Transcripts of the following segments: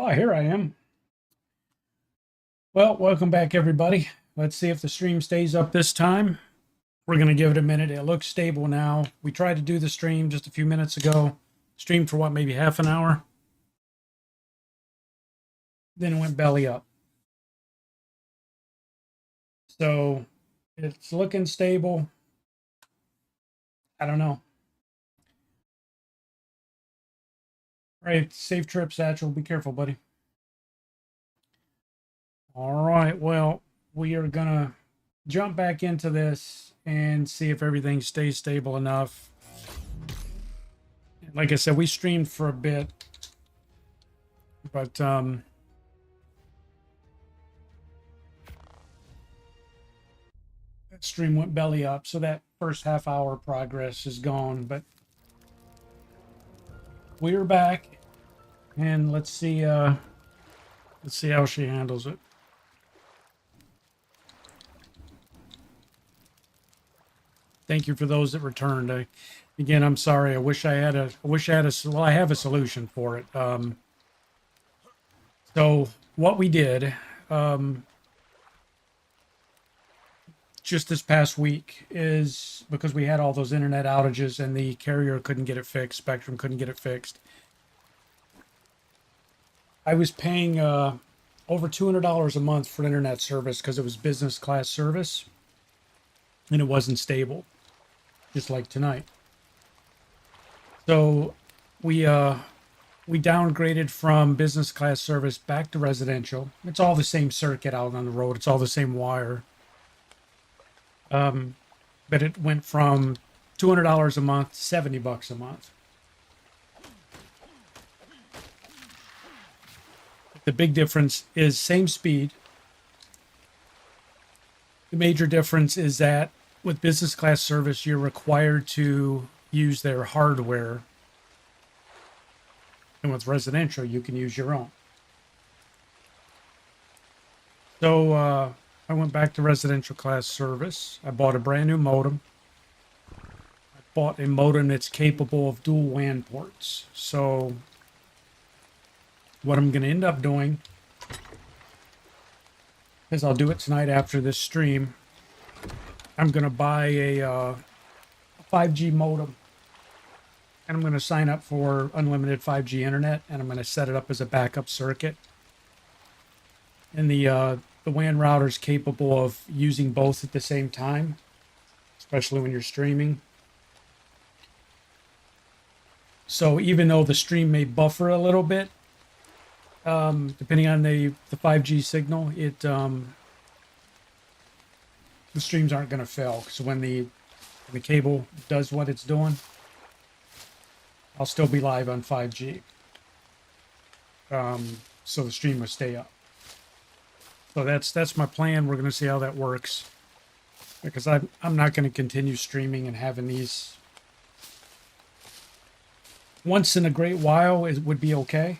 Oh, here I am. Well, welcome back, everybody. Let's see if the stream stays up this time. We're going to give it a minute. It looks stable now. We tried to do the stream just a few minutes ago. Streamed for what, maybe half an hour? Then it went belly up. So it's looking stable. I don't know. All right, safe trip, Satchel. Be careful, buddy. All right, well, we are going to jump back into this and see if everything stays stable enough. Like I said, we streamed for a bit, but that stream went belly up, so that first half hour progress is gone. But we're back, and let's see how she handles it. Thank you for those that returned. Again, I'm sorry. I wish I had a. Well, I have a solution for it. So what we did, just this past week, is because we had all those internet outages and the carrier couldn't get it fixed, Spectrum couldn't get it fixed. I was paying over $200 a month for internet service because it was business class service, and it wasn't stable, just like tonight. So we downgraded from business class service back to residential. It's all the same circuit out on the road. It's all the same wire. But it went from $200 a month to $70 a month. The big difference is same speed. The major difference is that with business class service, you're required to use their hardware. And with residential, you can use your own. So I went back to residential class service. I bought a brand new modem. I bought a modem that's capable of dual WAN ports. So what I'm going to end up doing is I'll do it tonight after this stream. I'm going to buy a 5G modem, and I'm going to sign up for unlimited 5G internet, and I'm going to set it up as a backup circuit. And the WAN router is capable of using both at the same time, especially when you're streaming. So even though the stream may buffer a little bit, depending on the 5G signal, the streams aren't going to fail. So when the cable does what it's doing, I'll still be live on 5G. So the stream will stay up. So that's my plan. We're going to see how that works, because I'm not going to continue streaming and having these. Once in a great while, it would be okay.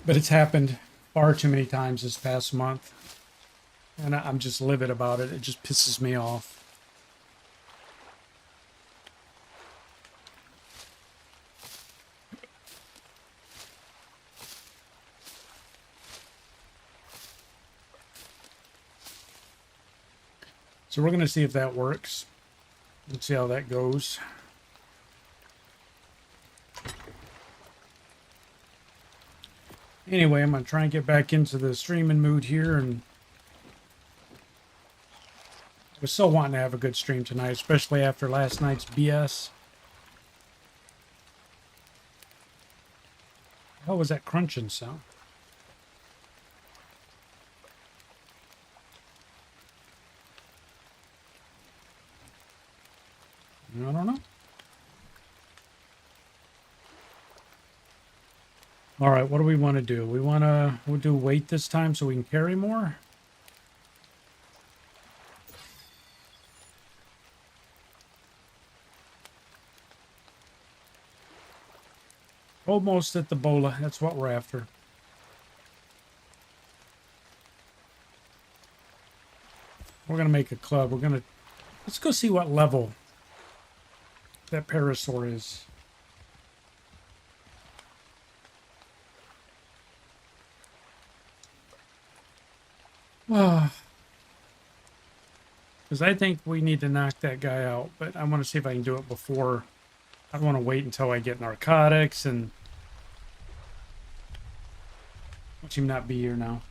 But it's happened far too many times this past month. And I'm just livid about it. It just pisses me off. So we're going to see if that works. Let's see how that goes. Anyway, I'm going to try and get back into the streaming mood here, and I was so wanting to have a good stream tonight, especially after last night's BS. What was that crunching sound? I don't know. All right, what do we want to do? We'll do weight this time so we can carry more. Almost at the bola. That's what we're after. We're going to make a club. Let's go see what level that parasaur is. Because I think we need to knock that guy out, but I want to see if I can do it before. I don't want to wait until I get narcotics and watch him not be here now.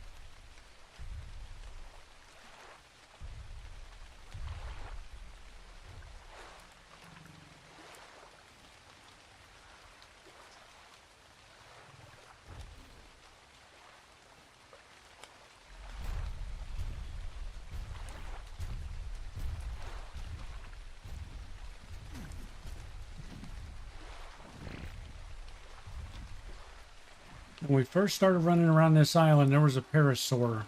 When we first started running around this island, there was a parasaur.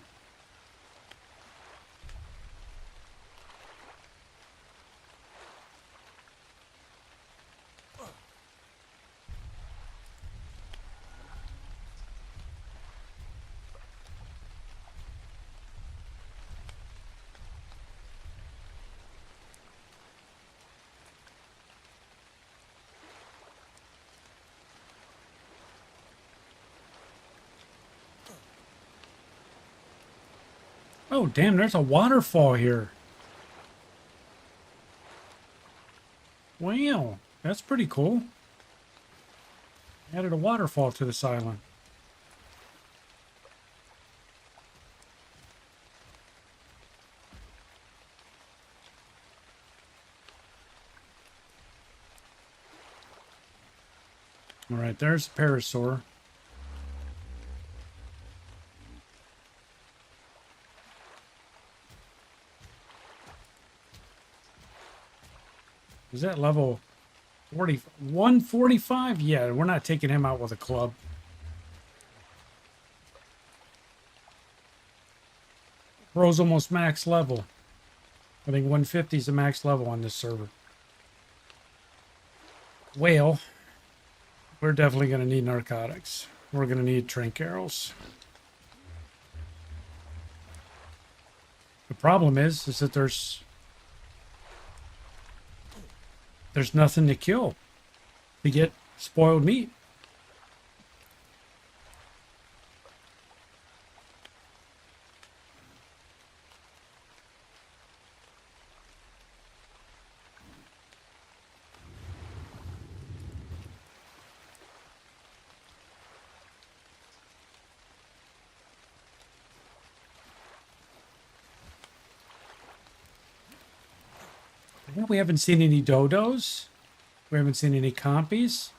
Oh, damn, there's a waterfall here. Wow, that's pretty cool. Added a waterfall to this island. All right, there's the parasaur. Is that level 40, 145? Yeah, we're not taking him out with a club. Bro's almost max level. I think 150 is the max level on this server. Well, we're definitely going to need narcotics. We're going to need trank arrows. The problem is that there's nothing to kill to get spoiled meat. We haven't seen any dodos. We haven't seen any compies.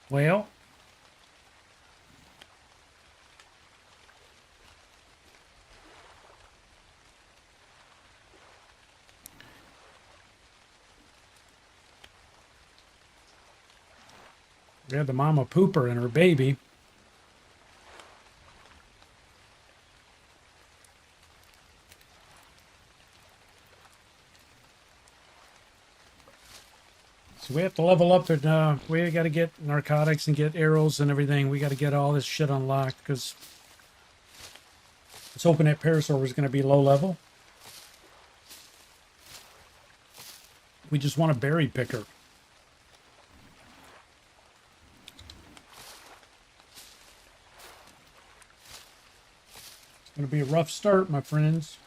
Well, we had the mama pooper and her baby. So we have to level up. And we got to get narcotics and get arrows and everything. We got to get all this shit unlocked because let's hoping that parasaur was going to be low level. We just want a berry picker. It's going to be a rough start, my friends.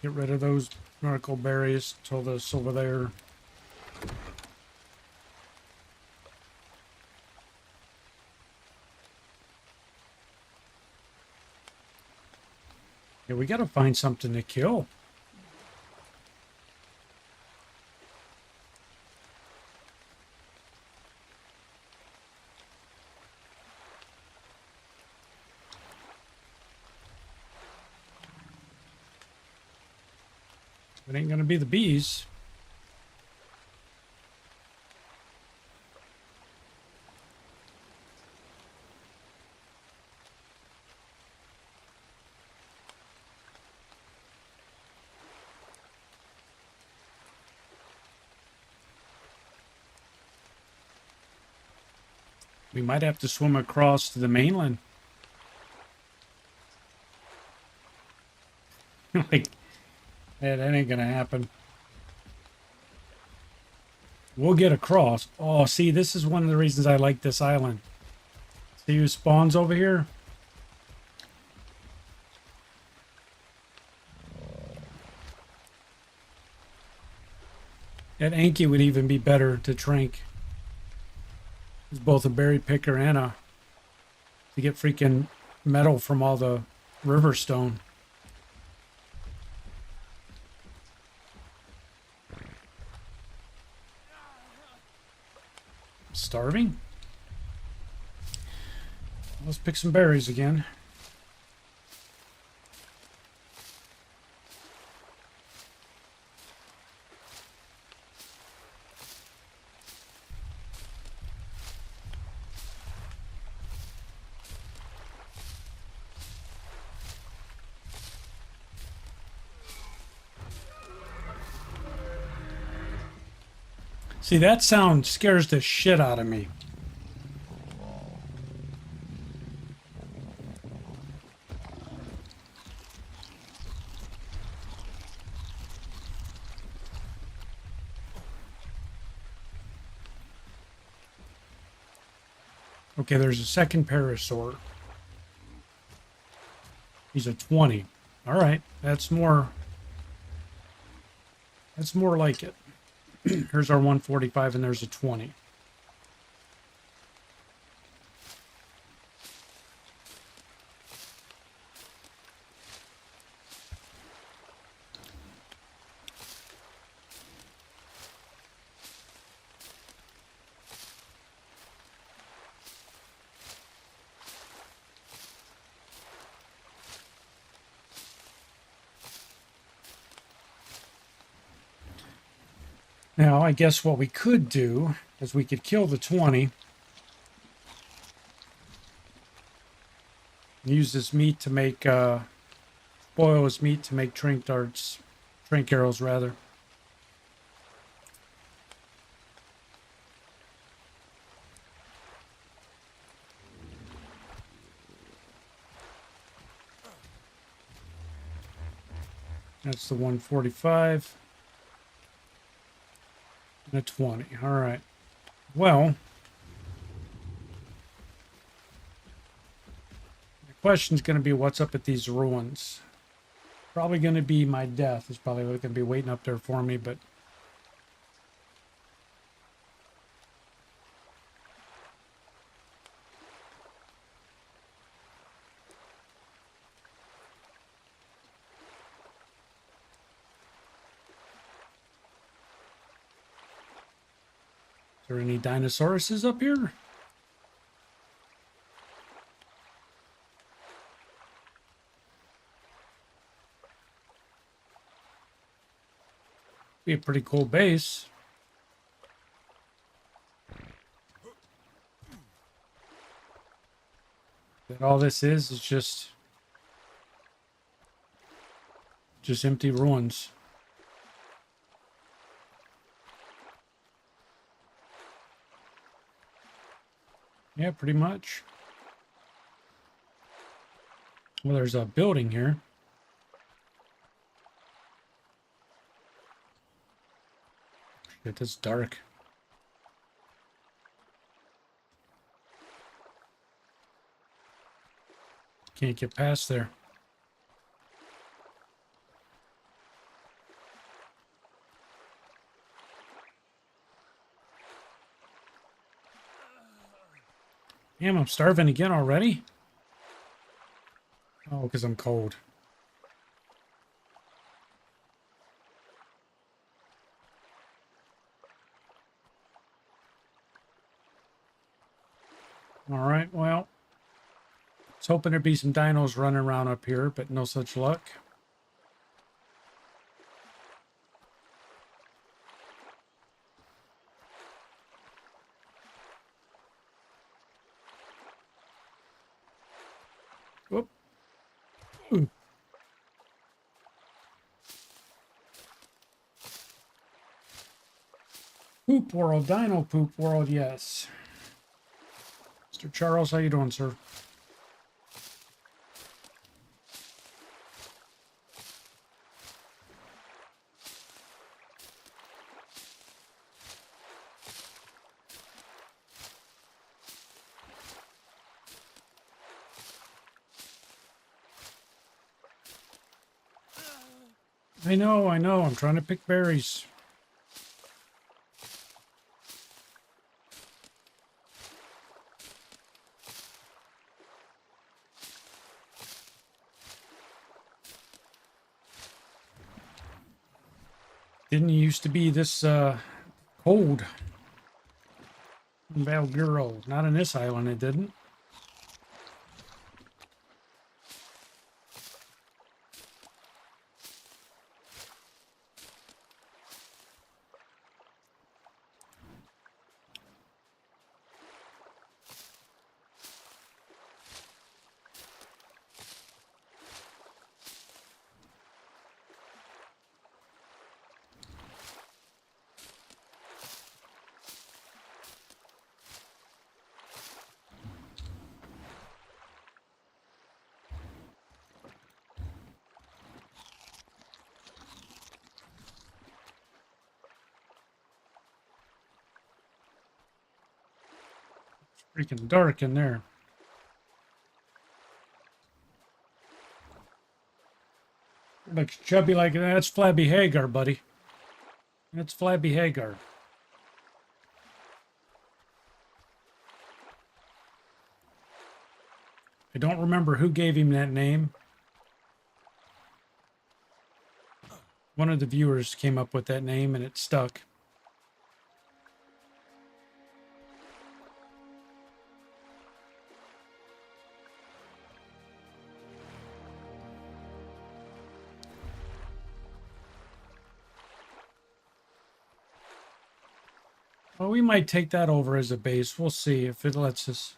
Get rid of those narco berries till this over there. Yeah, we got to find something to kill. It ain't going to be the bees. We might have to swim across to the mainland. Like, yeah, that ain't gonna happen. We'll get across. Oh, see, this is one of the reasons I like this island. See who spawns over here? That Anki would even be better to drink. He's both a berry picker and a... to get freaking metal from all the river stone. Starving? Let's pick some berries again. See, that sound scares the shit out of me. Okay, there's a second parasaur. He's a 20. All right, that's more like it. Here's our 145 and there's a 20. Now, I guess what we could do is we could kill the 20. Use this meat to make, boil his meat to make trank darts. Trank arrows, rather. That's the 145. And a 20. All right. Well, the question's going to be what's up at these ruins. Probably going to be my death. Is probably going to be waiting up there for me, but... Is there any dinosauruses up here? Be a pretty cool base. But all this is just empty ruins. Yeah, pretty much. Well, there's a building here. Shit, it's dark. Can't get past there. Damn, I'm starving again already? Oh, because I'm cold. All right, well, I was hoping there'd be some dinos running around up here, but no such luck. Whoop. Ooh. Poop world, dino poop world, yes. Mr. Charles, how you doing, sir? I know. I'm trying to pick berries. Didn't used to be this cold in Valguero. Not on this island, it didn't. Freaking dark in there. Looks chubby like that. That's Flabby Hagar, buddy. That's Flabby Hagar. I don't remember who gave him that name. One of the viewers came up with that name and it stuck. Well, we might take that over as a base. We'll see if it lets us.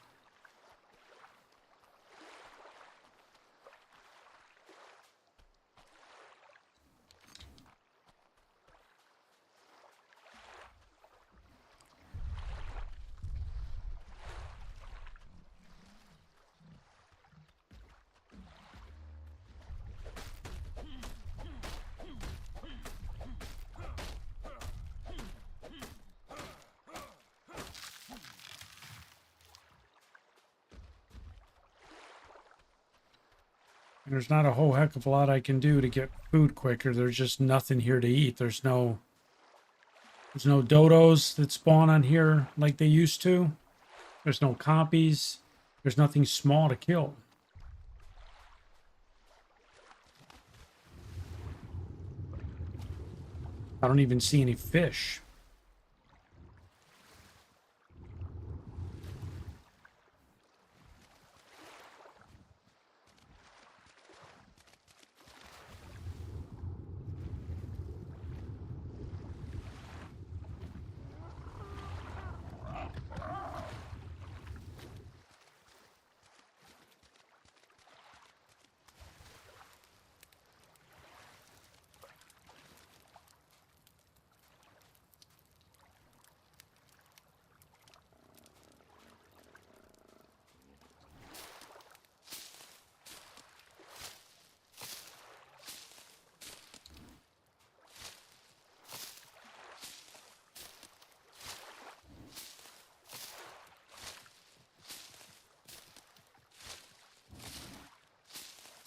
And there's not a whole heck of a lot I can do to get food quicker. There's just nothing here to eat. There's no dodos that spawn on here like they used to. There's no compies. There's nothing small to kill. I don't even see any fish.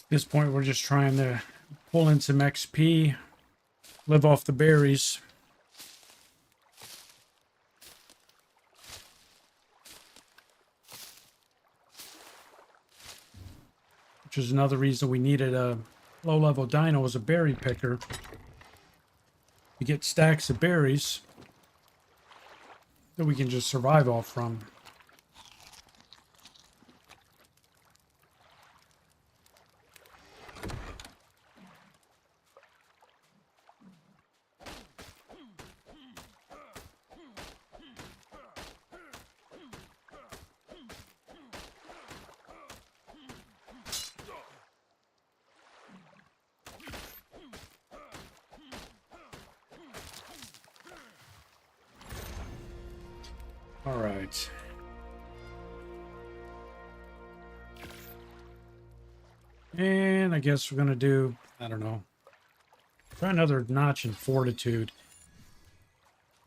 At this point, we're just trying to pull in some XP, live off the berries. Which is another reason we needed a low-level dino as a berry picker. You get stacks of berries that we can just survive off from. All right. And I guess we're going to do, I don't know, try another notch in fortitude.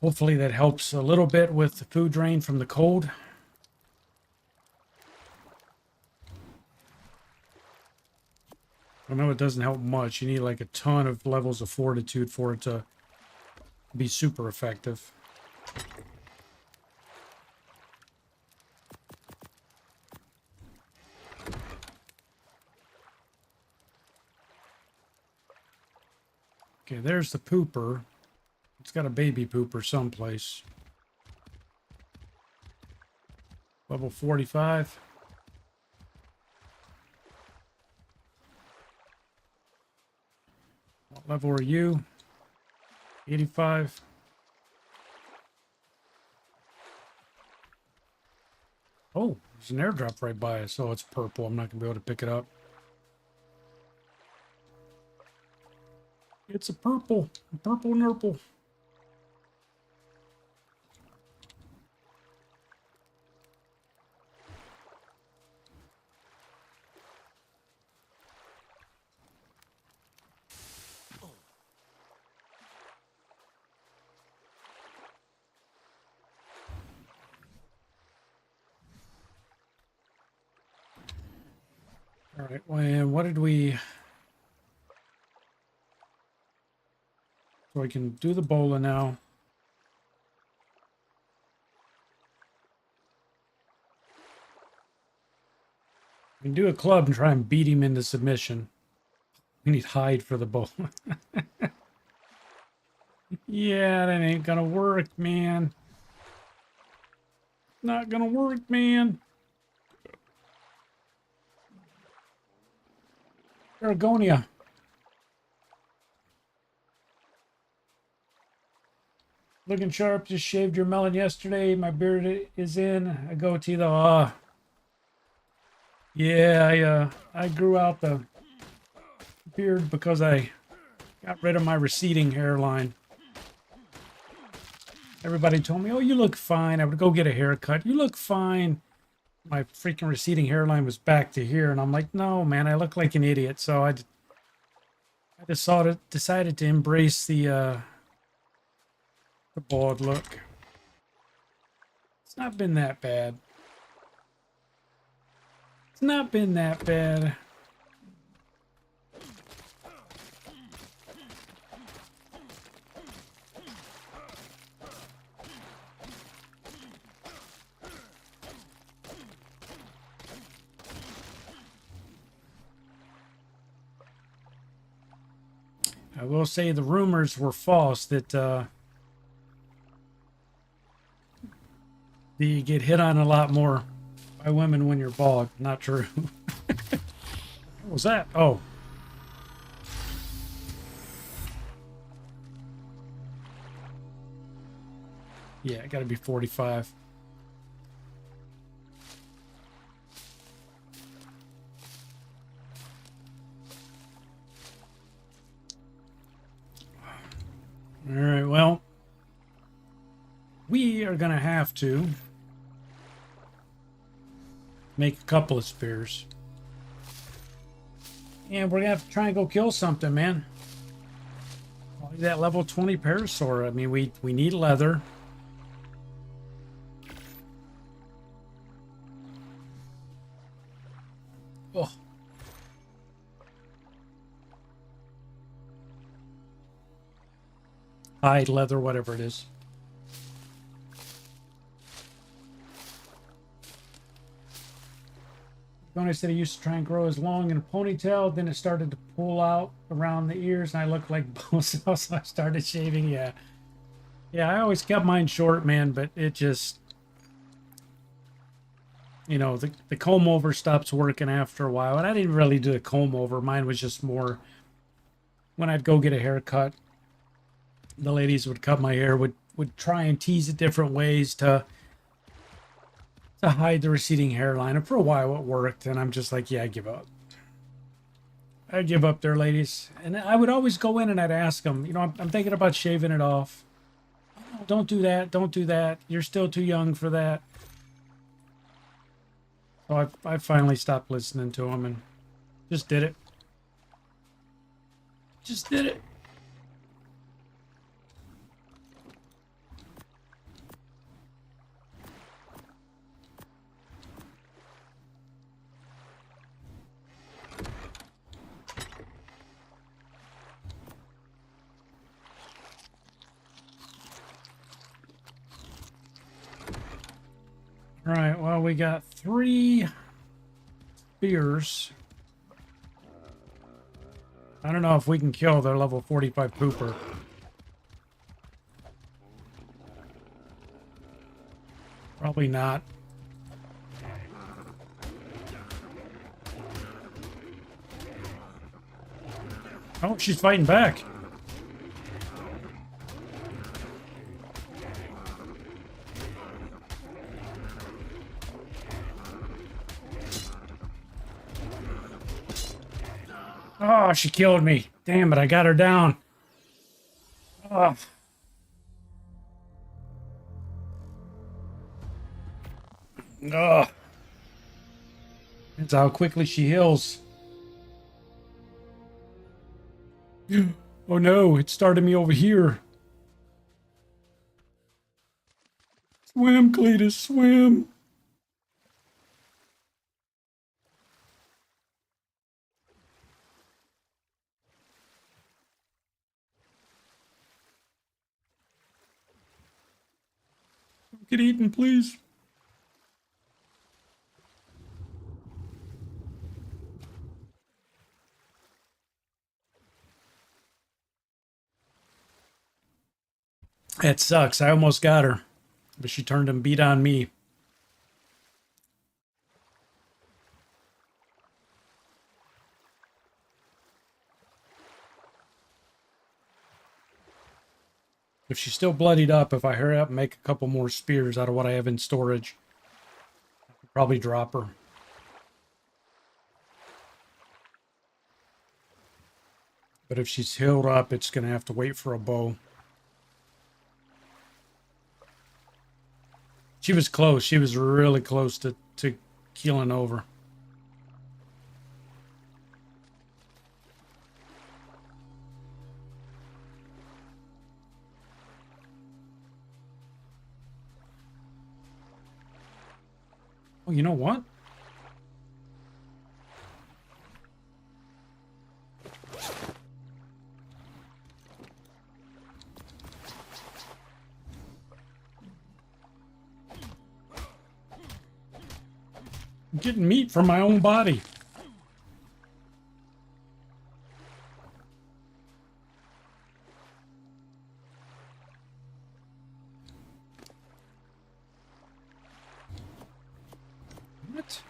Hopefully that helps a little bit with the food drain from the cold. I know it doesn't help much. You need like a ton of levels of fortitude for it to be super effective. Okay, there's the pooper. It's got a baby pooper someplace. Level 45. What level are you? 85. Oh, there's an airdrop right by us. Oh, it's purple. I'm not going to be able to pick it up. It's a purple nurple. All right, well, what did we... So we can do the bola now. We can do a club and try and beat him into submission. We need hide for the bola. Yeah, that ain't gonna work, man. Not gonna work, man. Aragonia. Looking sharp. Just shaved your melon yesterday. My beard is in. A goatee though. Yeah, I grew out the beard because I got rid of my receding hairline. Everybody told me, "Oh, you look fine." I would go get a haircut. You look fine. My freaking receding hairline was back to here, and I'm like, "No, man, I look like an idiot." So I decided to embrace the bald look. It's not been that bad. It's not been that bad. I will say the rumors were false that you get hit on a lot more by women when you're bald. Not true. What was that? Oh. Yeah, it got to be 45. All right, well, we are going to have to make a couple of spears. And we're going to have to try and go kill something, man. That level 20 parasaur. I mean, we need leather. Oh. Hide, leather, whatever it is. When I said he used to try and grow his long in a ponytail, then it started to pull out around the ears, and I looked like Bozo, so I started shaving. Yeah, I always kept mine short, man, but it just, you know, the comb over stops working after a while, and I didn't really do the comb over. Mine was just more when I'd go get a haircut. The ladies would cut my hair, would try and tease it different ways to hide the receding hairline. And for a while it worked, and I'm just like, yeah, I give up. I give up there, ladies. And I would always go in and I'd ask them, you know, I'm thinking about shaving it off. Oh, don't do that. Don't do that. You're still too young for that. So I finally stopped listening to them and just did it. Just did it. All right, well, we got 3 spears. I don't know if we can kill their level 45 pooper. Probably not. Oh, she's fighting back. Oh, she killed me. Damn it, I got her down. Oh. Oh. That's how quickly she heals. Oh no, it started me over here. Swim, Cletus, swim. Get eaten, please. That sucks. I almost got her, but she turned and beat on me. If she's still bloodied up, if I hurry up and make a couple more spears out of what I have in storage, I could probably drop her. But if she's healed up, it's going to have to wait for a bow. She was close. She was really close to keeling over. Oh, you know what? I'm getting meat from my own body. What?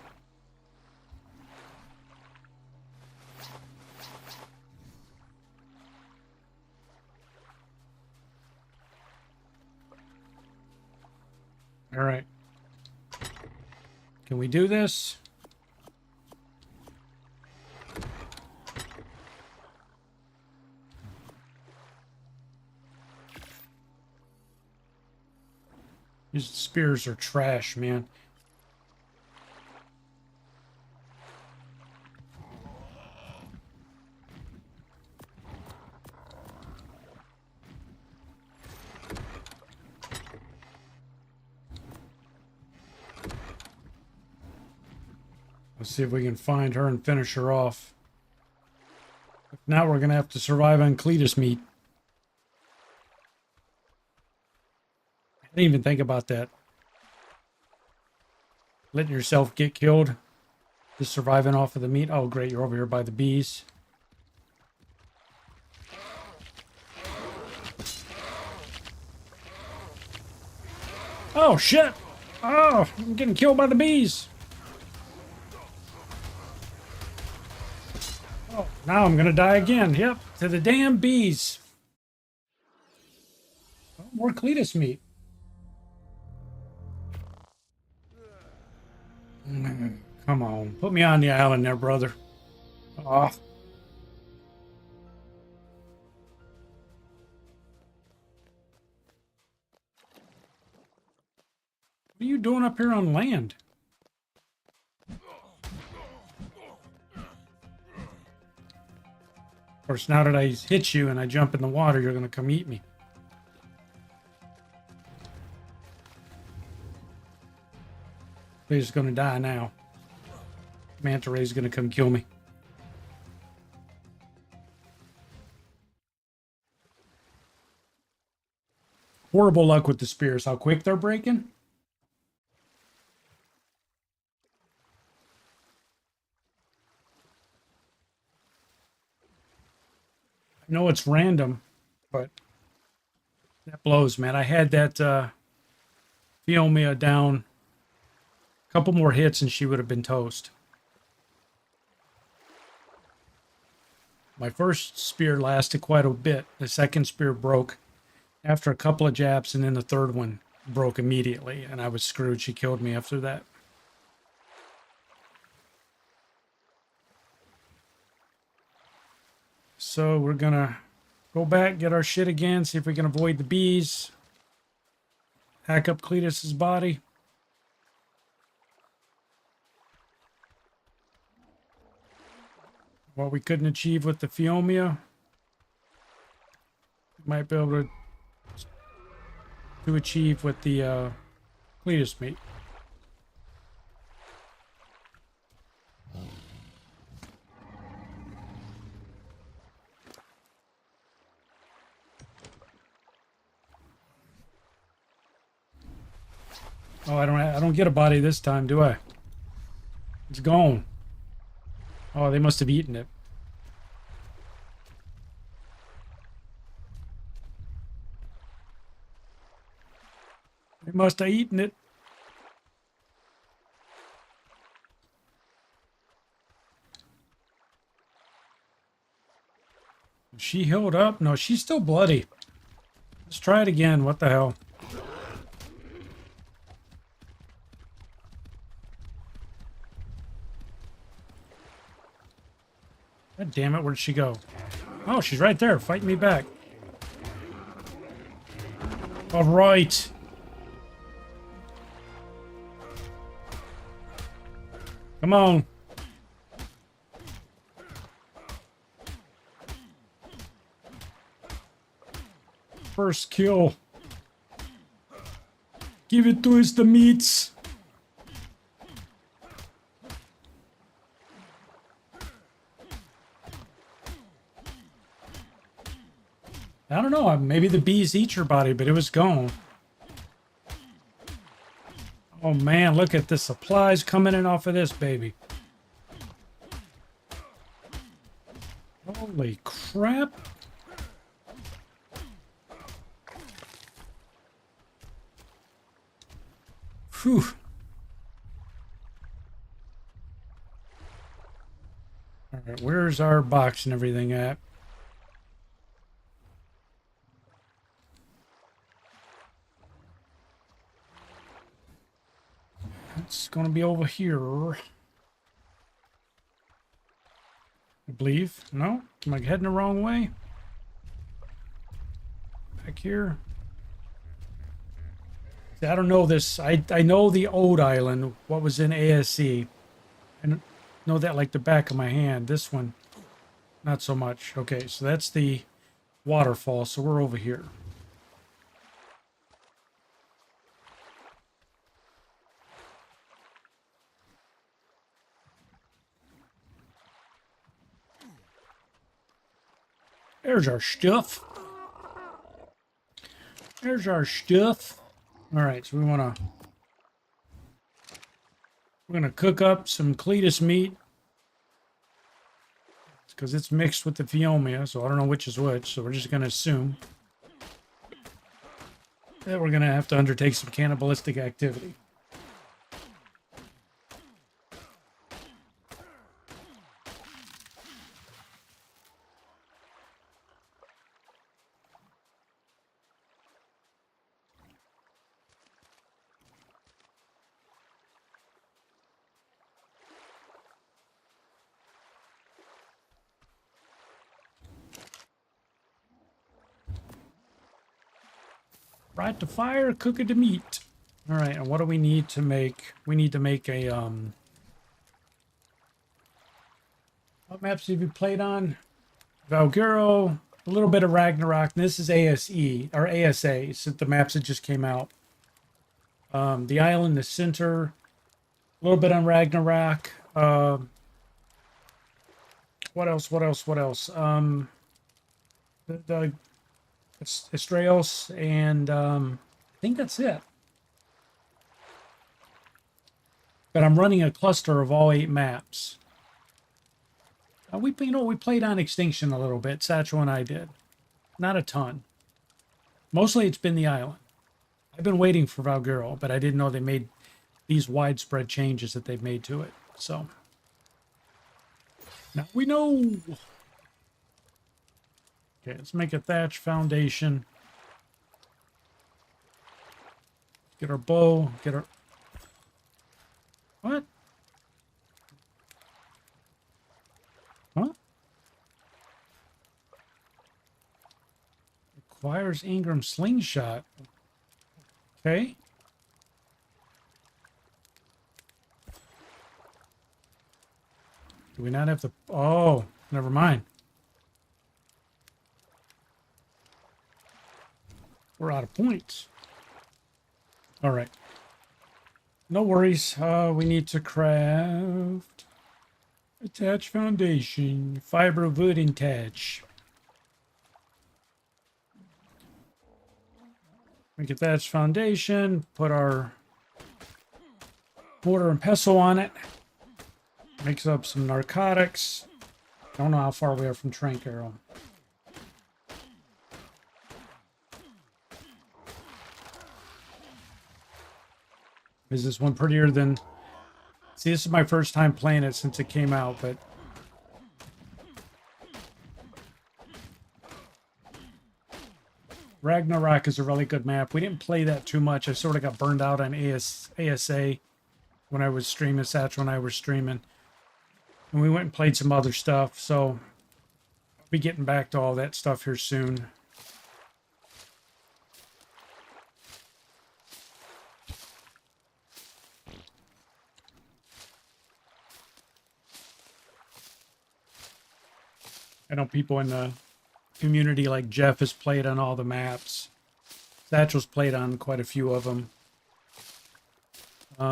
All right. Can we do this? These spears are trash, man. Let's see if we can find her and finish her off. If not, we're going to have to survive on Cletus meat. I didn't even think about that. Letting yourself get killed. Just surviving off of the meat. Oh, great. You're over here by the bees. Oh, shit. Oh, I'm getting killed by the bees. Oh, now I'm going to die again. Yep, to the damn bees. Oh, more Cletus meat. Come on. Put me on the island there, brother. Oh. What are you doing up here on land? Of course, now that I hit you and I jump in the water, you're going to come eat me. He's going to die now. Manta Ray's going to come kill me. Horrible luck with the spears. How quick they're breaking. I know it's random, but that blows, man. I had that Fiomia down. A couple more hits and she would have been toast. My first spear lasted quite a bit. The second spear broke after a couple of jabs, and then the third one broke immediately, and I was screwed. She killed me after that. So we're gonna go back, get our shit again, see if we can avoid the bees. Hack up Cletus's body. What we couldn't achieve with the Fiomia, might be able to achieve with the Cletus meat. Oh, I don't get a body this time, do I? It's gone. Oh, they must have eaten it. They must have eaten it. She healed up? No, she's still bloody. Let's try it again. What the hell? God damn it, where'd she go? Oh, she's right there, fighting me back. All right. Come on. First kill. Give it to us, the meats. I don't know, maybe the bees eat your body, but it was gone. Oh man, look at the supplies coming in off of this baby. Holy crap. Whew. Alright, where's our box and everything at? It's gonna be over here. I believe. No? Am I heading the wrong way? Back here. See, I don't know this. I know the old island, what was in ASC. I know that like the back of my hand. This one, not so much. Okay, so that's the waterfall, so we're over here. There's our stuff. There's our stuff. All right, so we're gonna cook up some Cletus meat because it's mixed with the Fiomia, so I don't know which is which. So we're just gonna assume that we're gonna have to undertake some cannibalistic activity. Right to fire, cook it to meat. All right, and what do we need to make? We need to make a what maps have you played on? Valguero, a little bit of Ragnarok. This is ASE or ASA, since the maps that just came out. The island, the center, a little bit on Ragnarok. What else? What else? What else? The Estrellas, and I think that's it. But I'm running a cluster of all 8 maps. We played on Extinction a little bit. Satchel and I did, not a ton. Mostly it's been the island. I've been waiting for Valguero, but I didn't know they made these widespread changes that they've made to it. So now we know. Okay, let's make a thatch foundation. Get our bow. Get our... What? Huh? Requires Ingram slingshot. Okay. Do we not have the... Oh, never mind. We're out of points. All right. No worries. We need to craft... Attach foundation. Fiber wood and attach. Make a thatch foundation. Put our mortar and pestle on it. Mix up some narcotics. Don't know how far we are from Trank Arrow. Is this one prettier than... See, this is my first time playing it since it came out, but... Ragnarok is a really good map. We didn't play that too much. I sort of got burned out on ASA when I was streaming, Satch when I was streaming. And we went and played some other stuff, so I'll be getting back to all that stuff here soon. I know people in the community like Jeff has played on all the maps. Satchel's played on quite a few of them. I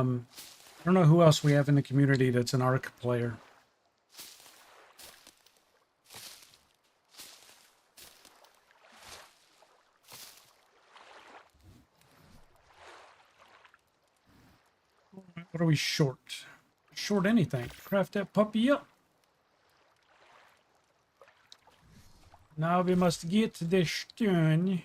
don't know who else we have in the community that's an ARK player. What are we short? Short anything. Craft that puppy up. Now we must get to the stone.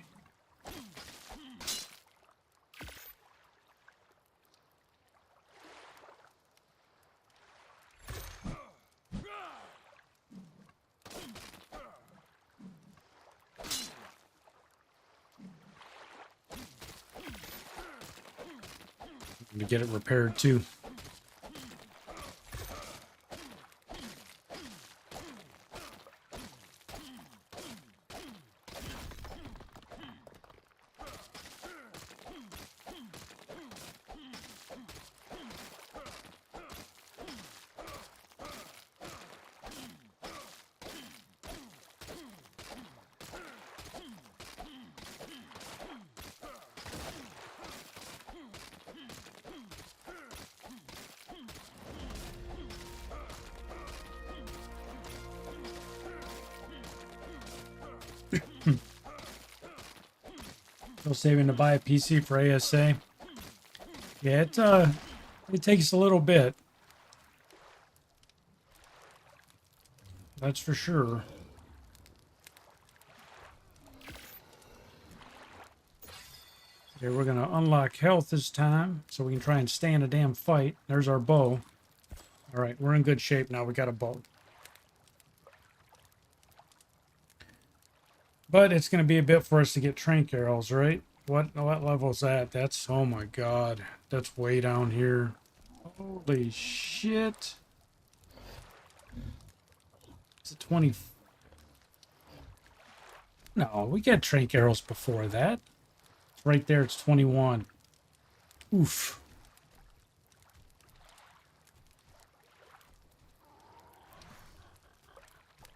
To get it repaired too. Still saving to buy a PC for ASA. Yeah, it takes a little bit. That's for sure. Okay, we're gonna unlock health this time, so we can try and stand a damn fight. There's our bow. All right, we're in good shape now. We got a bow. But it's going to be a bit for us to get trank arrows, right? What level is that? That's, oh my god. That's way down here. Holy shit. It's a 20. No, we got trank arrows before that. It's right there, it's 21. Oof.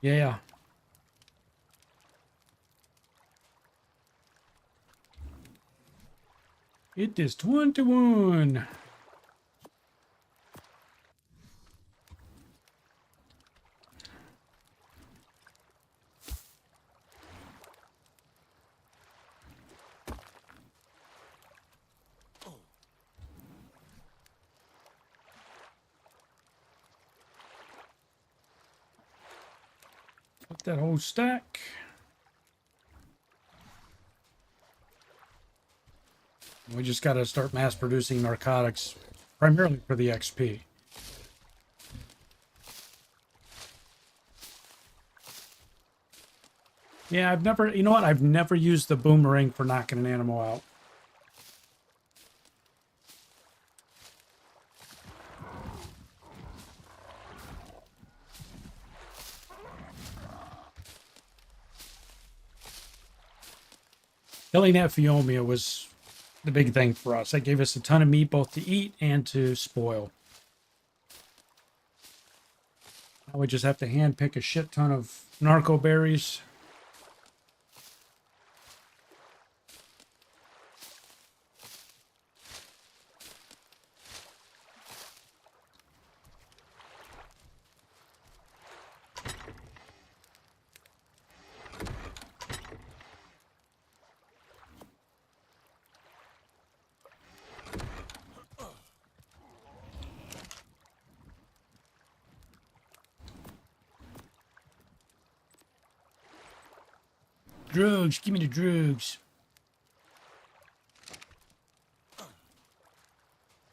Yeah. It is 21. Put that whole stack. We just got to start mass producing narcotics, primarily for the XP. Yeah, I've never, you know what? I've never used the boomerang for knocking an animal out. Killing that Fiomia was the big thing for us. That gave us a ton of meat both to eat and to spoil. Now we just have to hand pick a shit ton of narco berries. Drugs, give me the drugs.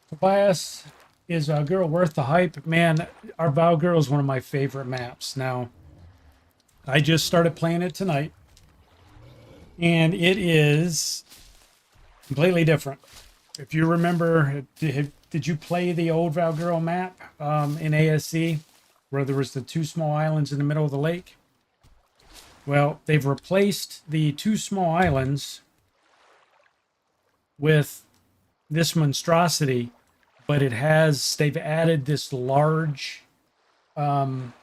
Tobias, is Valguero worth the hype? Man, our Valguero is one of my favorite maps. Now, I just started playing it tonight, and it is completely different. If you remember, did you play the old Valguero map in ASC, where there was the two small islands in the middle of the lake? Well, they've replaced the two small islands with this monstrosity, but they've added this large ruin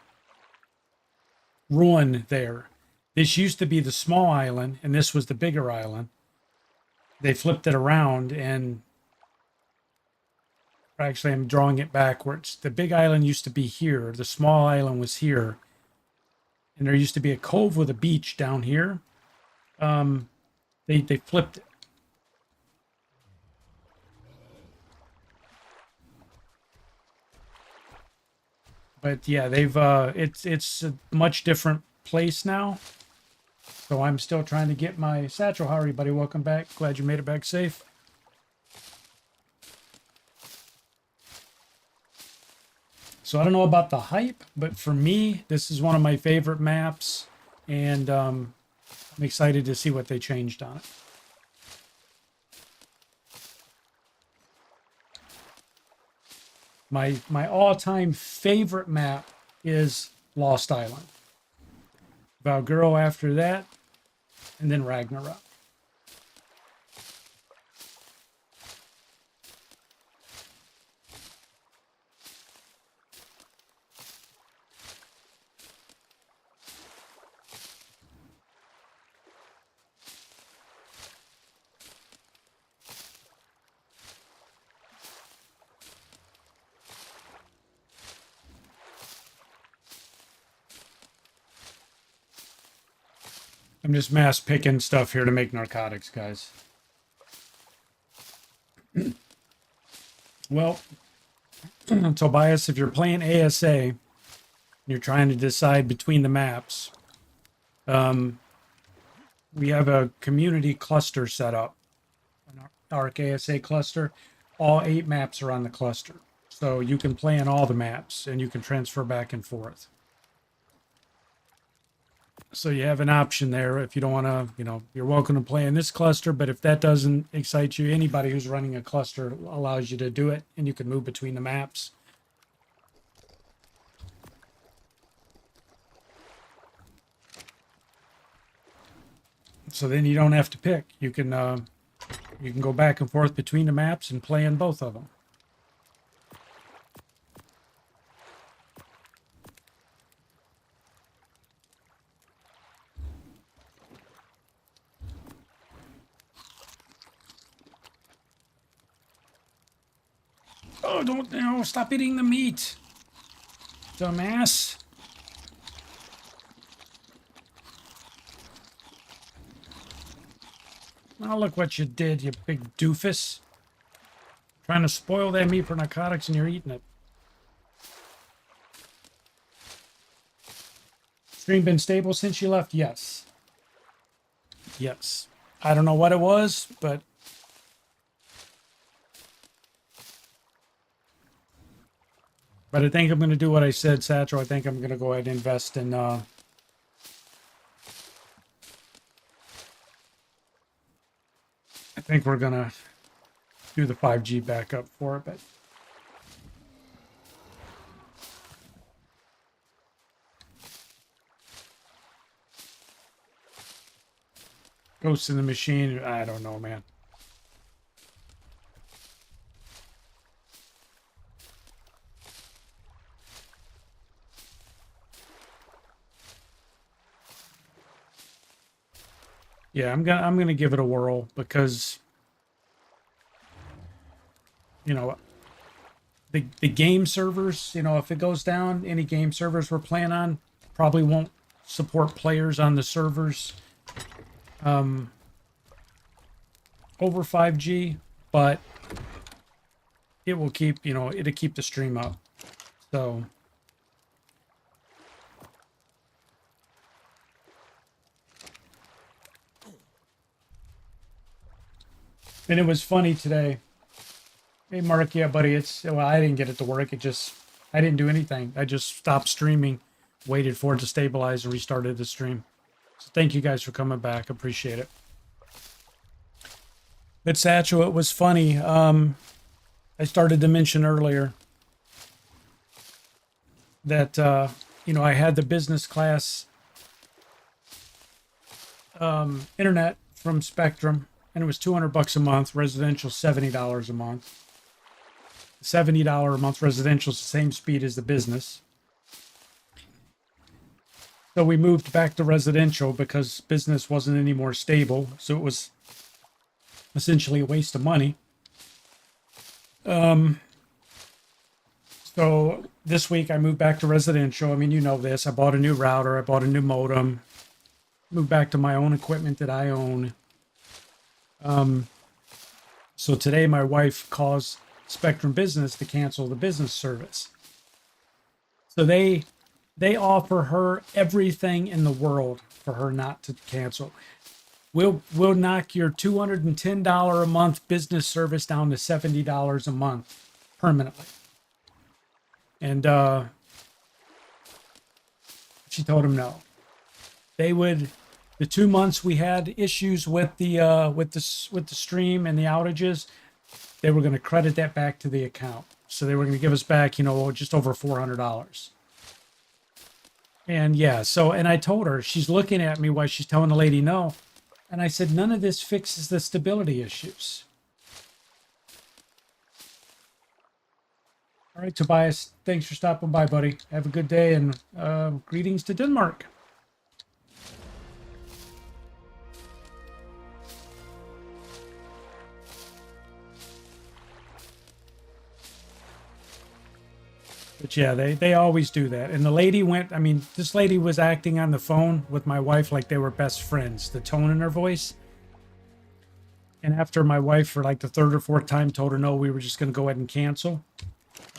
there. This used to be the small island, and this was the bigger island. They flipped it around, and actually I'm drawing it backwards. The big island used to be here. The small island was here. And there used to be a cove with a beach down here. They flipped it. But yeah, they've it's a much different place now. So I'm still trying to get my satchel. How are you, buddy? Welcome back. Glad you made it back safe. So I don't know about the hype, but for me, this is one of my favorite maps, and I'm excited to see what they changed on it. My all-time favorite map is Lost Island. Valguero after that, and then Ragnarok. I'm just mass picking stuff here to make narcotics, guys. Well, Tobias, if you're playing ASA, and you're trying to decide between the maps, we have a community cluster set up, an ARK ASA cluster. All 8 maps are on the cluster. So you can play on all the maps, and you can transfer back and forth. So you have an option there if you don't want to, you're welcome to play in this cluster, but if that doesn't excite you, anybody who's running a cluster allows you to do it, and you can move between the maps. So then you don't have to pick. You can go back and forth between the maps and play in both of them. Oh, don't, no, stop eating the meat. Dumbass. Oh, look what you did, you big doofus. Trying to spoil that meat for narcotics and you're eating it. Stream been stable since you left? Yes. Yes. I don't know what it was, but I think I'm going to do what I said, Satchel. I think I'm going to go ahead and invest in I think we're going to do the 5G backup for it, but Ghost in the Machine, I don't know, man. Yeah, I'm gonna give it a whirl because you know the game servers, you know, if it goes down, any game servers we're playing on probably won't support players on the servers over 5G, but it will keep, you know, it'll keep the stream up. So and it was funny today. Hey Mark, yeah, buddy, well, I didn't get it to work. I didn't do anything. I just stopped streaming, waited for it to stabilize and restarted the stream. So thank you guys for coming back. Appreciate it. But Satchel, it was funny. I started to mention earlier that you know, I had the business class internet from Spectrum, and it was $200 a month. Residential $70 a month. $70 a month residential is the same speed as the business. So we moved back to residential because business wasn't any more stable. So it was essentially a waste of money. So this week I moved back to residential. I mean, you know this. I bought a new router. I bought a new modem. Moved back to my own equipment that I own. So today my wife calls Spectrum Business to cancel the business service. So they offer her everything in the world for her not to cancel. We'll knock your $210 a month business service down to $70 a month permanently. And she told him no. They would, the 2 months we had issues with the stream and the outages, they were going to credit that back to the account. So they were going to give us back, you know, just over $400. And yeah, so, and I told her, she's looking at me while she's telling the lady no. And I said, none of this fixes the stability issues. All right, Tobias, thanks for stopping by, buddy. Have a good day, and greetings to Denmark. But yeah, they always do that. And the lady went, I mean, this lady was acting on the phone with my wife like they were best friends, the tone in her voice. And after my wife, for like the third or fourth time, told her no, we were just going to go ahead and cancel,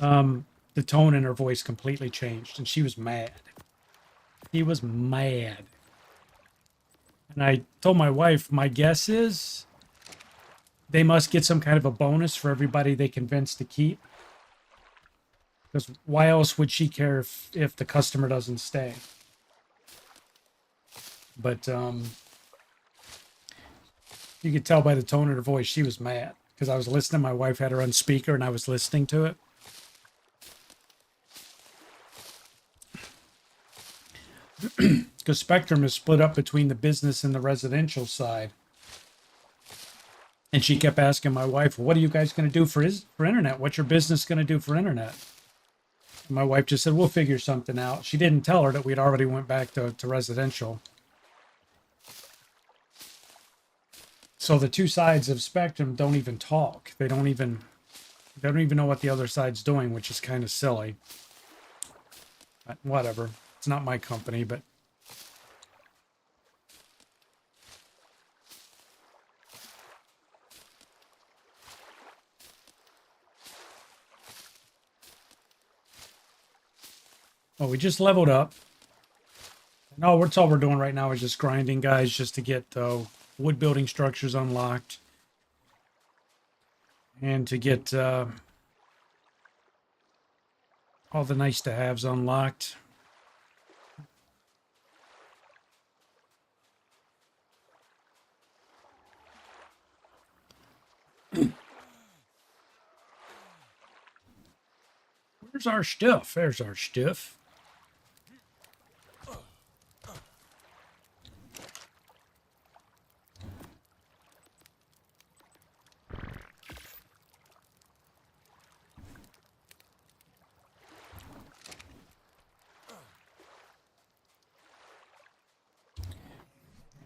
the tone in her voice completely changed, and she was mad. She was mad. And I told my wife, my guess is they must get some kind of a bonus for everybody they convinced to keep. Because why else would she care if the customer doesn't stay? But you could tell by the tone of her voice, she was mad. Because I was listening, my wife had her on speaker, and I was listening to it. Because Spectrum is split up between the business and the residential side. And she kept asking my wife, well, what are you guys going to do for internet? What's your business going to do for internet? And my wife just said, we'll figure something out. She didn't tell her that we'd already went back to residential. So the two sides of Spectrum don't even talk. They don't even They don't even know what the other side's doing, which is kind of silly. But whatever. It's not my company, but... Oh, we just leveled up. No, that's all we're doing right now is just grinding, guys, just to get wood building structures unlocked. And to get all the nice-to-haves unlocked. Where's our stuff? There's our stuff.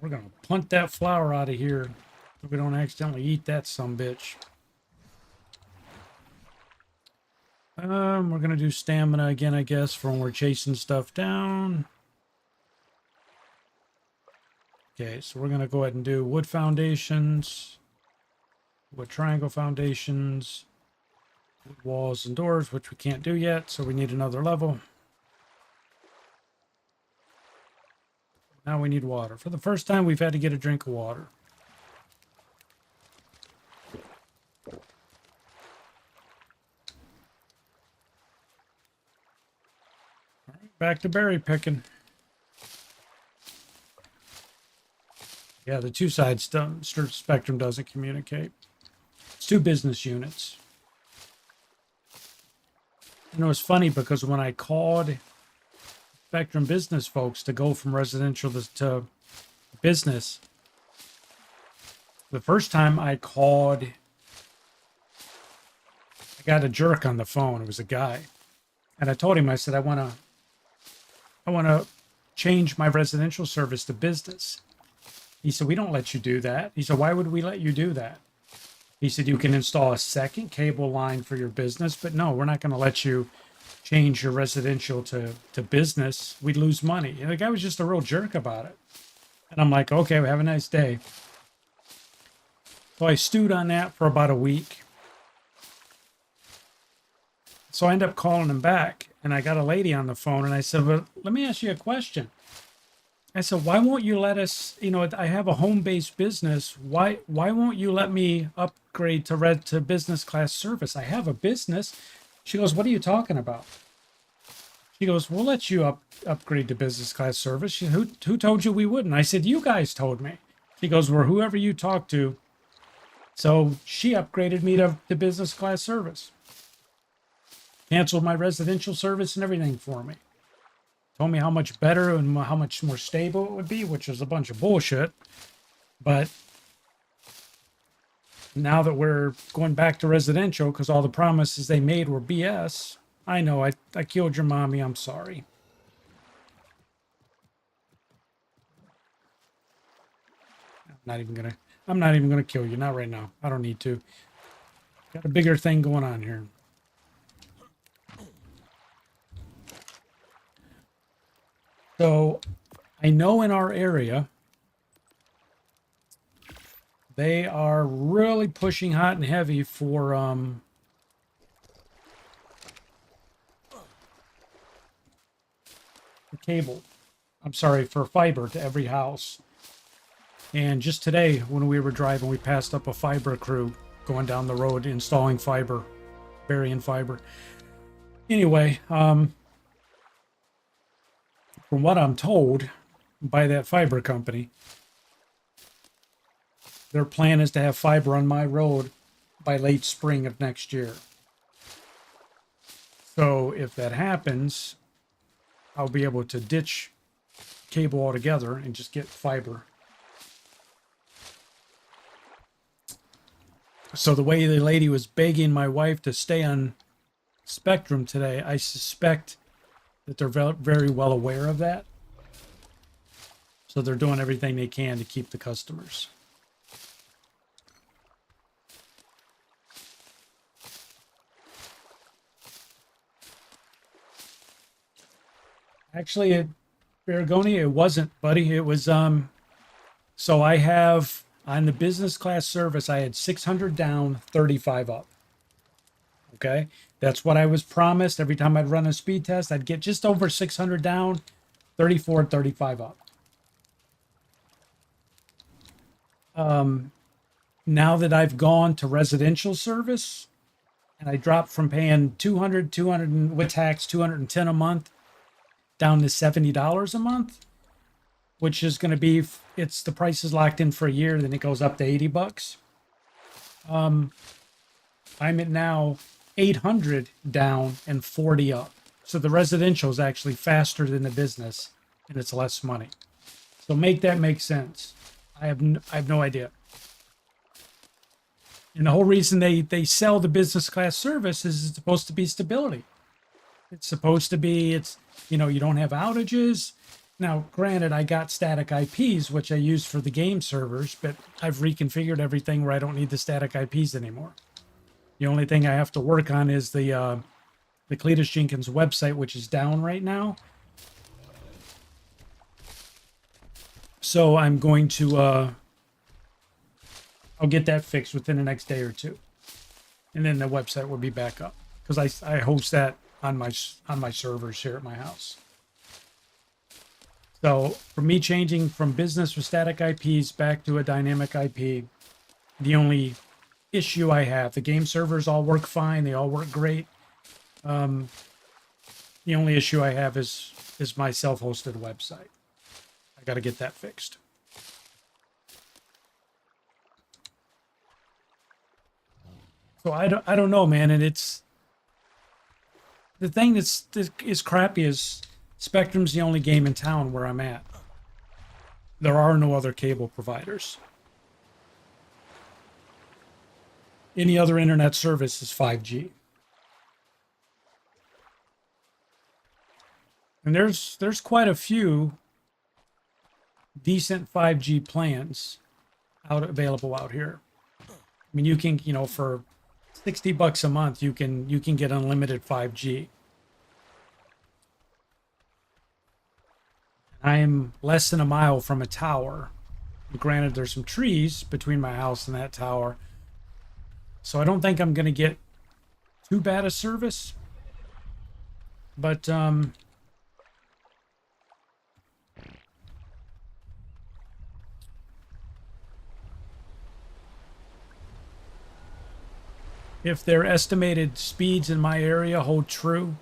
We're going to punt that flour out of here so we don't accidentally eat that sumbitch. We're going to do stamina again, I guess, for when we're chasing stuff down. Okay, so we're going to go ahead and do wood foundations, wood triangle foundations, wood walls and doors, which we can't do yet, so we need another level. Now we need water. For the first time, we've had to get a drink of water. All right, back to berry picking. Yeah, the two sides spectrum doesn't communicate. It's two business units. You know, it's funny because when I called Spectrum business folks to go from residential to business, the first time I called, I got a jerk on the phone. It was a guy, and I told him, I said, I want to change my residential service to business. He said, we don't let you do that. He said, why would we let you do that? He said, you can install a second cable line for your business, but no, we're not going to let you change your residential to business. We'd lose money. And the guy was just a real jerk about it. And I'm like, okay, well, have a nice day. So I stewed on that for about a week. So I ended up calling him back, and I got a lady on the phone, and I said, well, let me ask you a question. I said, why won't you let us, you know, I have a home-based business. Why won't you let me upgrade to business class service? I have a business. She goes, what are you talking about? She goes, we'll let you upgrade to business class service. She, who told you we wouldn't? I said, you guys told me. She goes, well, whoever you talk to. So she upgraded me to business class service. Canceled my residential service and everything for me. Told me how much better and how much more stable it would be, which is a bunch of bullshit. But now that we're going back to residential because all the promises they made were BS, I know I killed your mommy. I'm sorry. I'm not even gonna kill you. Not right now. I don't need to. Got a bigger thing going on here. So I know in our area, they are really pushing hot and heavy for cable. I'm sorry, for fiber to every house. And just today, when we were driving, we passed up a fiber crew going down the road installing fiber, burying fiber. Anyway, from what I'm told by that fiber company, their plan is to have fiber on my road by late spring of next year. So if that happens, I'll be able to ditch cable altogether and just get fiber. So the way the lady was begging my wife to stay on Spectrum today, I suspect that they're very well aware of that. So they're doing everything they can to keep the customers. Actually, Bergoni, it wasn't, buddy. It was so I have on the business class service, I had 600 down, 35 up. Okay. That's what I was promised. Every time I'd run a speed test, I'd get just over 600 down, 34, 35 up. Now that I've gone to residential service and I dropped from paying 200 with tax, 210 a month down to $70 a month, which is going to be, it's the price is locked in for a year, then it goes up to 80 bucks. I'm at now 800 down and 40 up. So the residential is actually faster than the business and it's less money. So make that make sense. I have no idea. And the whole reason they sell the business class service is it's supposed to be stability. It's supposed to be, you don't have outages. Now, granted, I got static IPs, which I use for the game servers, but I've reconfigured everything where I don't need the static IPs anymore. The only thing I have to work on is the Cletus Jenkins website, which is down right now. So I'm going to, I'll get that fixed within the next day or two. And then the website will be back up because I host that on my servers here at my house. So for me changing from business with static IPs back to a dynamic IP, the only issue I have, the game servers all work fine. They all work great. The only issue I have is my self-hosted website. I got to get that fixed. So I don't know, man. And it's the thing that is crappy is Spectrum's the only game in town where I'm at. There are no other cable providers. Any other internet service is 5G. And there's quite a few decent 5G plans available out here. I mean, you can, for 60 bucks a month, you can get unlimited 5G. I am less than a mile from a tower. Granted, there's some trees between my house and that tower. So I don't think I'm going to get too bad a service. But if their estimated speeds in my area hold true,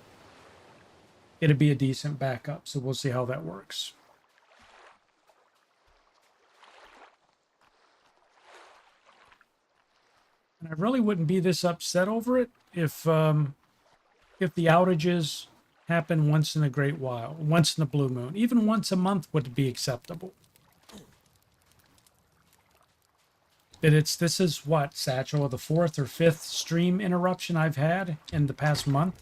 it'd be a decent backup. So we'll see how that works. And I really wouldn't be this upset over it if the outages happen once in a great while, once in a blue moon, even once a month would be acceptable. But this is what, Satchel, the 4th or 5th stream interruption I've had in the past month.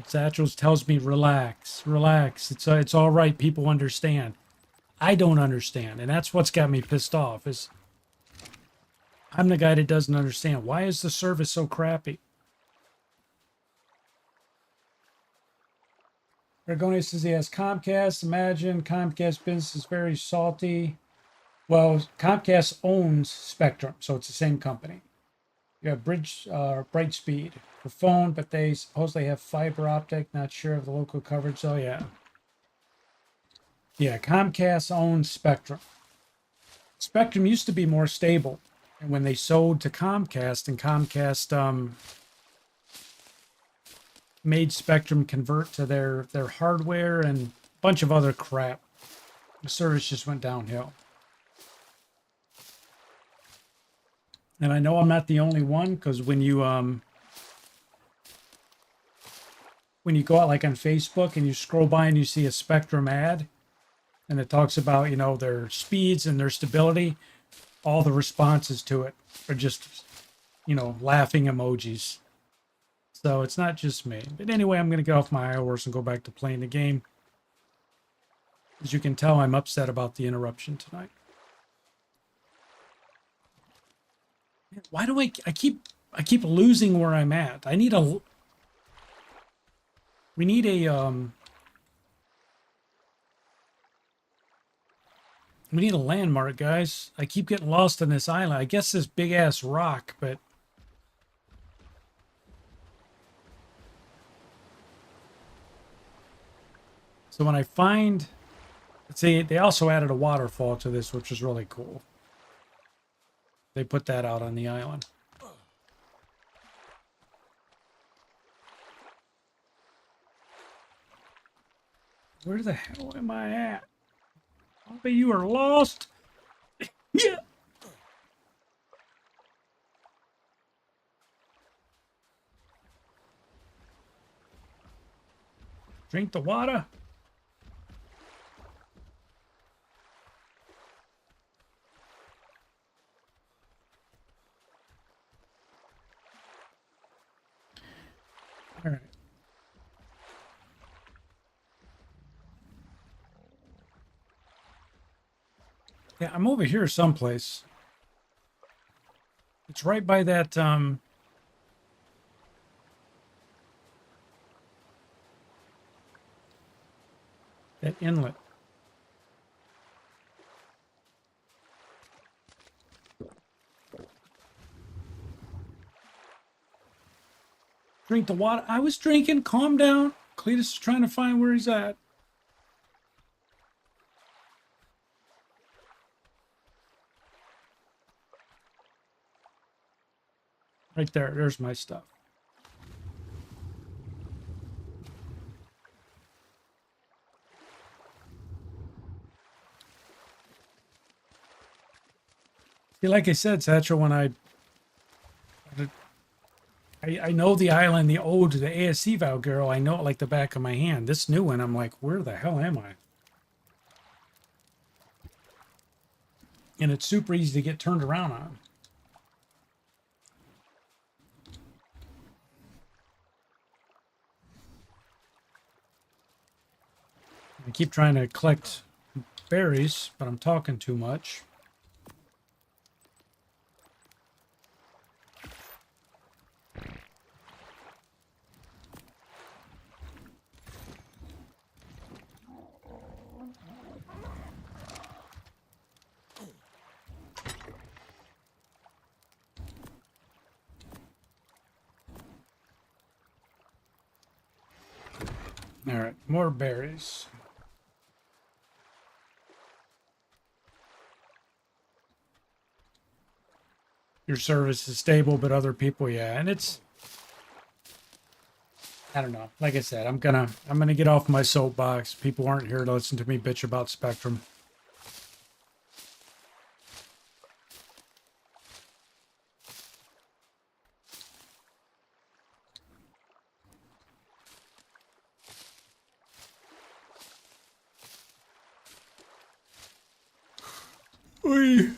Satchels tells me, relax. It's all right. People understand. I don't understand. And that's what's got me pissed off is I'm the guy that doesn't understand. Why is the service so crappy? Bergoni says he has Comcast. Imagine Comcast business is very salty. Well, Comcast owns Spectrum, so it's the same company. You have Brightspeed for phone, but they supposedly have fiber optic. Not sure of the local coverage. Oh, yeah. Yeah, Comcast owns Spectrum. Spectrum used to be more stable. And when they sold to Comcast, and Comcast made Spectrum convert to their hardware and a bunch of other crap, the service just went downhill. And I know I'm not the only one, because when you go out like on Facebook and you scroll by and you see a Spectrum ad and it talks about, their speeds and their stability, all the responses to it are just, laughing emojis. So it's not just me. But anyway, I'm going to get off my high horse and go back to playing the game. As you can tell, I'm upset about the interruption tonight. Why do I I keep losing where I'm at. I need a... We need a, we need a landmark, guys. I keep getting lost on this island. I guess this big-ass rock, but... So when I find... See, they also added a waterfall to this, which is really cool. They put that out on the island. Where the hell am I at? Bobby, you are lost. Yeah. Drink the water. All right. Yeah, I'm over here someplace. It's right by that, that inlet. Drink the water. I was drinking. Calm down. Cletus is trying to find where he's at. Right there. There's my stuff. See, like I said, Satchel, when I know the island, the ASC Valguero, I know it like the back of my hand. This new one, I'm like, where the hell am I? And it's super easy to get turned around on. I keep trying to collect berries, but I'm talking too much. All right, more berries. Your service is stable, but other people, yeah. And it's, I don't know. Like I said, I'm gonna get off my soapbox. People aren't here to listen to me bitch about Spectrum. Oy.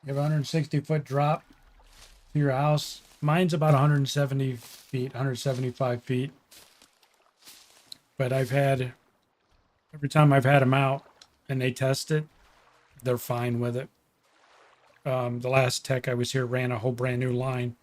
You have a 160-foot drop to your house. Mine's about 170 feet, 175 feet. But I've had, every time I've had them out and they test it, they're fine with it. The last tech I was here ran a whole brand new line.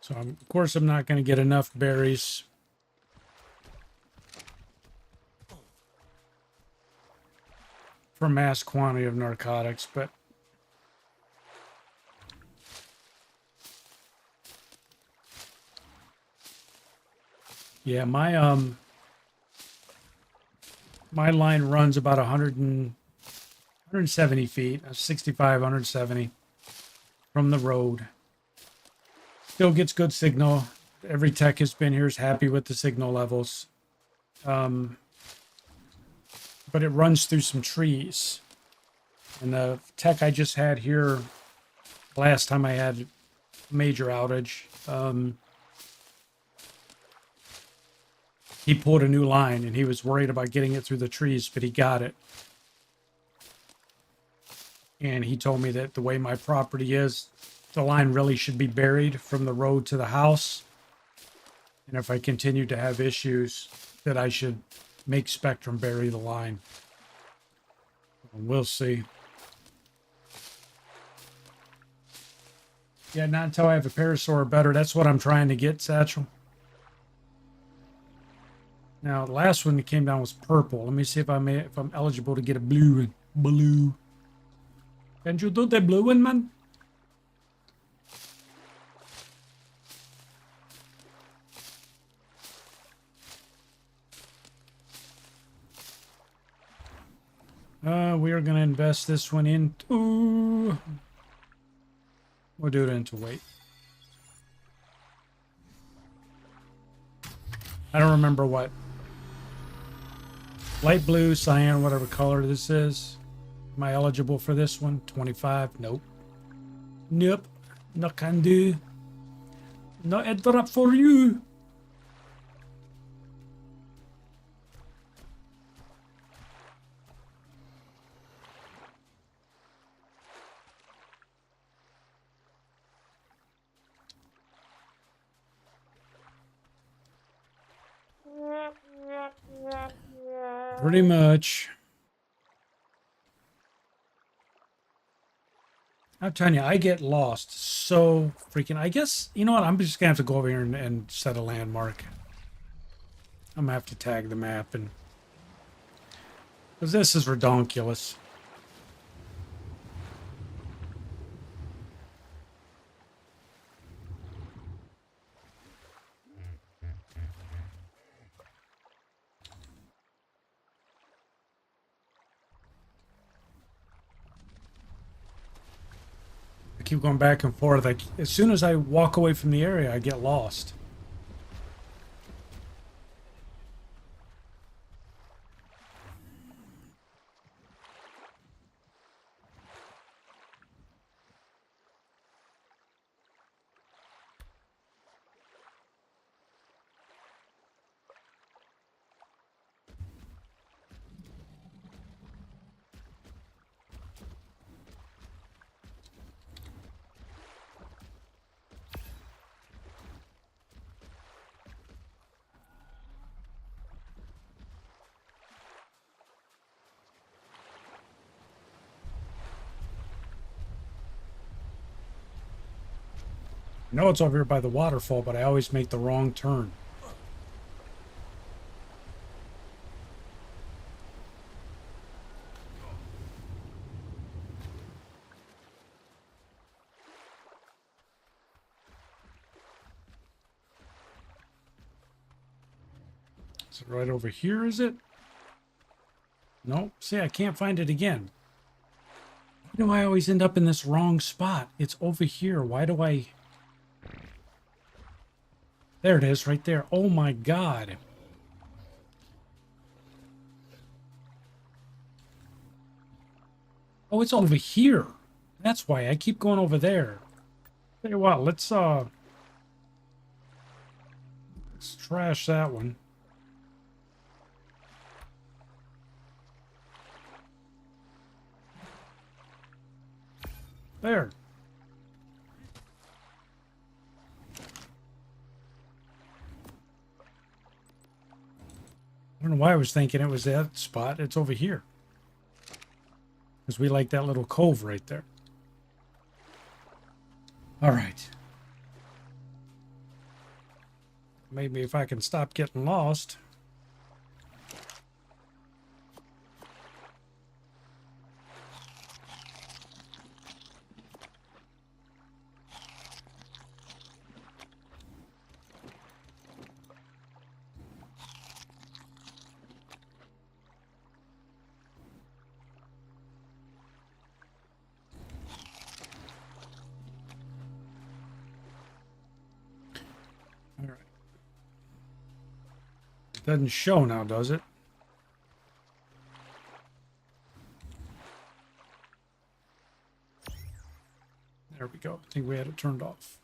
So, of course, I'm not going to get enough berries. For mass quantity of narcotics, but yeah, my line runs about 170 feet, 65, 170 from the road. Still gets good signal. Every tech has been here is happy with the signal levels. But it runs through some trees. And the tech I just had here, last time I had a major outage, he pulled a new line and he was worried about getting it through the trees, but he got it. And he told me that the way my property is, the line really should be buried from the road to the house. And if I continue to have issues, that I should make Spectrum bury the line. We'll see. Yeah, not until I have a Parasaur or better. That's what I'm trying to get, Satchel. Now, the last one that came down was purple. Let me see if I'm eligible to get a blue one. Blue. Can you do the blue one, man? We are going to invest this one into... We'll do it into weight. I don't remember what. Light blue, cyan, whatever color this is. Am I eligible for this one? 25? Nope. Nope. No can do. No airdrop for you. Pretty much. I'm telling you, I get lost so freaking... I guess, you know what? I'm just going to have to go over here and set a landmark. I'm going to have to tag the map. And because this is redonkulous. I keep going back and forth. As soon as I walk away from the area, I get lost. I know it's over here by the waterfall, but I always make the wrong turn. Is it right over here, is it? Nope. See, I can't find it again. Why do I always end up in this wrong spot? It's over here. Why do I... There it is, right there. Oh my God. Oh, it's over here. That's why I keep going over there. Tell you what, let's trash that one. There. I don't know why I was thinking it was that spot. It's over here. Because we like that little cove right there. All right. Maybe if I can stop getting lost. Doesn't show now, does it? I think we had it turned off.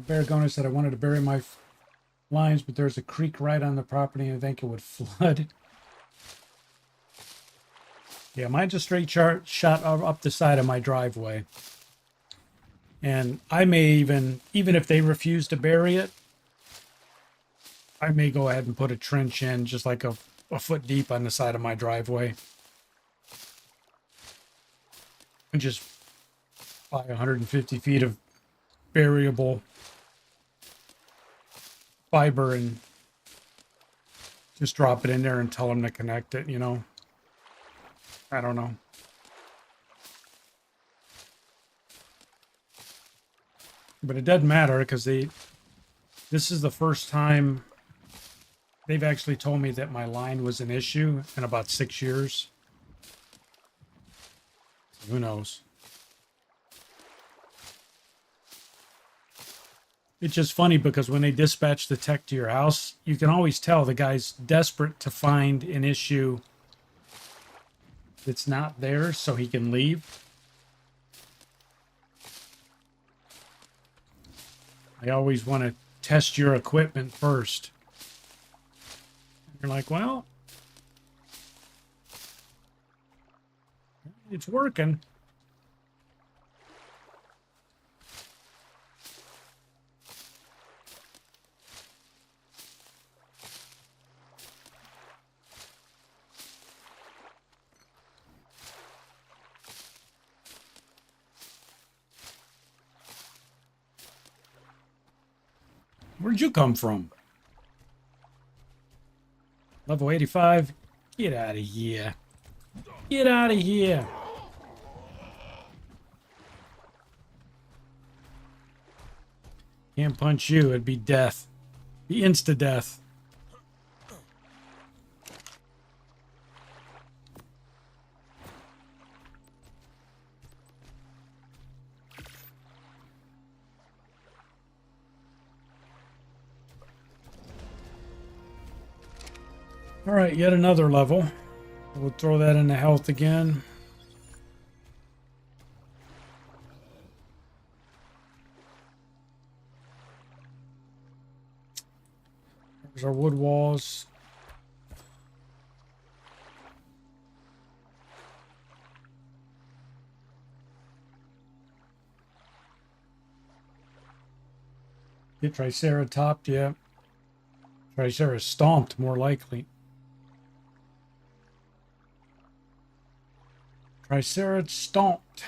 Baragona said I wanted to bury my lines, but there's a creek right on the property and I think it would flood. Yeah, mine's a straight shot up the side of my driveway. And I may even if they refuse to bury it, I may go ahead and put a trench in just like a foot deep on the side of my driveway. And just buy 150 feet of buriable fiber and just drop it in there and tell them to connect it, you know. I don't know. But it doesn't matter because this is the first time they've actually told me that my line was an issue in about 6 years. Who knows? It's just funny because when they dispatch the tech to your house, you can always tell the guy's desperate to find an issue that's not there so he can leave. I always want to test your equipment first. You're like, well, it's working. Where'd you come from? Level 85? Get out of here. Get out of here. Can't punch you. It'd be death. Be insta-death. All right, yet another level. We'll throw that into health again. There's our wood walls. Get Triceratops, yeah. Triceratops stomped, more likely. Triceratops stomped.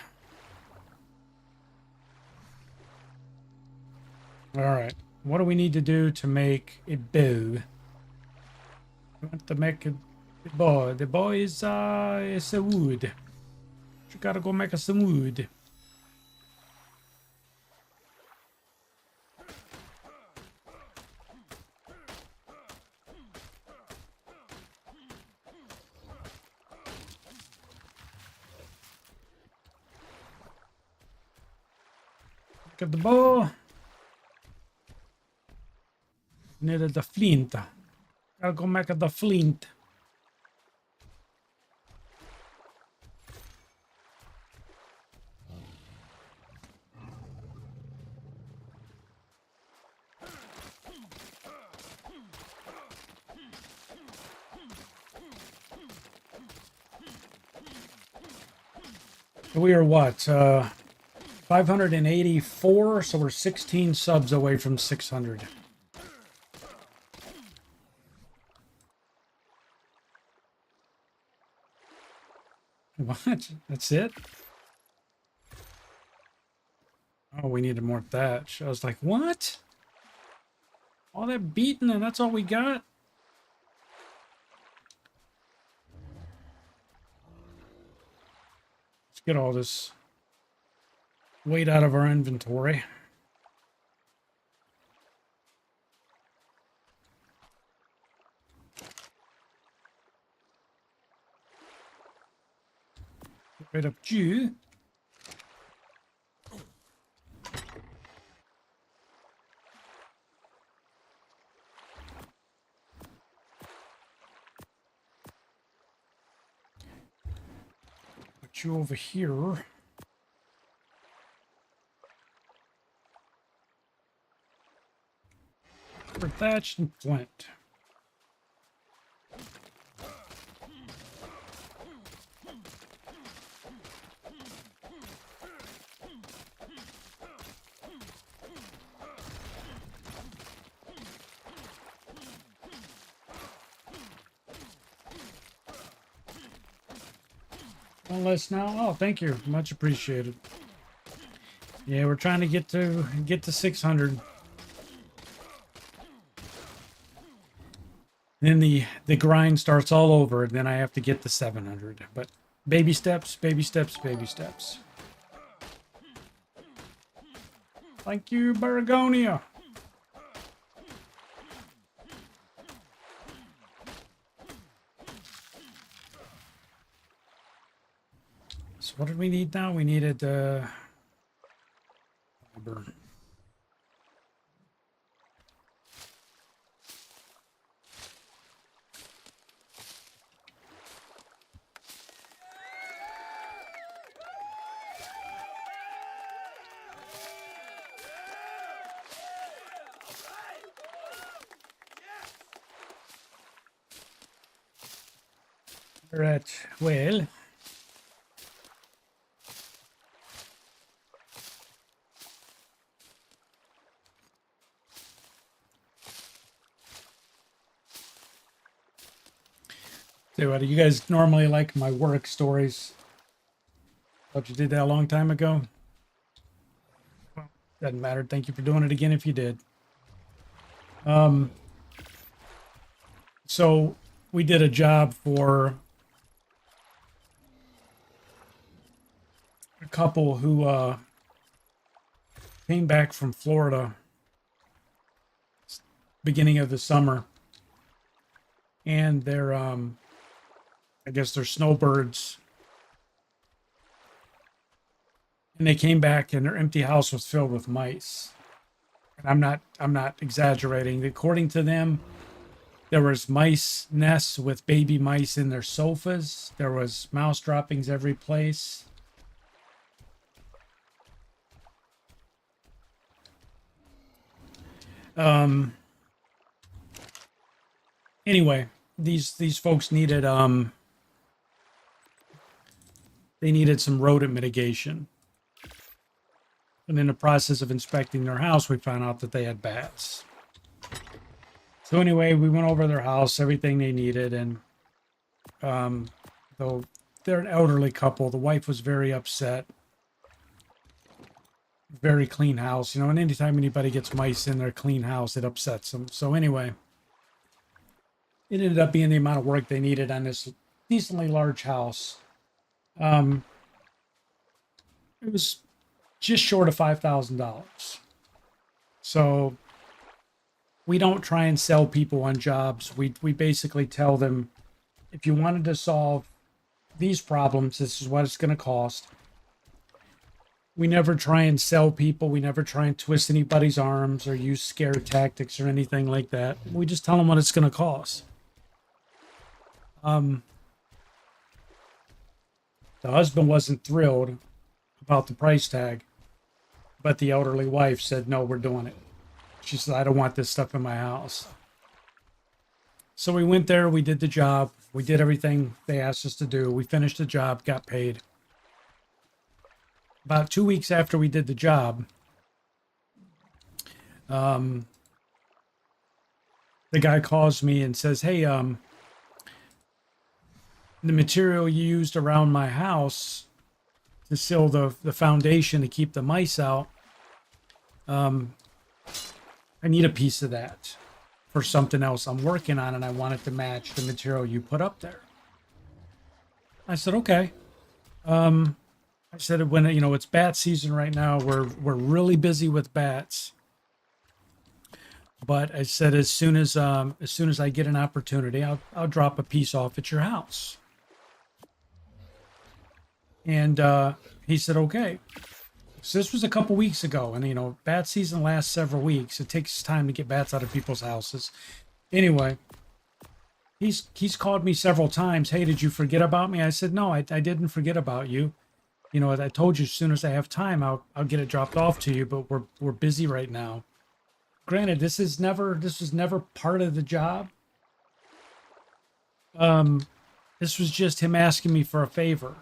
All right. What do we need to do to make a bow? We want to make a bow. The bow is a wood. You gotta go make us some wood. Look at the bow. Needed the flint. Gotta go make the flint. We are what? 584, so we're 16 subs away from 600. What? That's it? Oh, we need to more thatch. I was like, what? All that beating and that's all we got? Let's get all this weight out of our inventory. Right up you. Put you over here. For thatch and flint. One less now. Oh, thank you. Much appreciated. Yeah, we're trying to get to 600. Then the grind starts all over, and then I have to get to 700. But baby steps, baby steps, baby steps. Thank you, Baragonia. So what did we need now? We needed fiber. Right, well. So what do you guys normally like my work stories? Thought you did that a long time ago. Well, doesn't matter. Thank you for doing it again if you did. So we did a job for a couple who came back from Florida beginning of the summer, and they're I guess they're snowbirds, and they came back and their empty house was filled with mice. And I'm not exaggerating. According to them, there was mice nests with baby mice in their sofas. There was mouse droppings every place. Anyway, these folks needed they needed some rodent mitigation. And in the process of inspecting their house, we found out that they had bats. So anyway, we went over their house, everything they needed, and though they're an elderly couple, the wife was very upset. Very clean house, you know, and anytime anybody gets mice in their clean house, it upsets them. So anyway, it ended up being the amount of work they needed on this decently large house. It was just short of $5,000. So we don't try and sell people on jobs. We basically tell them, if you wanted to solve these problems, this is what it's going to cost. We never try and sell people. We never try and twist anybody's arms or use scare tactics or anything like that. We just tell them what it's going to cost. The husband wasn't thrilled about the price tag, but the elderly wife said, no, we're doing it. She said, I don't want this stuff in my house. So we went there, we did the job, we did everything they asked us to do. We finished the job, got paid. About 2 weeks after we did the job, the guy calls me and says, hey, the material you used around my house to seal the foundation to keep the mice out, I need a piece of that for something else I'm working on, and I want it to match the material you put up there. I said, okay. I said, when, you know, it's bat season right now, we're really busy with bats. But I said, as soon as I get an opportunity, I'll drop a piece off at your house. And he said, okay. So this was a couple weeks ago, and you know, bat season lasts several weeks. It takes time to get bats out of people's houses. Anyway, he's called me several times. Hey, did you forget about me? I said, no, I didn't forget about you. You know, I told you as soon as I have time, I'll get it dropped off to you, but we're busy right now. Granted, this was never part of the job. This was just him asking me for a favor.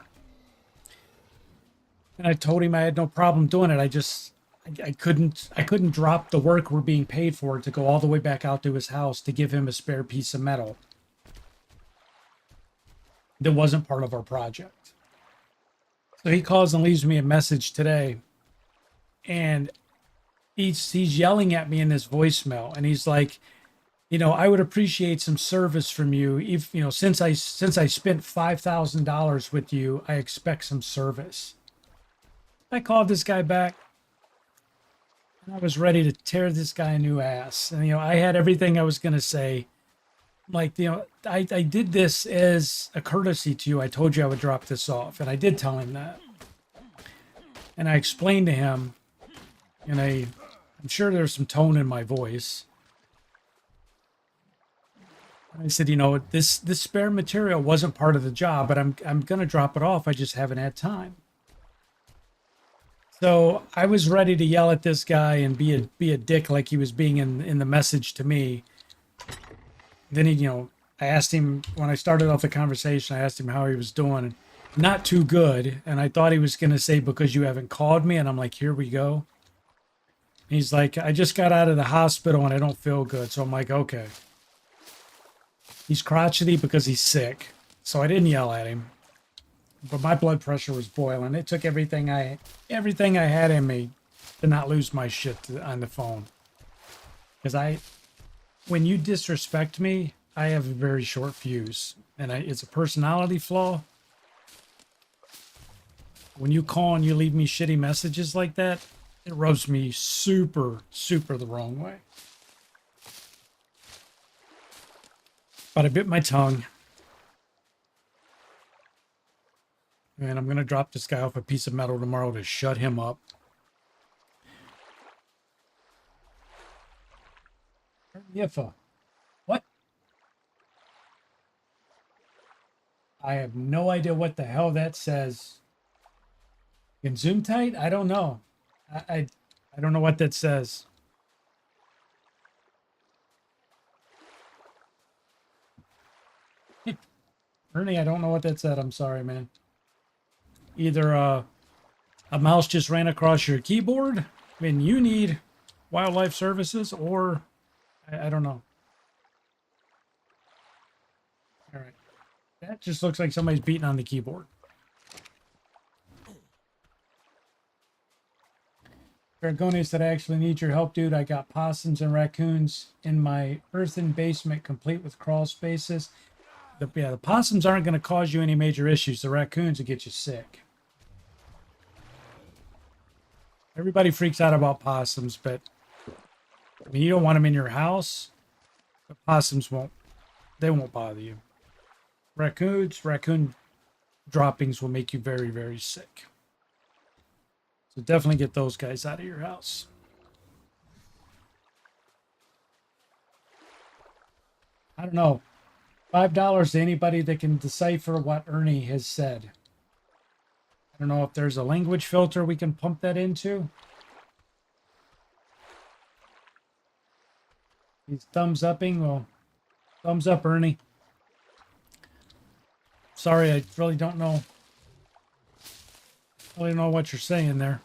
And I told him I had no problem doing it. I couldn't drop the work we're being paid for to go all the way back out to his house to give him a spare piece of metal that wasn't part of our project. So he calls and leaves me a message today, and he's yelling at me in this voicemail, and he's like, you know, I would appreciate some service from you. If you know, since I spent $5,000 with you, I expect some service. I called this guy back, and I was ready to tear this guy a new ass. And you know, I had everything I was gonna say. Like, you know, I did this as a courtesy to you. I told you I would drop this off, and I did tell him that. And I explained to him, and I'm sure there's some tone in my voice. I said, you know, this spare material wasn't part of the job, but I'm gonna drop it off. I just haven't had time. So I was ready to yell at this guy and be a dick like he was being in the message to me. Then he, you know, I asked him when I started off the conversation, I asked him how he was doing. Not too good. And I thought he was going to say, because you haven't called me. And I'm like, here we go. He's like, I just got out of the hospital and I don't feel good. So I'm like, okay. He's crotchety because he's sick. So I didn't yell at him. But my blood pressure was boiling. It took everything I had in me to not lose my shit on the phone. Because when you disrespect me, I have a very short fuse, and it's a personality flaw. When you call and you leave me shitty messages like that, it rubs me super the wrong way. But I bit my tongue, and I'm gonna drop this guy off a piece of metal tomorrow to shut him up. What? I have no idea what the hell that says. In zoom tight? I don't know. I don't know what that says. Ernie, I don't know what that said. I'm sorry, man. Either a mouse just ran across your keyboard when you need wildlife services, or I don't know. All right. That just looks like somebody's beating on the keyboard. Dragonius said, I actually need your help, dude. I got possums and raccoons in my earthen basement, complete with crawl spaces. The possums aren't going to cause you any major issues. The raccoons will get you sick. Everybody freaks out about possums, but I mean, you don't want them in your house. The possums won't bother you. Raccoon droppings will make you very sick. So definitely get those guys out of your house. I don't know. $5 to anybody that can decipher what Ernie has said. I don't know if there's a language filter we can pump that into. He's thumbs upping. Well, thumbs up, Ernie. Sorry, I really don't know. I don't know what you're saying there.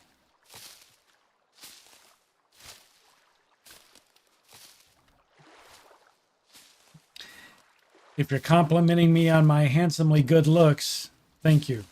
If you're complimenting me on my handsomely good looks, thank you.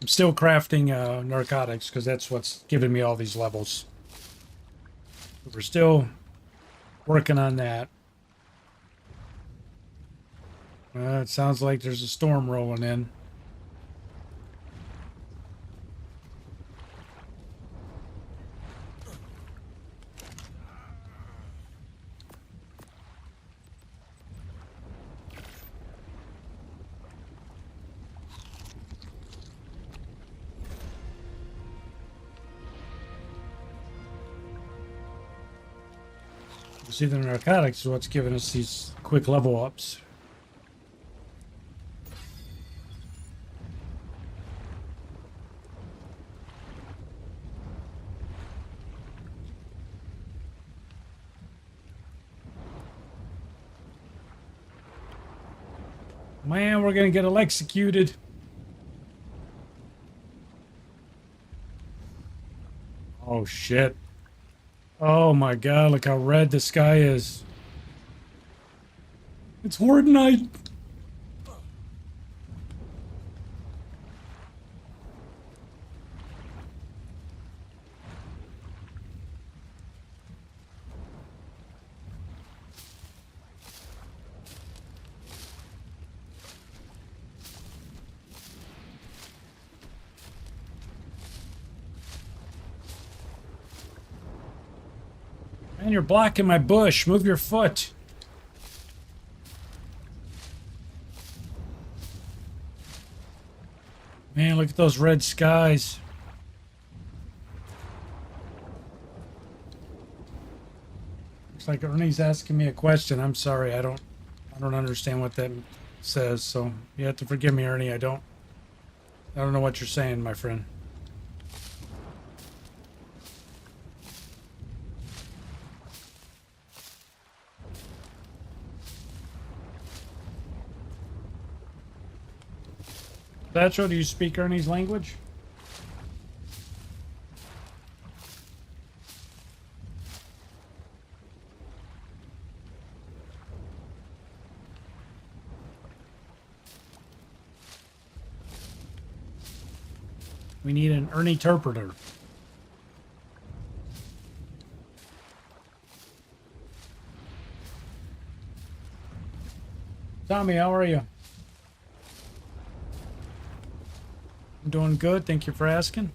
I'm still crafting narcotics because that's what's giving me all these levels. We're still working on that. It sounds like there's a storm rolling in. See, the narcotics is what's giving us these quick level ups. Man, we're gonna get executed. Oh shit. Oh my god, look how red the sky is. It's Horde Night. Man, you're blocking my bush. Move your foot. Man, look at those red skies. Looks like Ernie's asking me a question. I'm sorry, I don't understand what that says, so you have to forgive me, Ernie. I don't know what you're saying, my friend. Satchel, do you speak Ernie's language? We need an Ernie interpreter. Tommy, how are you? I'm doing good. Thank you for asking.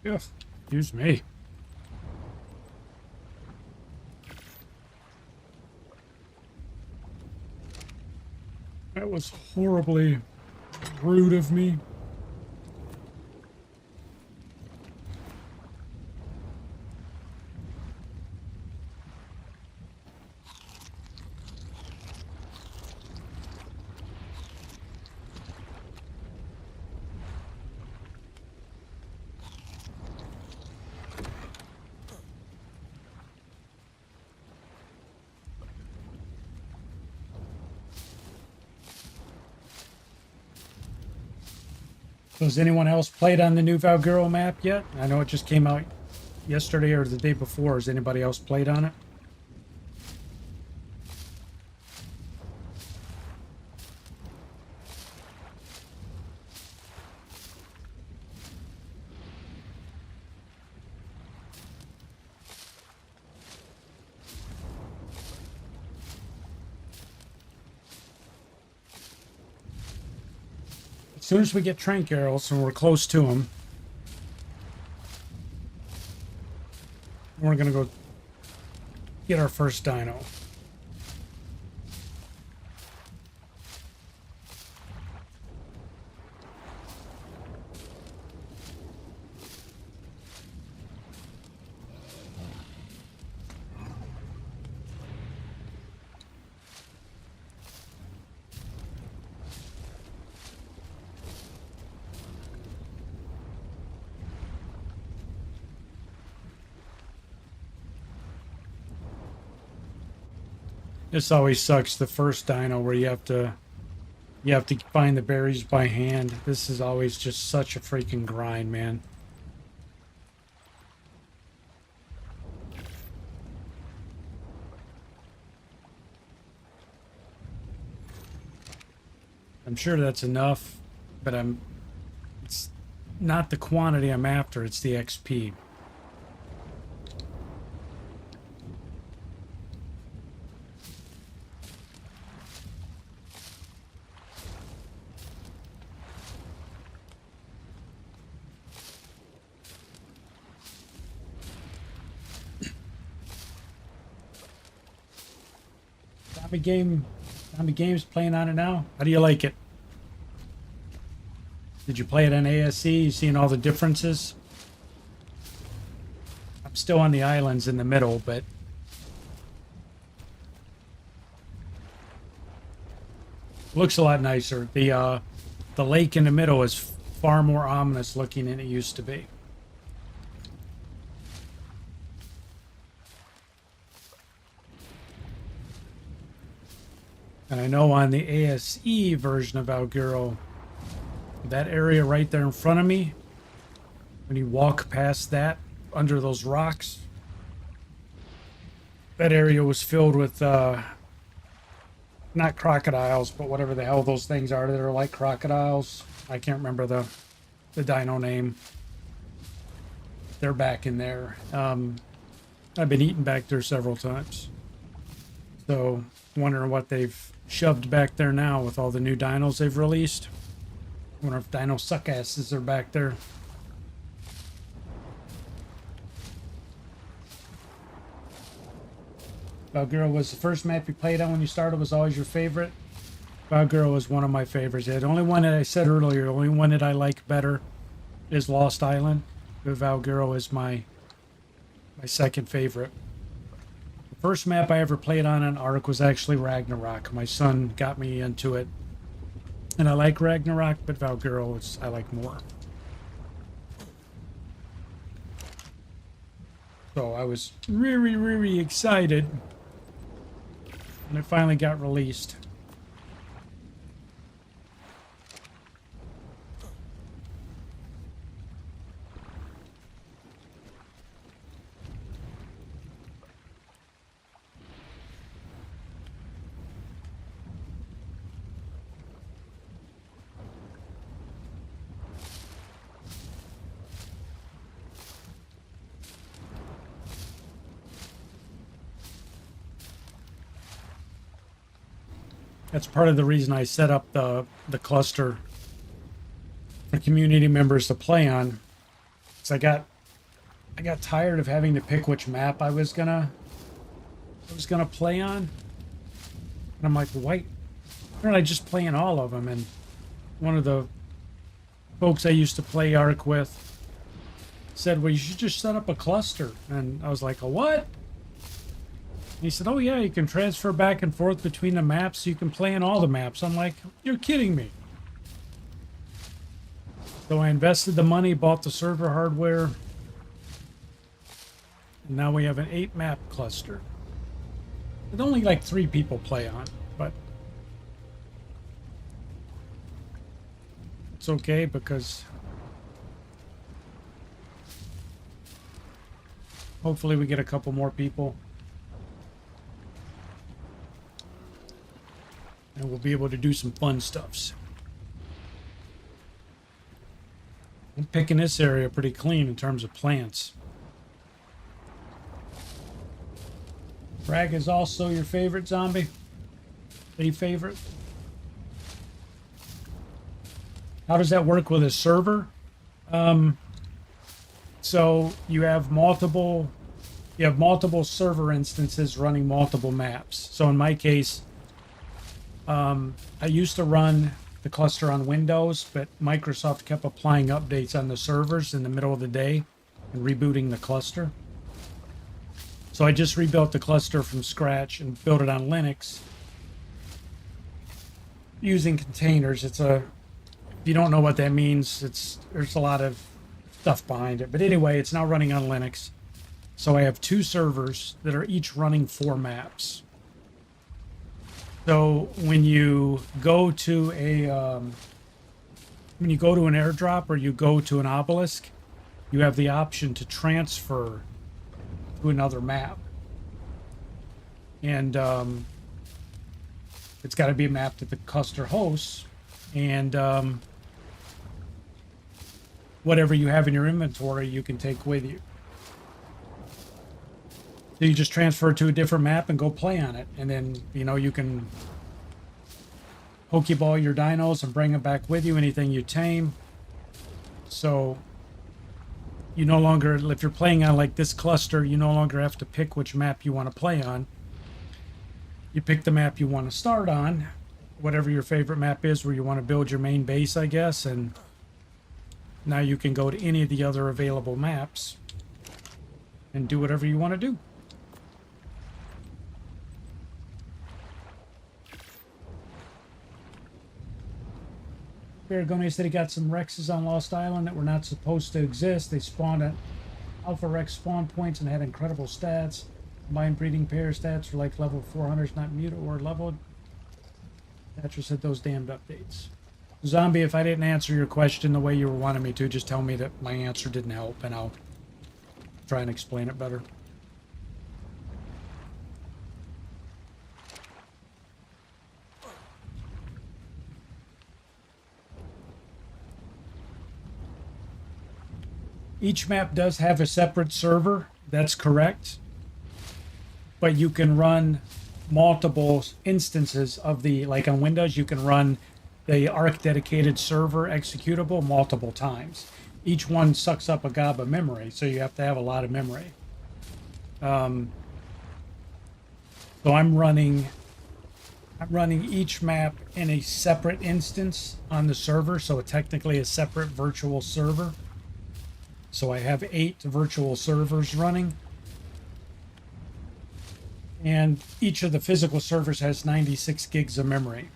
Yeah, excuse me. That was horribly rude of me. Has anyone else played on the new Valguero map yet? I know it just came out yesterday or the day before. Has anybody else played on it? As soon as we get trank arrows and we're close to them, we're gonna go get our first dino. This always sucks, the first dino where you have to find the berries by hand. This is always just such a freaking grind, man. I'm sure that's enough, but it's not the quantity I'm after, it's the XP. Zombie Games playing on it now. How do you like it? Did you play it on ASE? You seeing all the differences? I'm still on the islands in the middle, but looks a lot nicer. The lake in the middle is far more ominous looking than it used to be. And I know on the ASE version of Valguero, that area right there in front of me, when you walk past that, under those rocks, that area was filled with, not crocodiles, but whatever the hell those things are that are like crocodiles. I can't remember the dino name. They're back in there. I've been eaten back there several times. So, wondering what they've shoved back there now with all the new dinos they've released. Wonder if dino suckasses are back there. Valguero was the first map you played on when you started, was always your favorite. Valguero was one of my favorites. Yeah, the only one that I said earlier, the only one that I like better is Lost Island. But Valguero is my second favorite. First map I ever played on ARK was actually Ragnarok. My son got me into it. And I like Ragnarok, but Valguero I like more. So I was really, really excited when it finally got released. That's part of the reason I set up the cluster for community members to play on. So I got tired of having to pick which map I was gonna play on. And I'm like, why don't I just play in all of them? And one of the folks I used to play ARK with said, well, you should just set up a cluster. And I was like, a what? He said, oh yeah, you can transfer back and forth between the maps, so you can play in all the maps. I'm like, you're kidding me. So I invested the money, bought the server hardware, and now we have an 8-map cluster. With only like 3 people play on, but it's okay because hopefully we get a couple more people. And we'll be able to do some fun stuffs. I'm picking this area pretty clean in terms of plants. Frag is also your favorite zombie? A favorite? How does that work with a server? So you have multiple server instances running multiple maps. So in my case, I used to run the cluster on Windows, but Microsoft kept applying updates on the servers in the middle of the day and rebooting the cluster. So I just rebuilt the cluster from scratch and built it on Linux using containers. If you don't know what that means, there's a lot of stuff behind it. But anyway, it's now running on Linux. So I have 2 servers that are each running 4 maps. So when you go to an airdrop or you go to an obelisk, you have the option to transfer to another map. And it's got to be a map that the cluster hosts. And whatever you have in your inventory, you can take with you. So you just transfer to a different map and go play on it. And then, you know, you can Pokeball your dinos and bring them back with you, anything you tame. So you no longer, if you're playing on like this cluster, you no longer have to pick which map you want to play on. You pick the map you want to start on, whatever your favorite map is, where you want to build your main base, I guess, and now you can go to any of the other available maps and do whatever you want to do. Baragoni said he got some Rexes on Lost Island that were not supposed to exist. They spawned at Alpha Rex spawn points and had incredible stats. Combined breeding pair stats were like level 400s, not muted or leveled. Thatcher said those damned updates. Zombie, if I didn't answer your question the way you were wanting me to, just tell me that my answer didn't help and I'll try and explain it better. Each map does have a separate server, that's correct. But you can run multiple instances of the, like on Windows, you can run the ARK dedicated server executable multiple times. Each one sucks up a gob of memory, so you have to have a lot of memory. So I'm running each map in a separate instance on the server, so it's technically a separate virtual server. So I have 8 virtual servers running. And each of the physical servers has 96 gigs of memory.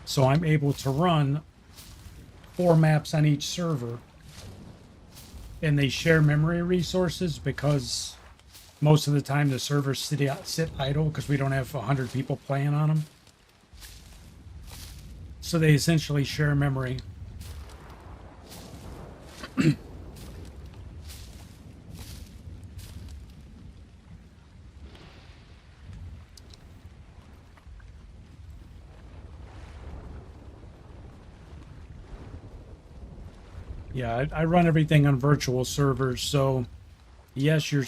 So I'm able to run 4 maps on each server. And they share memory resources because most of the time the servers sit idle because we don't have 100 people playing on them. So they essentially share memory. Yeah, I run everything on virtual servers, so yes, you're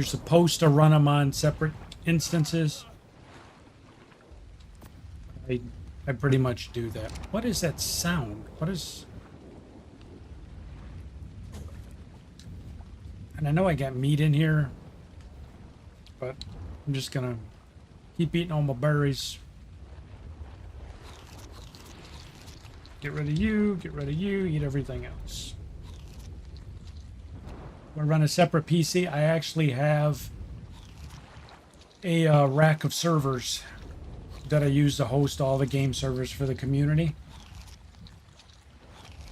supposed to run them on separate instances. I pretty much do that. What is that sound? What is... And I know I got meat in here, but I'm just gonna keep eating all my berries. Get rid of you, eat everything else. I run a separate PC. I actually have a rack of servers that I use to host all the game servers for the community.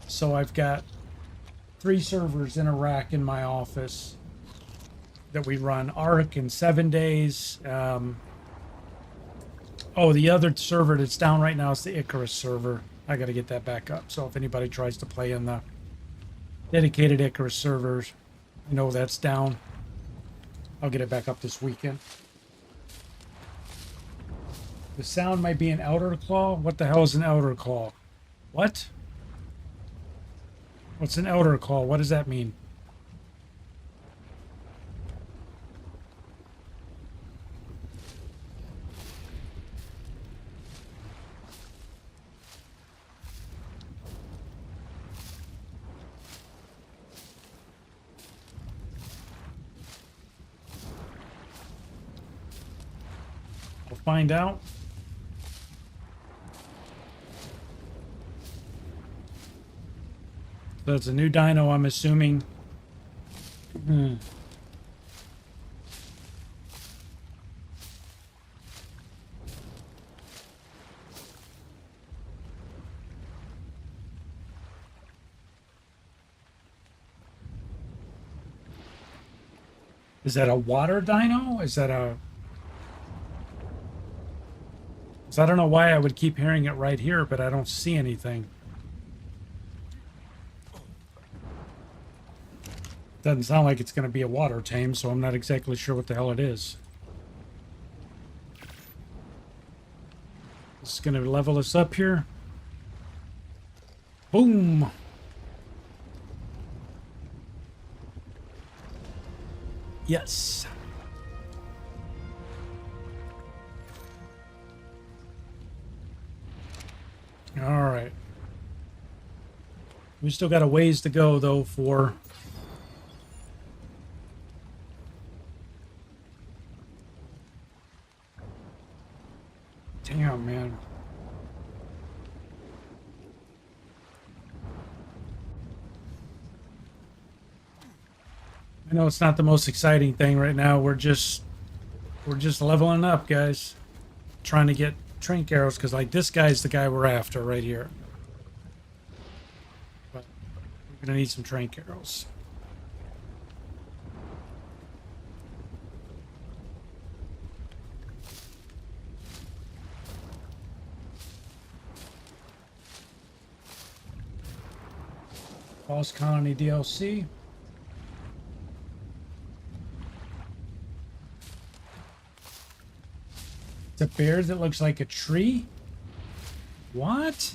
So I've got 3 servers in a rack in my office that we run ARK in 7 days. Oh, the other server that's down right now is the Icarus server. I got to get that back up. So if anybody tries to play in the dedicated Icarus servers, I know that's down. I'll get it back up this weekend. The sound might be an outer claw. What the hell is an outer claw? What? What's an outer claw? What does that mean? We'll find out. So it's a new dino, I'm assuming. Is that a water dino? Is that a... So I don't know why I would keep hearing it right here, but I don't see anything. Doesn't sound like it's going to be a water tame, so I'm not exactly sure what the hell it is. This is going to level us up here. Boom! Yes. All right. We still got a ways to go, though, for... Damn, man. I know it's not the most exciting thing right now. We're just leveling up, guys. Trying to get trank arrows, because like this guy's the guy we're after right here. But we're gonna need some trank arrows. Boss Colony DLC. It's a bear that looks like a tree? What?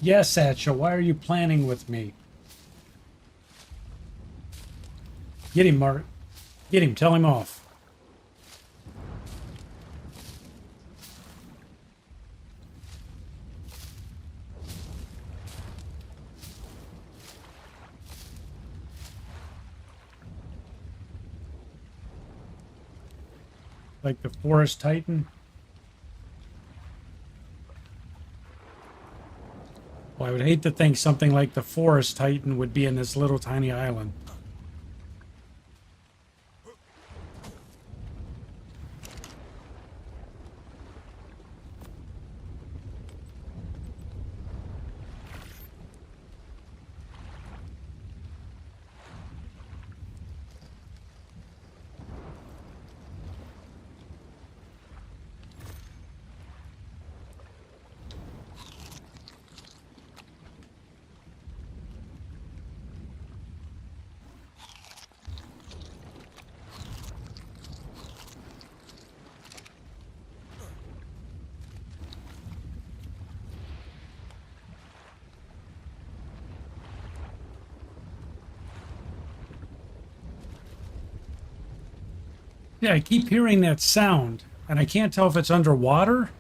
Yes, Satchel, why are you planning with me? Get him, Mark. Get him, tell him off. Like the Forest Titan. Well, I would hate to think something like the Forest Titan would be in this little tiny island. Yeah, I keep hearing that sound, and I can't tell if it's underwater.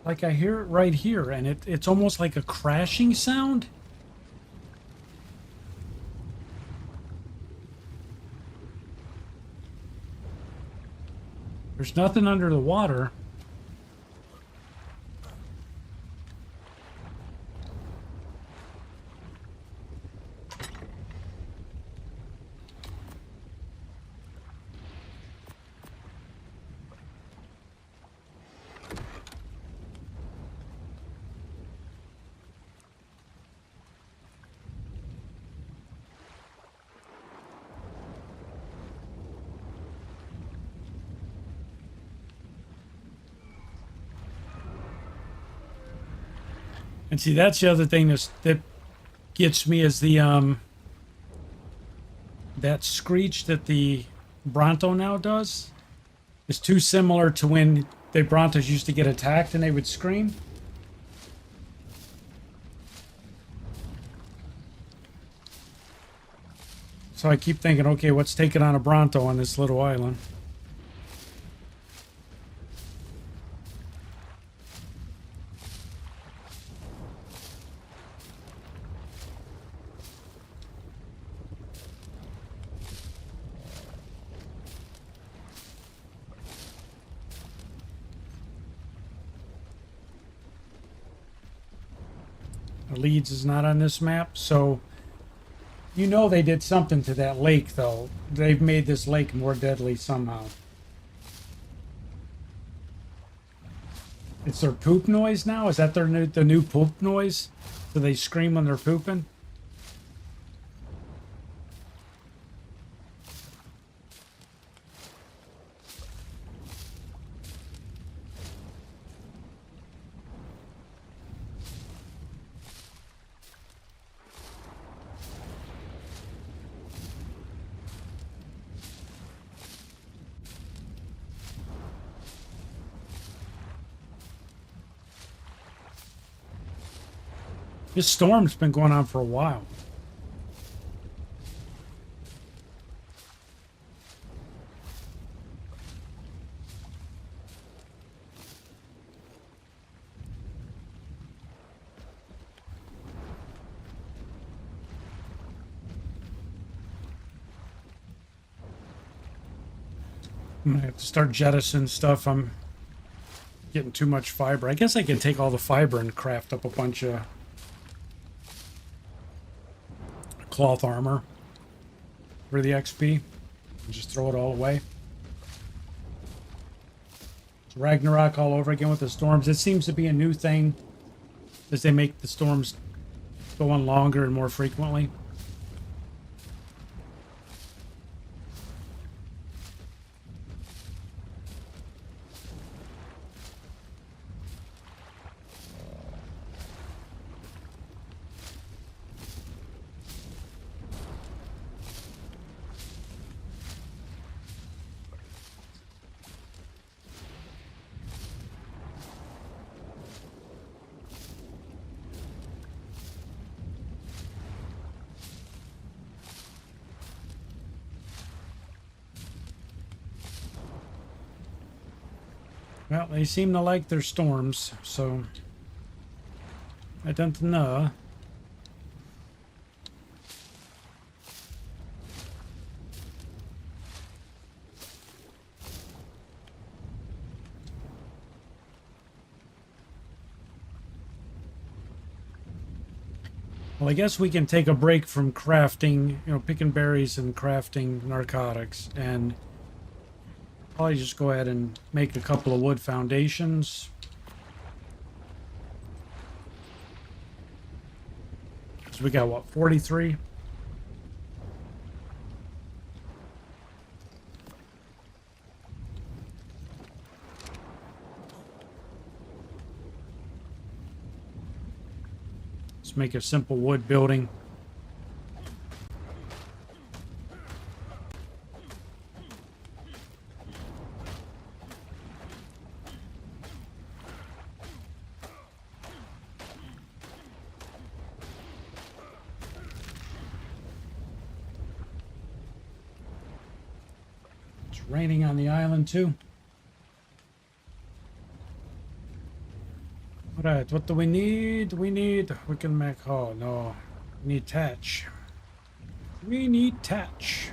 Like I hear it right here, and it's almost like a crashing sound. There's nothing under the water. And see, that's the other thing that gets me is the that screech that the Bronto now does is too similar to when the Brontos used to get attacked and they would scream. So I keep thinking, okay, what's taking on a Bronto on this little island? Leeds is not on this map, so you know they did something to that lake, though. They've made this lake more deadly somehow. It's their poop noise now? Is that the new poop noise? Do they scream when they're pooping? This storm's been going on for a while. I'm gonna have to start jettisoning stuff. I'm getting too much fiber. I guess I can take all the fiber and craft up a bunch of cloth armor for the XP and just throw it all away. It's Ragnarok all over again with the storms. It seems to be a new thing as they make the storms go on longer and more frequently. Well, they seem to like their storms, so I don't know. Well, I guess we can take a break from crafting, picking berries and crafting narcotics, and probably just go ahead and make a couple of wood foundations. So we got, what, 43? Let's make a simple wood building. Raining on the island too. Alright, what do we need? We can make, oh no, we need thatch. We need thatch.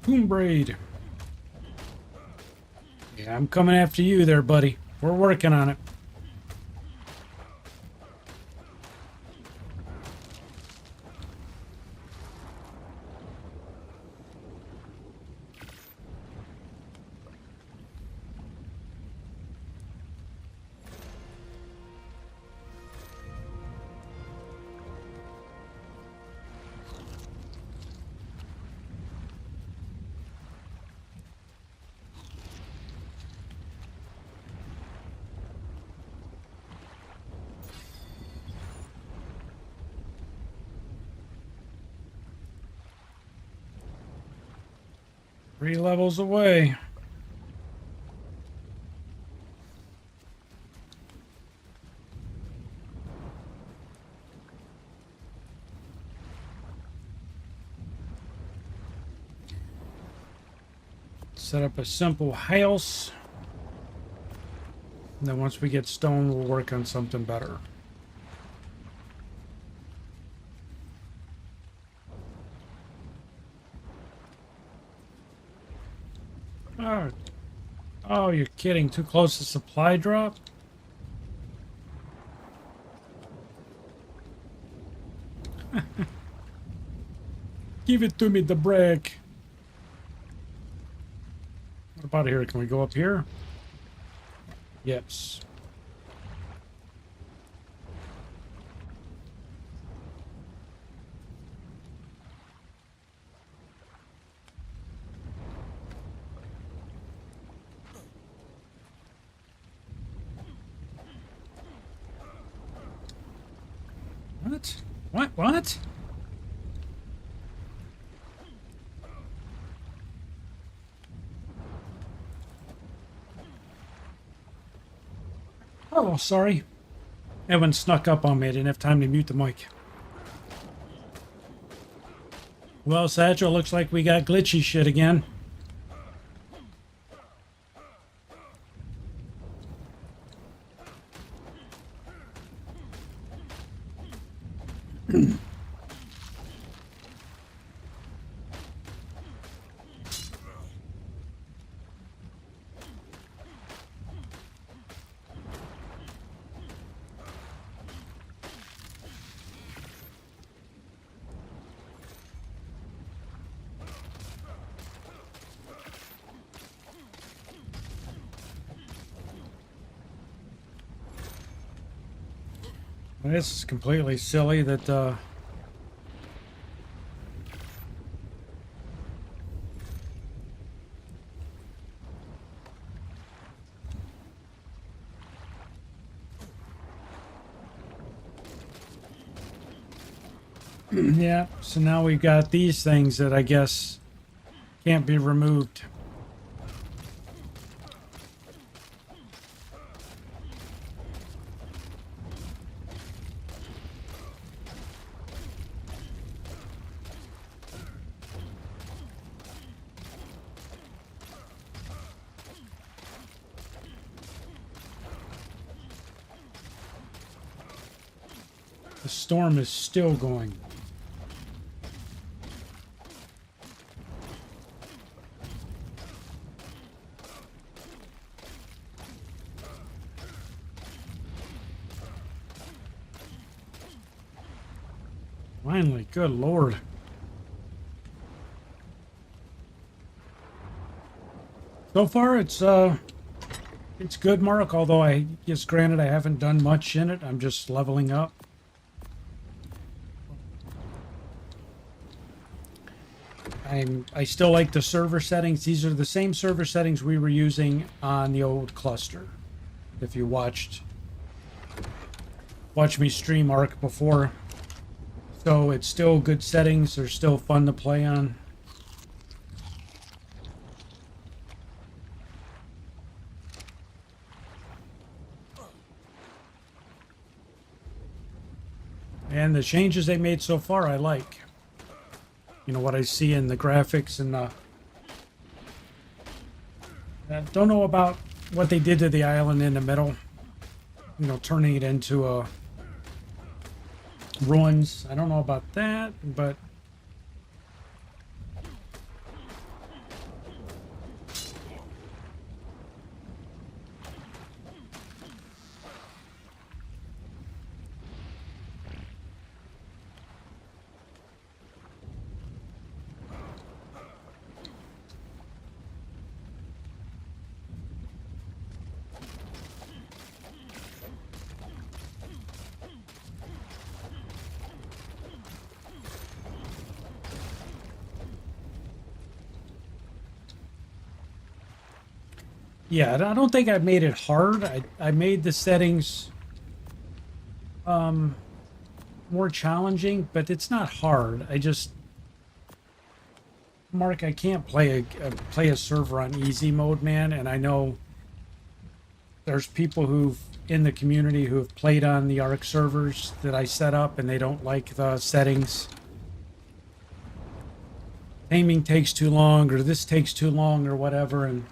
Harpoon braid. Yeah, I'm coming after you there, buddy. We're working on it. Three levels away. Set up a simple house. And then once we get stone, we'll work on something better. Oh, oh, you're kidding. Too close to supply drop? Give it to me, the brick. What about here? Can we go up here? Yes. What? What? Oh, sorry. Evan snuck up on me. I didn't have time to mute the mic. Well, Satchel, looks like we got glitchy shit again. This is completely silly that yeah, so now we've got these things that I guess can't be removed. The storm is still going. Finally, good Lord. So far, it's good, Mark, although I guess granted I haven't done much in it. I'm just leveling up. I still like the server settings. These are the same server settings we were using on the old cluster. If you watch me stream ARK before. So it's still good settings. They're still fun to play on. And the changes they made so far, I like. You know, what I see in the graphics and I don't know about what they did to the island in the middle. You know, turning it into ruins. I don't know about that, but Yeah, I don't think I made it hard. I made the settings more challenging, but it's not hard. I just, Mark, I can't play a server on easy mode, man, and I know there's people who've in the community who have played on the ARK servers that I set up and they don't like the settings. Aiming takes too long, or this takes too long, or whatever, and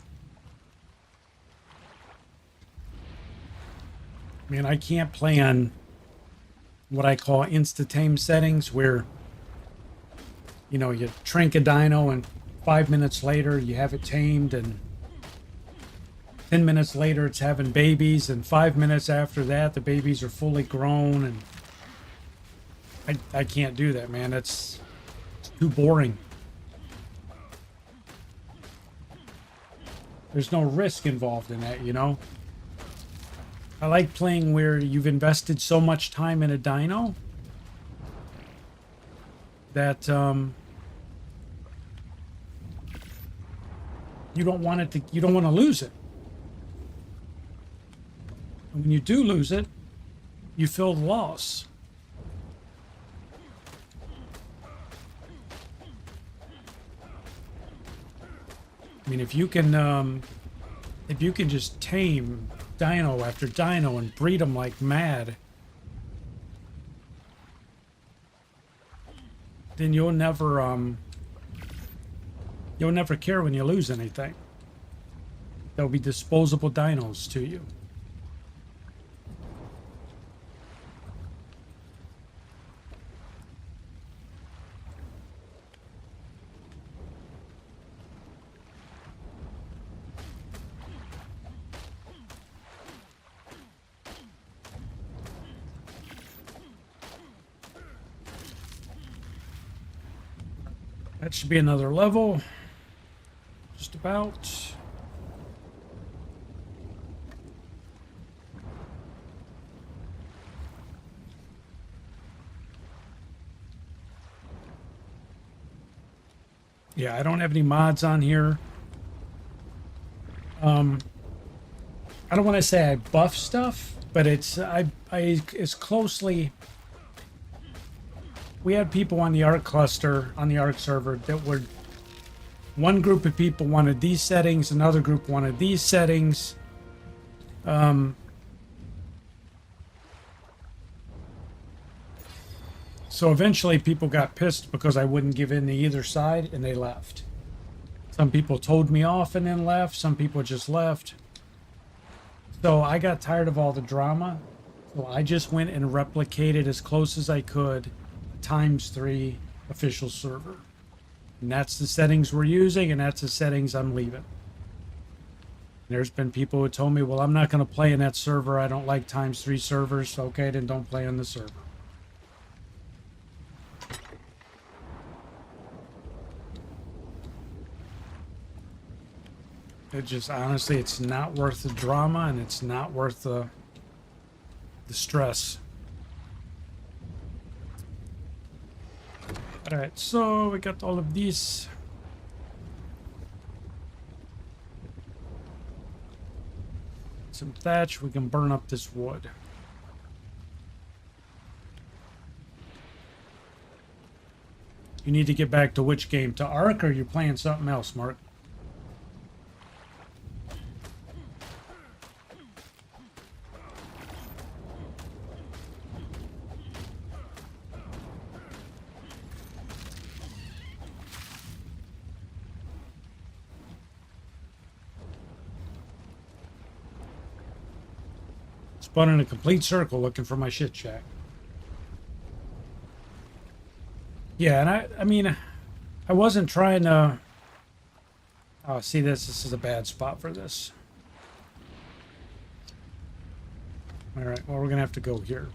man, I can't play on what I call insta-tame settings where, you know, you trank a dino and 5 minutes later you have it tamed, and 10 minutes later it's having babies, and 5 minutes after that the babies are fully grown, and I can't do that, man. It's too boring. There's no risk involved in that, you know? I like playing where you've invested so much time in a dino that you don't want to lose it. And when you do lose it, you feel the loss. I mean, if you can just tame dino after dino and breed them like mad, then you'll never care when you lose anything. There'll be disposable dinos to you. That should be another level. Just about. Yeah, I don't have any mods on here. I don't want to say I buff stuff, but it's it's closely. We had people on the ARK cluster, on the ARK server, that were, one group of people wanted these settings, another group wanted these settings. So eventually people got pissed because I wouldn't give in to either side, and they left. Some people told me off and then left. Some people just left. So I got tired of all the drama. So I just went and replicated as close as I could ×3 official server, and that's the settings we're using, and that's the settings I'm leaving. There's been people who told me, well, I'm not going to play in that server, I don't like ×3 servers. Okay, then don't play on the server. It just, honestly, it's not worth the drama, and it's not worth the stress. All right, so we got all of these. Some thatch, we can burn up this wood. You need to get back to which game? To ARK, or are you playing something else, Mark? Spun in a complete circle looking for my shit shack. Yeah, and I mean, I wasn't trying to... Oh, see this? This is a bad spot for this. All right, well, we're going to have to go here.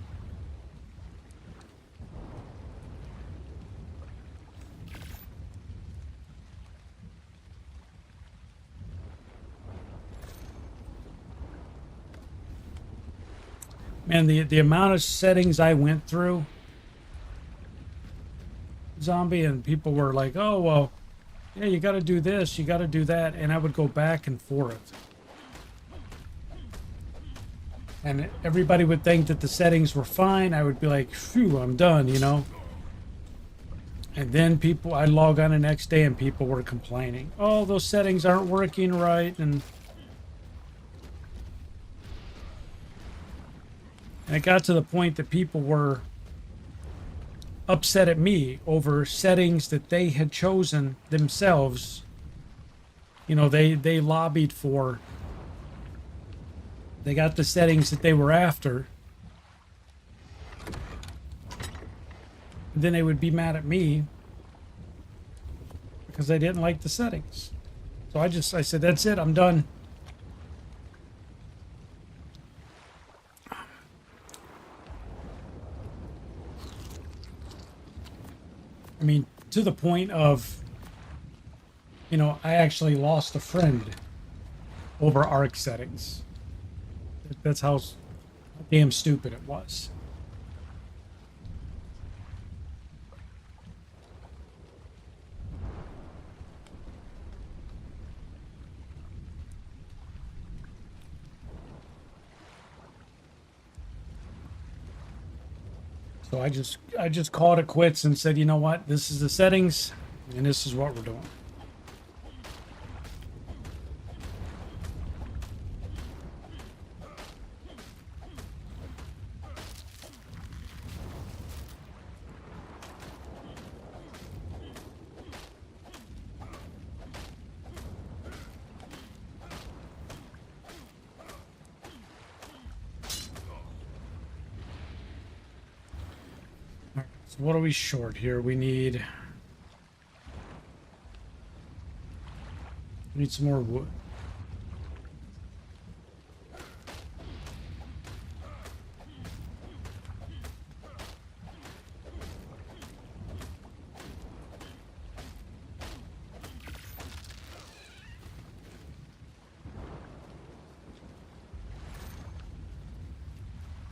Man, the amount of settings I went through, Zombie, and people were like, oh, well, yeah, you got to do this, you got to do that, and I would go back and forth. And everybody would think that the settings were fine. I would be like, phew, I'm done, you know? And then I'd log on the next day and people were complaining. Oh, those settings aren't working right. And it got to the point that people were upset at me over settings that they had chosen themselves. You know, they lobbied for. They got the settings that they were after. Then they would be mad at me because they didn't like the settings. So I said, that's it, I'm done. I mean, to the point of, you know, I actually lost a friend over ARK settings. That's how damn stupid it was. So I just called it quits and said, you know what, this is the settings and this is what we're doing. So what are we short here? We need some more wood.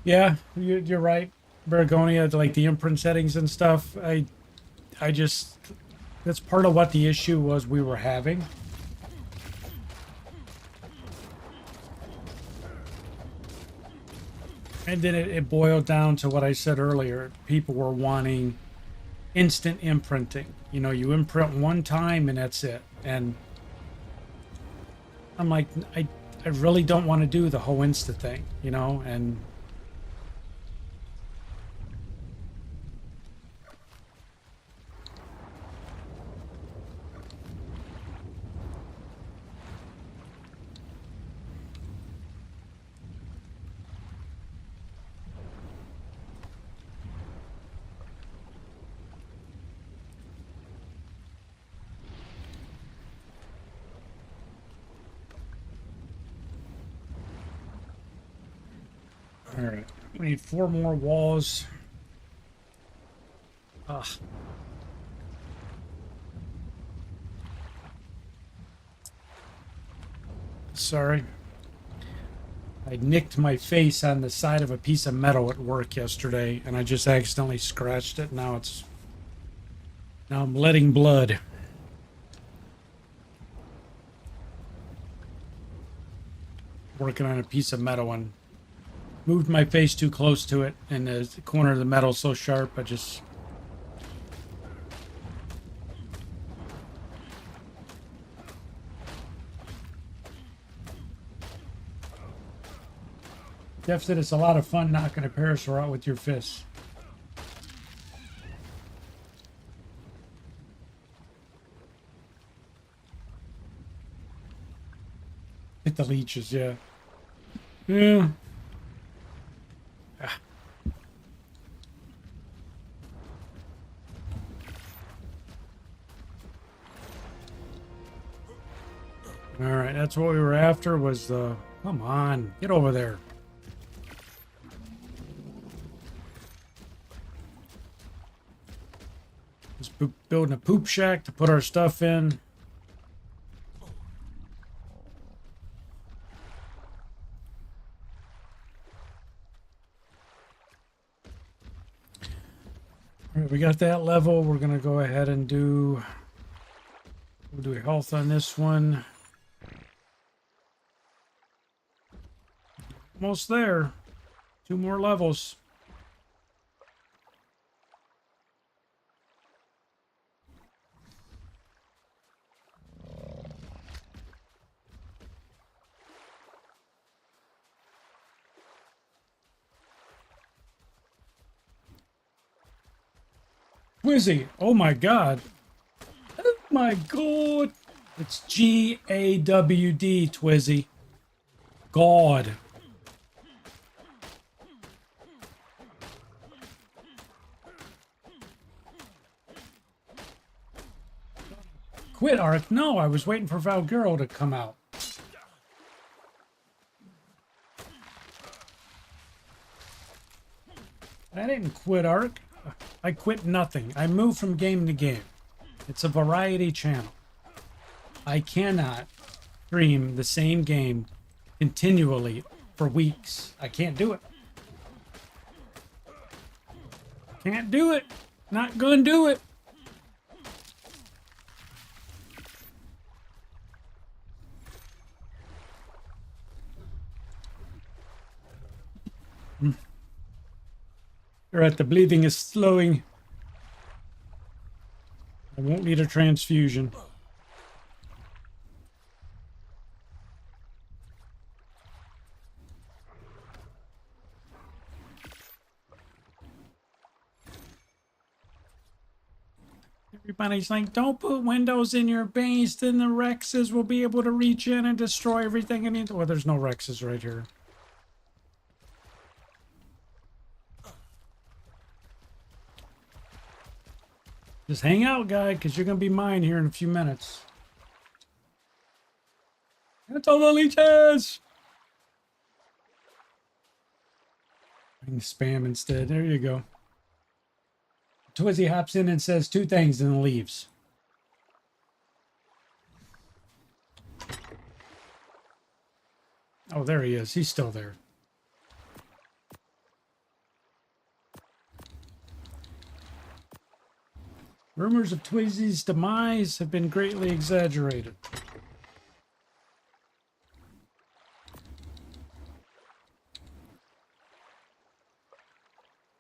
Yeah, you're right. Bergonia, like the imprint settings and stuff. I just, that's part of what the issue was we were having. And then it boiled down to what I said earlier. People were wanting instant imprinting. You know, you imprint one time and that's it. And I'm like, I really don't want to do the whole insta thing, you know, and all right, we need 4 more walls. Ugh. Sorry. I nicked my face on the side of a piece of metal at work yesterday, and I just accidentally scratched it. Now I'm letting blood. Working on a piece of metal and moved my face too close to it, and the corner of the metal so sharp, I just... Jeff said it's a lot of fun knocking a parasaur out with your fists. Hit the leeches, yeah. Yeah. Ah. All right, that's what we were after, was the... Come on, get over there. Just building a poop shack to put our stuff in. All right, we got that level. We're gonna go ahead and we'll do a health on this one. Almost there. 2 more levels. Twizzy. Oh my god. Oh my god. It's G-A-W-D, Twizzy. God. Quit, ARK. No, I was waiting for Valguero to come out. I didn't quit, ARK. I quit nothing. I move from game to game. It's a variety channel. I cannot stream the same game continually for weeks. I can't do it. Can't do it. Not gonna do it. All right, the bleeding is slowing. I won't need a transfusion. Everybody's like, don't put windows in your base, then the Rexes will be able to reach in and destroy everything. I mean, well, there's no Rexes right here. Just hang out, guy, because you're going to be mine here in a few minutes. That's all the leeches! I can spam instead. There you go. Twizzy hops in and says 2 things and then leaves. Oh, there he is. He's still there. Rumors of Twizzy's demise have been greatly exaggerated.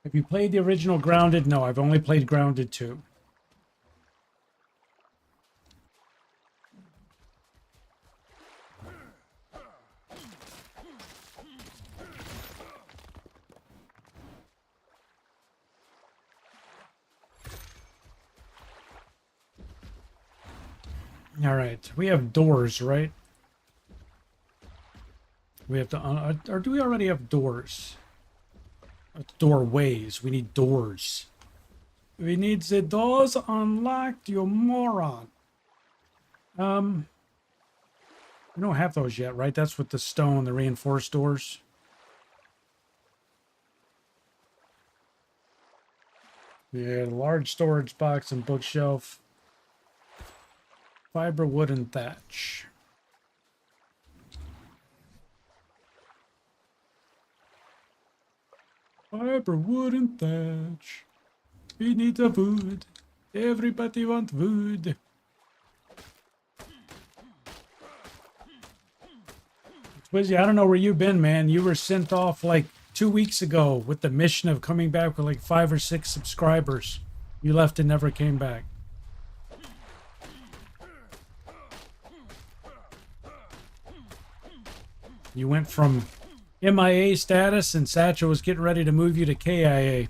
Have you played the original Grounded? No, I've only played Grounded 2. All right, we have doors, right? We have to, or do we already have doors? Doorways. We need doors. We need the doors unlocked, you moron. We don't have those yet, right? That's with the stone, the reinforced doors. Yeah, large storage box and bookshelf. Fiber, wood, and thatch. Fiber, wood, and thatch. We need the wood. Everybody want wood. Twizzy, I don't know where you've been, man. You were sent off like 2 weeks ago with the mission of coming back with like 5 or 6 subscribers. You left and never came back. You went from MIA status and Satchel was getting ready to move you to KIA.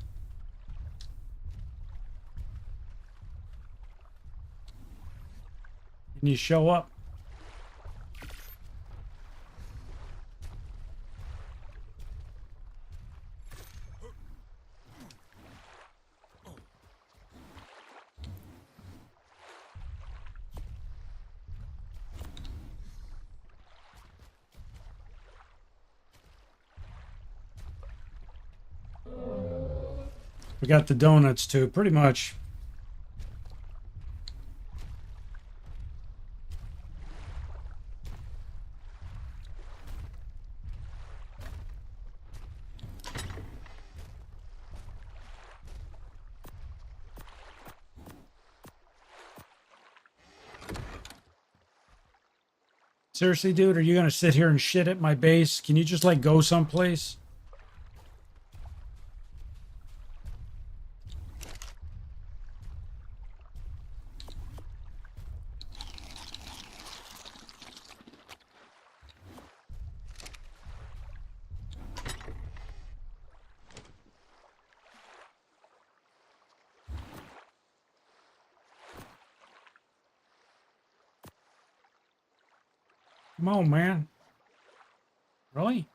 And you show up. We got the donuts too, pretty much. Seriously, dude, are you gonna sit here and shit at my base? Can you just like go someplace? Come on, man. Really?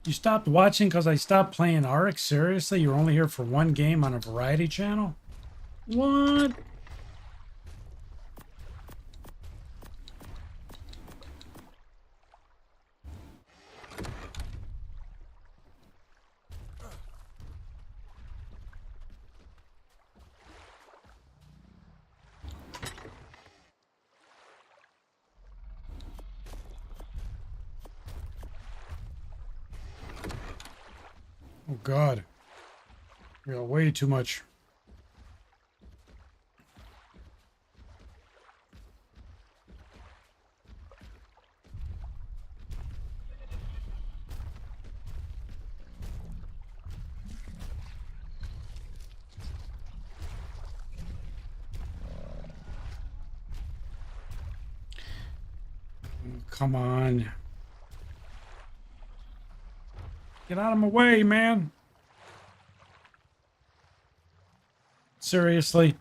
You stopped watching because I stopped playing ARK? Seriously? You're only here for one game on a variety channel? What? Oh, God. You got way too much. Come on. Get out of my way, man. Seriously.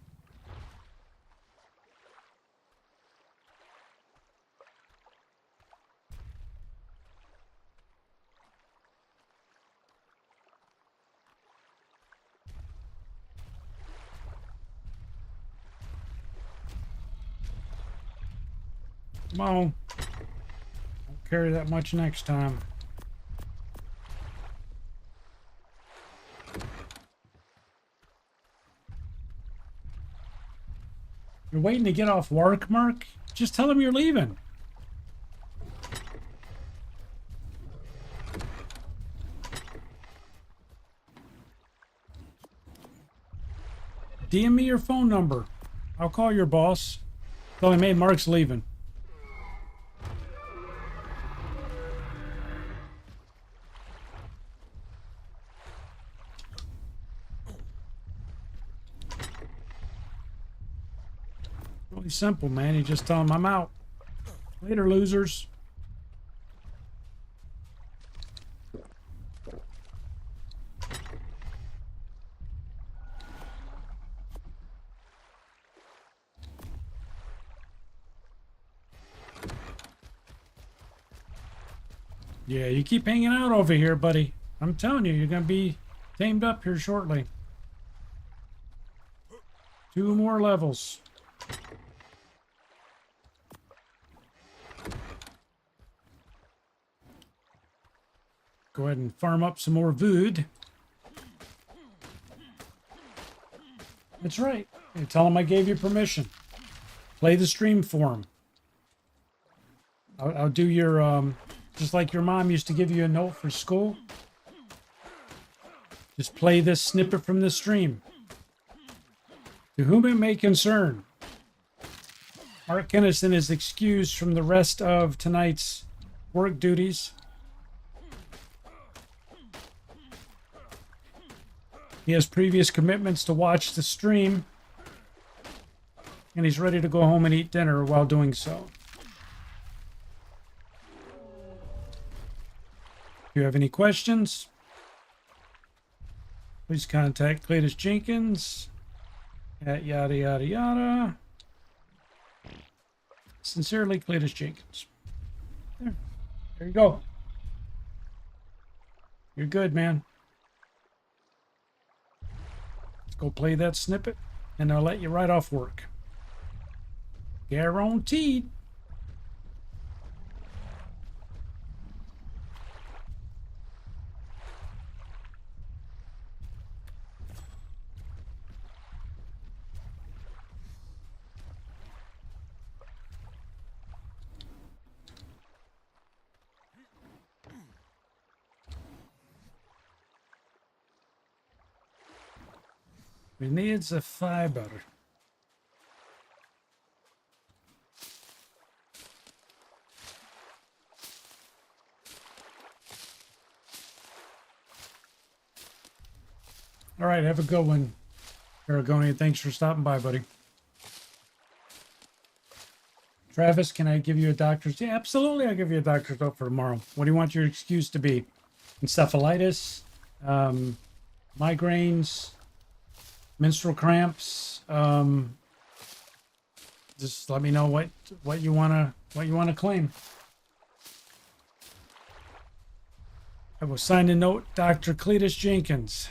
Come on. Don't carry that much next time. You're waiting to get off work, Mark? Just tell him you're leaving. DM me your phone number. I'll call your boss. Tell him, hey, Mark's leaving. Really simple, man. You just tell him I'm out. Later, losers. Yeah, you keep hanging out over here, buddy. I'm telling you, you're going to be tamed up here shortly. 2 more levels. Go ahead and farm up some more food. That's right. You tell him I gave you permission. Play the stream for him. I'll do your, just like your mom used to give you a note for school. Just play this snippet from the stream. To whom it may concern, Mark Kenison is excused from the rest of tonight's work duties. He has previous commitments to watch the stream, and he's ready to go home and eat dinner while doing so. If you have any questions, please contact Cletus Jenkins at yada yada yada. Sincerely, Cletus Jenkins. There you go. You're good, man. Let's go play that snippet, and I'll let you right off work. Guaranteed. We need the fiber. All right, have a good one, Aragonian. Thanks for stopping by, buddy. Travis, can I give you a doctor's? Yeah, absolutely. I'll give you a doctor's note for tomorrow. What do you want your excuse to be? Encephalitis, migraines, menstrual cramps. Just let me know what you wanna claim. I will sign a note, Dr. Cletus Jenkins.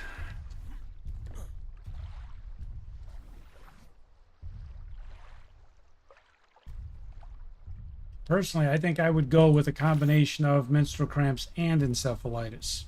Personally, I think I would go with a combination of menstrual cramps and encephalitis.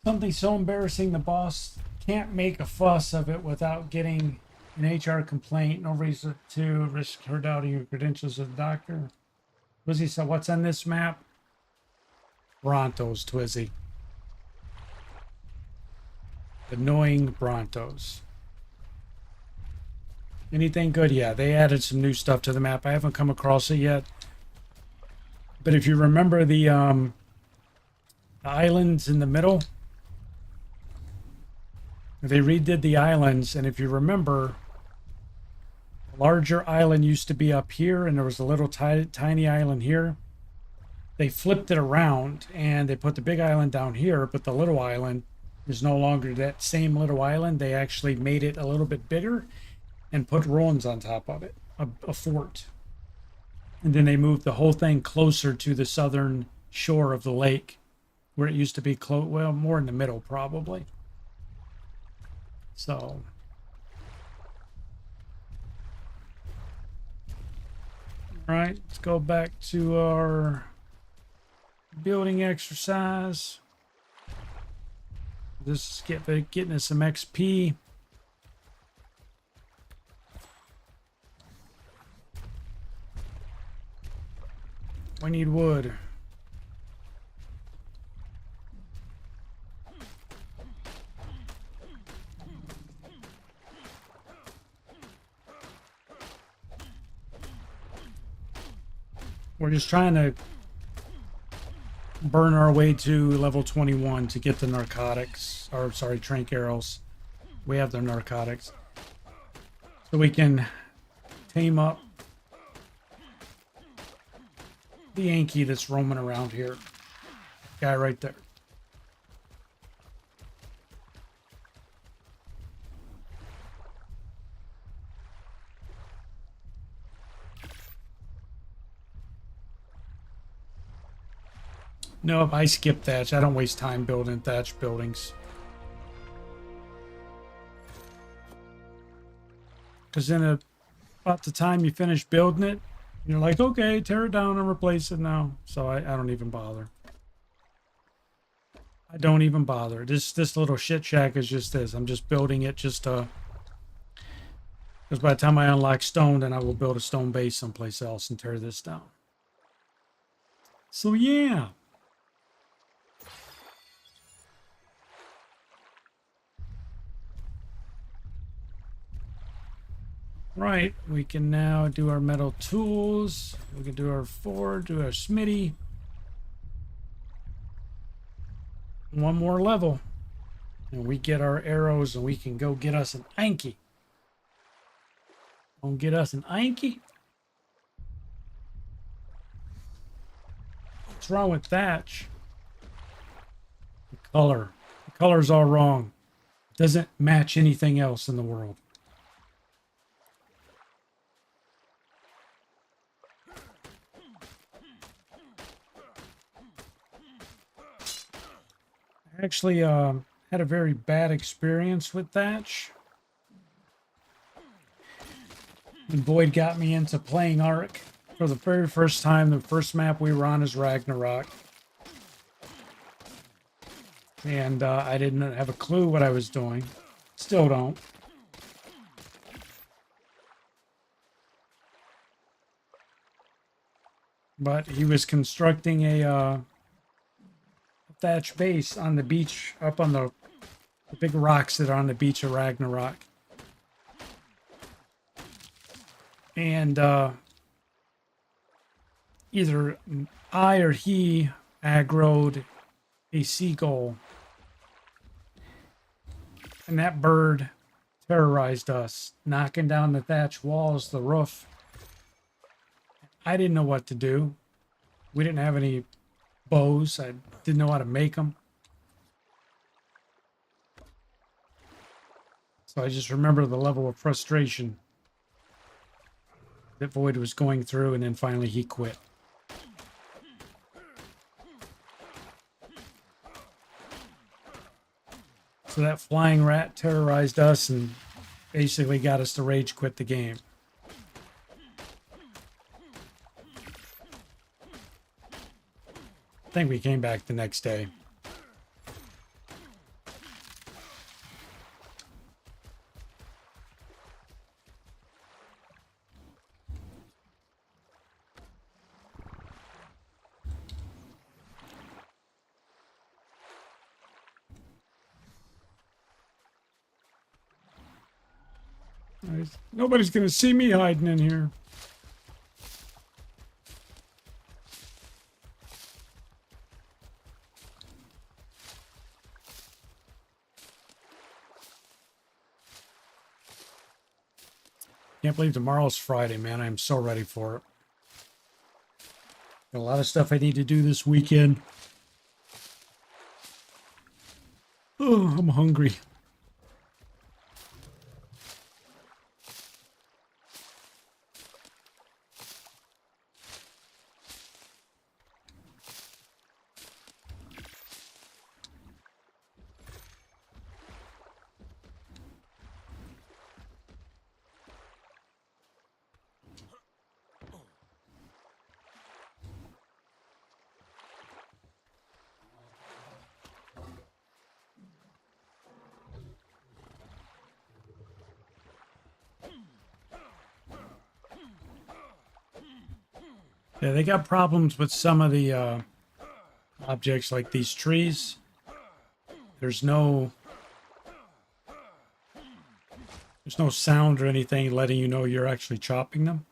Something so embarrassing the boss can't make a fuss of it without getting an HR complaint. No reason to risk her doubting your credentials as a doctor. Twizzy said, what's on this map? Brontos, Twizzy. Annoying Brontos. Anything good? Yeah, they added some new stuff to the map. I haven't come across it yet. But if you remember the islands in the middle, they redid the islands, and if you remember, the larger island used to be up here, and there was a little tiny island here. They flipped it around, and they put the big island down here, but the little island is no longer that same little island. They actually made it a little bit bigger and put ruins on top of it, a fort. And then they moved the whole thing closer to the southern shore of the lake, where it used to be well, more in the middle, probably. So, all right, let's go back to our building exercise. This is getting us some XP. We need wood. We're just trying to burn our way to level 21 to get the narcotics, or sorry, trank arrows. We have the narcotics. So we can tame up the Yankee that's roaming around here. Guy right there. Nope, I skip thatch. I don't waste time building thatch buildings. Because then about the time you finish building it, you're like, okay, tear it down and replace it now. So I don't even bother. I don't even bother. This little shit shack is just this. I'm just building it just because by the time I unlock stone, then I will build a stone base someplace else and tear this down. So yeah. Right, we can now do our metal tools. We can do our forge, do our smithy. One more level. And we get our arrows and we can go get us an Anki. Gonna get us an Anki. What's wrong with thatch? The color. The color's all wrong. It doesn't match anything else in the world. I actually had a very bad experience with thatch. And Boyd got me into playing ARK for the very first time. The first map we were on is Ragnarok. And I didn't have a clue what I was doing. Still don't. But he was constructing a thatch base on the beach, up on the big rocks that are on the beach of Ragnarok. And either I or he aggroed a seagull. And that bird terrorized us, knocking down the thatch walls, the roof. I didn't know what to do. We didn't have any bows. I didn't know how to make them. So I just remember the level of frustration that Void was going through, and then finally he quit. So that flying rat terrorized us and basically got us to rage quit the game. I think we came back the next day. Nobody's going to see me hiding in here. Can't believe tomorrow's Friday, man. I'm so ready for it. Got a lot of stuff I need to do this weekend. Oh, I'm hungry. Yeah, they got problems with some of the objects, like these trees. There's no sound or anything letting you know you're actually chopping them.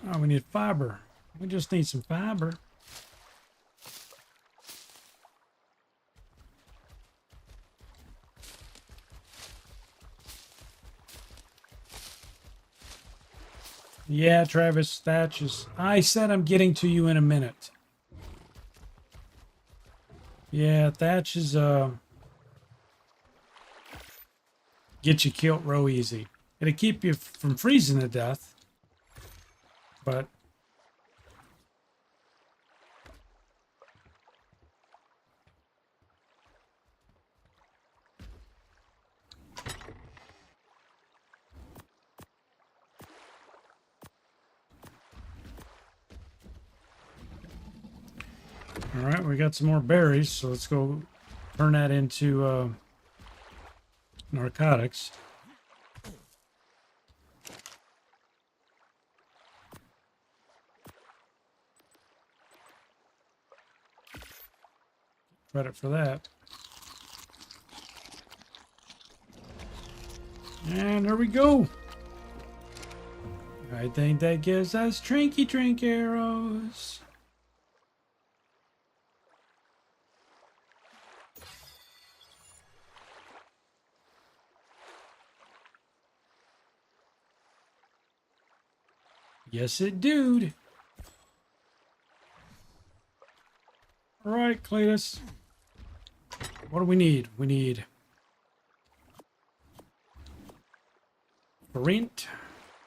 Oh, we need fiber. We just need some fiber. Yeah, Travis, Thatch is... I said I'm getting to you in a minute. Yeah, Thatch is, get you killed real easy. It'll keep you from freezing to death. But... all right, we got some more berries, so let's go turn that into narcotics. Credit for that. And there we go. I think that gives us Trinky Drink arrows. Yes, it do. All right, Cletus. What do we need? We need Sprint.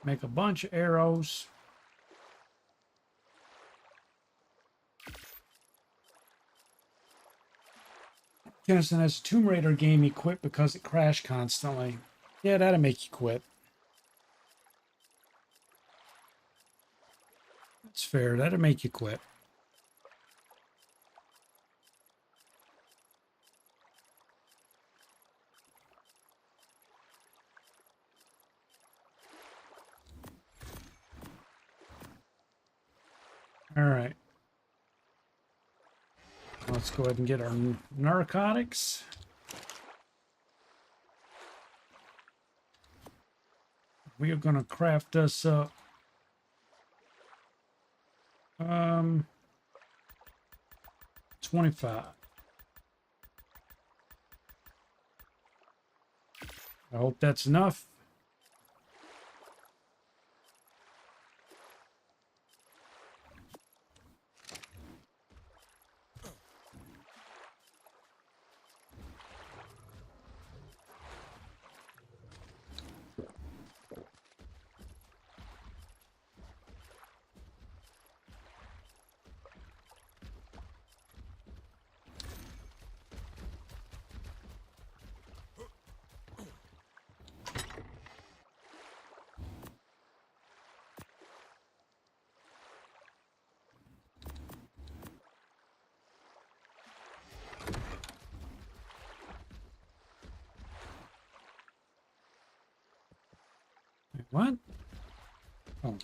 Make a bunch of arrows. Kenison has a Tomb Raider game he quit because it crashed constantly. Yeah, that'll make you quit. That's fair. That'll make you quit. All right. Let's go ahead and get our narcotics. We are going to craft us up 25. I hope that's enough. What? Oh.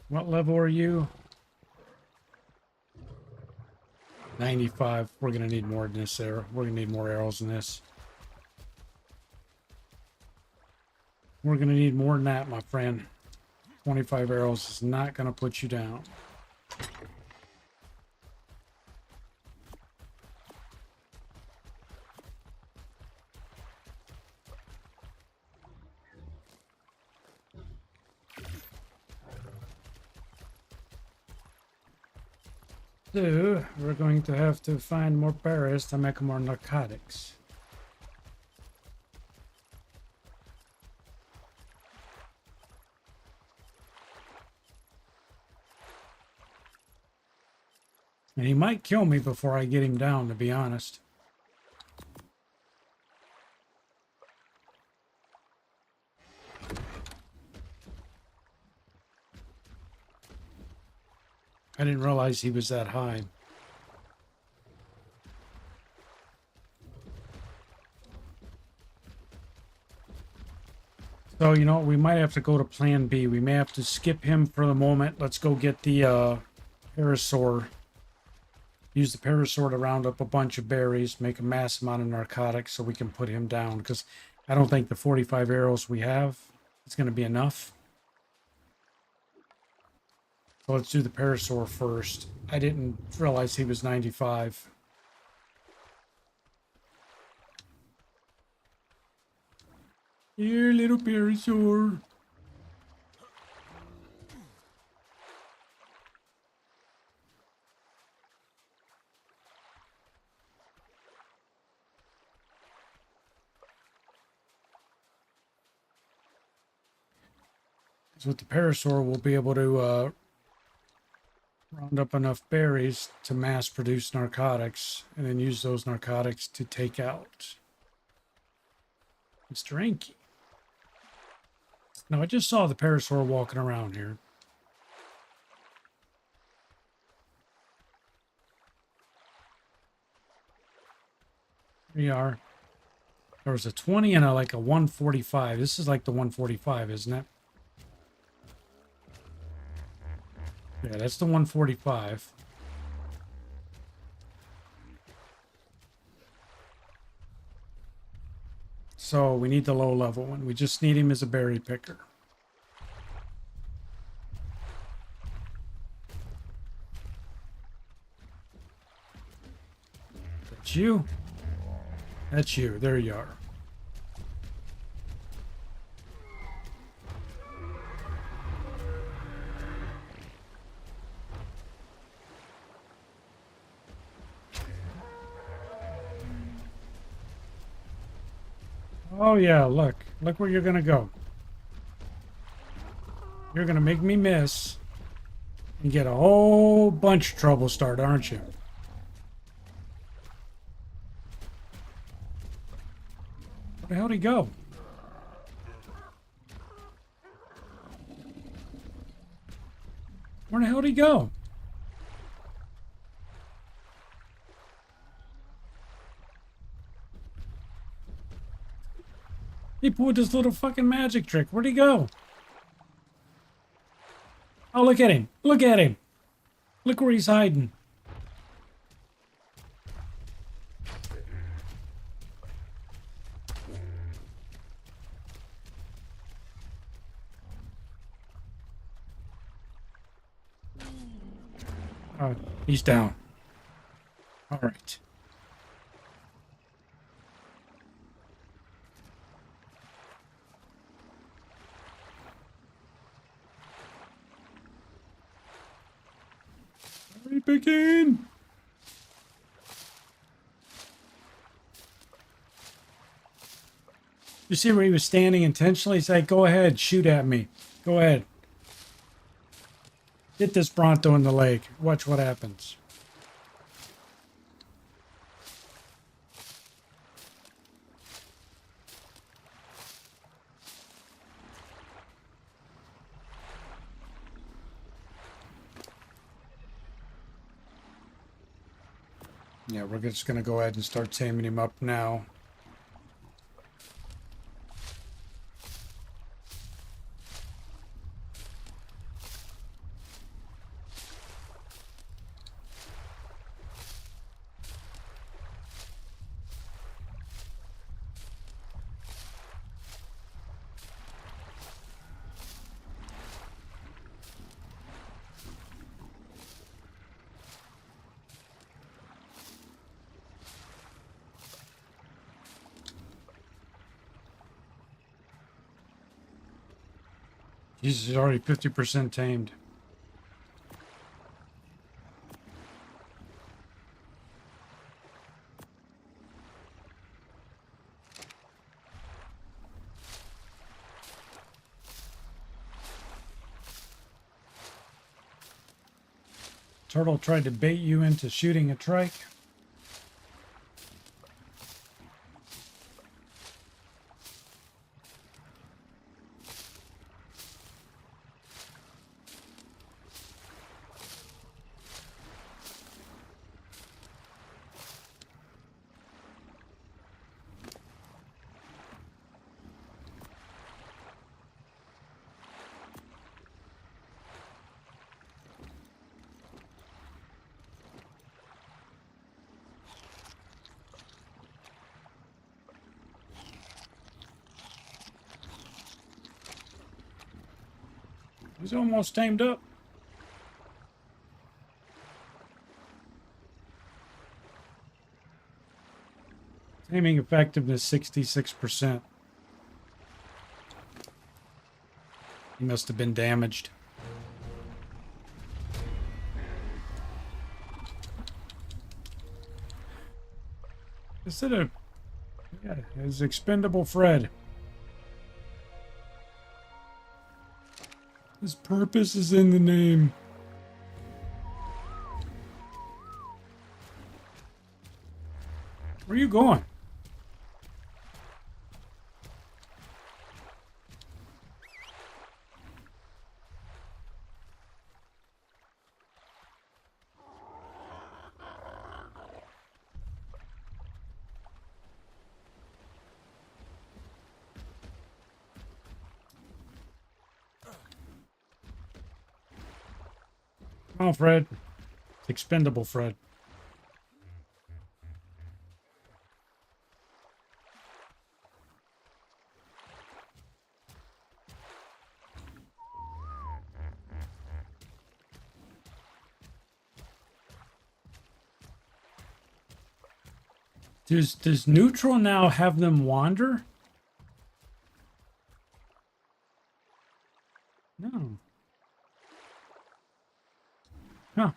What level are you? 95. We're going to need more than this arrow. We're going to need more arrows than this. We're going to need more than that, my friend. 25 arrows is not going to put you down. So, we're going to have to find more berries to make more narcotics. And he might kill me before I get him down, to be honest. I didn't realize he was that high. So, you know, we might have to go to plan B. We may have to skip him for the moment. Let's go get the parasaur. Use the parasaur to round up a bunch of berries, make a mass amount of narcotics so we can put him down. Because I don't think the 45 arrows we have is going to be enough. So let's do the parasaur first. I didn't realize he was 95. Here, little parasaur. So with the parasaur, we'll be able to round up enough berries to mass produce narcotics and then use those narcotics to take out Mr. Inky. Now, I just saw the parasaur walking around here. Here we are. There was a 20 and like a 145. This is like the 145, isn't it? Yeah, that's the 145. So we need the low level one. We just need him as a berry picker. It's you. That's you. There you are. Oh yeah, look. Look where you're gonna go. You're gonna make me miss and get a whole bunch of trouble started, aren't you? Where the hell'd he go? Where the hell'd he go? He pulled this little fucking magic trick. Where'd he go? Oh, look at him. Look at him. Look where he's hiding. Oh, he's down. All right. Hurry, begin. You see where he was standing intentionally? He's like, go ahead, shoot at me. Go ahead. Hit this Bronto in the leg. Watch what happens. Yeah, we're just going to go ahead and start taming him up now. He's already 50% tamed. Turtle tried to bait you into shooting a trike. He's almost tamed up. Taming effectiveness 66%. He must have been damaged. Instead of, yeah, his expendable Fred. His purpose is in the name. Where are you going? Come on, Fred. It's expendable, Fred. Does neutral now have them wander? No. Huh.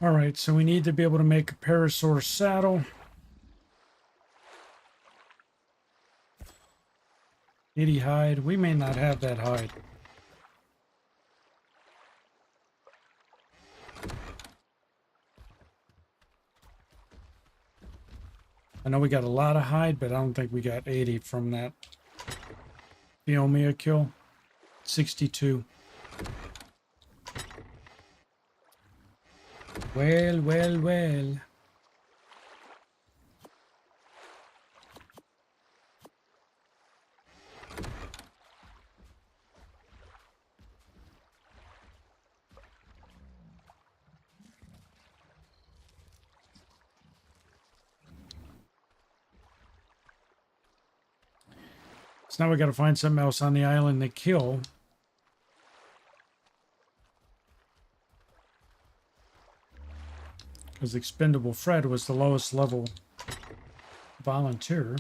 All right, so we need to be able to make a parasaur saddle. 80 hide. We may not have that hide. I know we got a lot of hide, but I don't think we got 80 from that Fiomia kill. 62. Well, well, well. So now we got to find something else on the island to kill. Because Expendable Fred was the lowest level volunteer.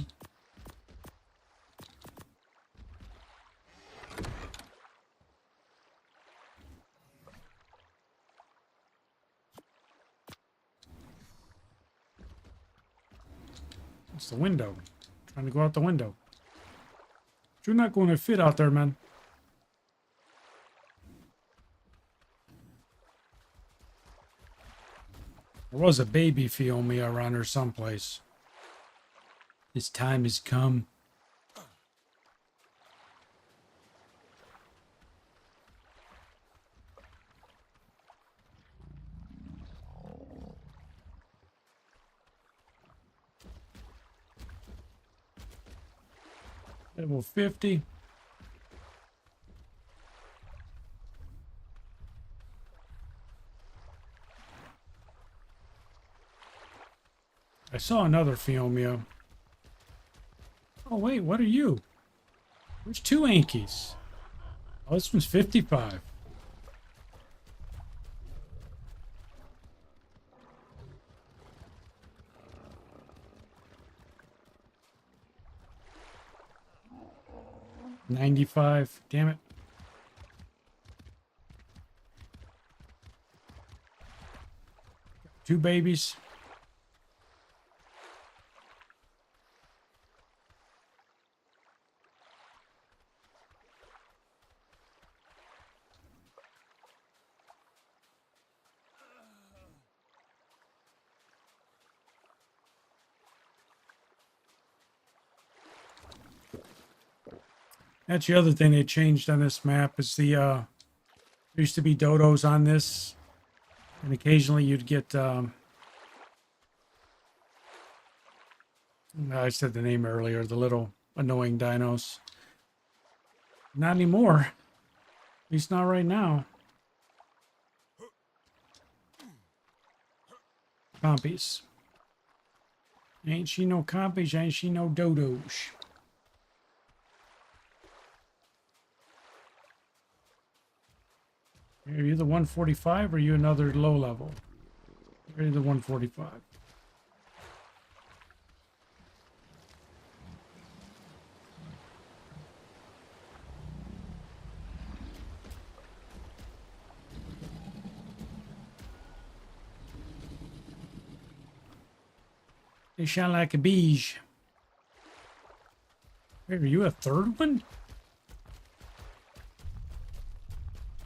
It's the window. Trying to go out the window. You're not going to fit out there, man. There was a baby Fiomia around her someplace. His time has come. Level 50. I saw another Fiomia. Oh, wait, what are you? There's two Ankies. Oh, this one's 55. $95. Damn it. Two babies. That's the other thing they changed on this map is the there used to be dodos on this, and occasionally you'd get I said the name earlier, the little annoying dinos. Not anymore. At least not right now. Compies. Ain't she no compies, ain't she no dodos. Are you the 145 or are you another low level? You're the 145. They shine like a beige. Wait, are you a third one?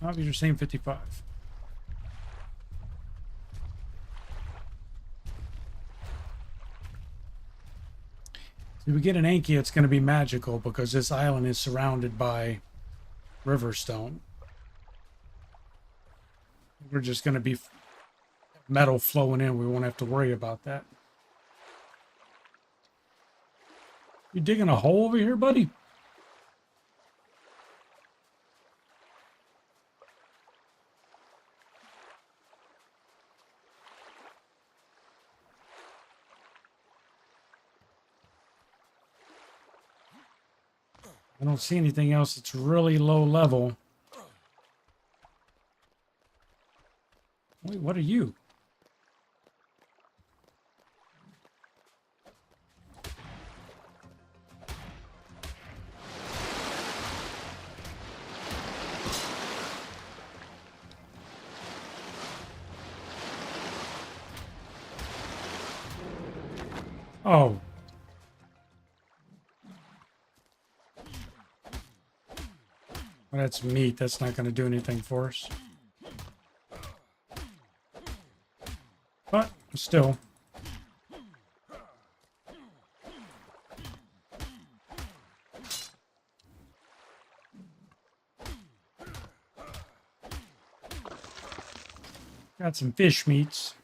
Obviously, you're saying 55. If we get an Anki, it's going to be magical because this island is surrounded by riverstone. We're just going to be metal flowing in. We won't have to worry about that. You digging a hole over here, buddy? I don't see anything else that's really low level. Wait, what are you? Oh. Well, that's meat. That's not going to do anything for us. But still. Got some fish meats.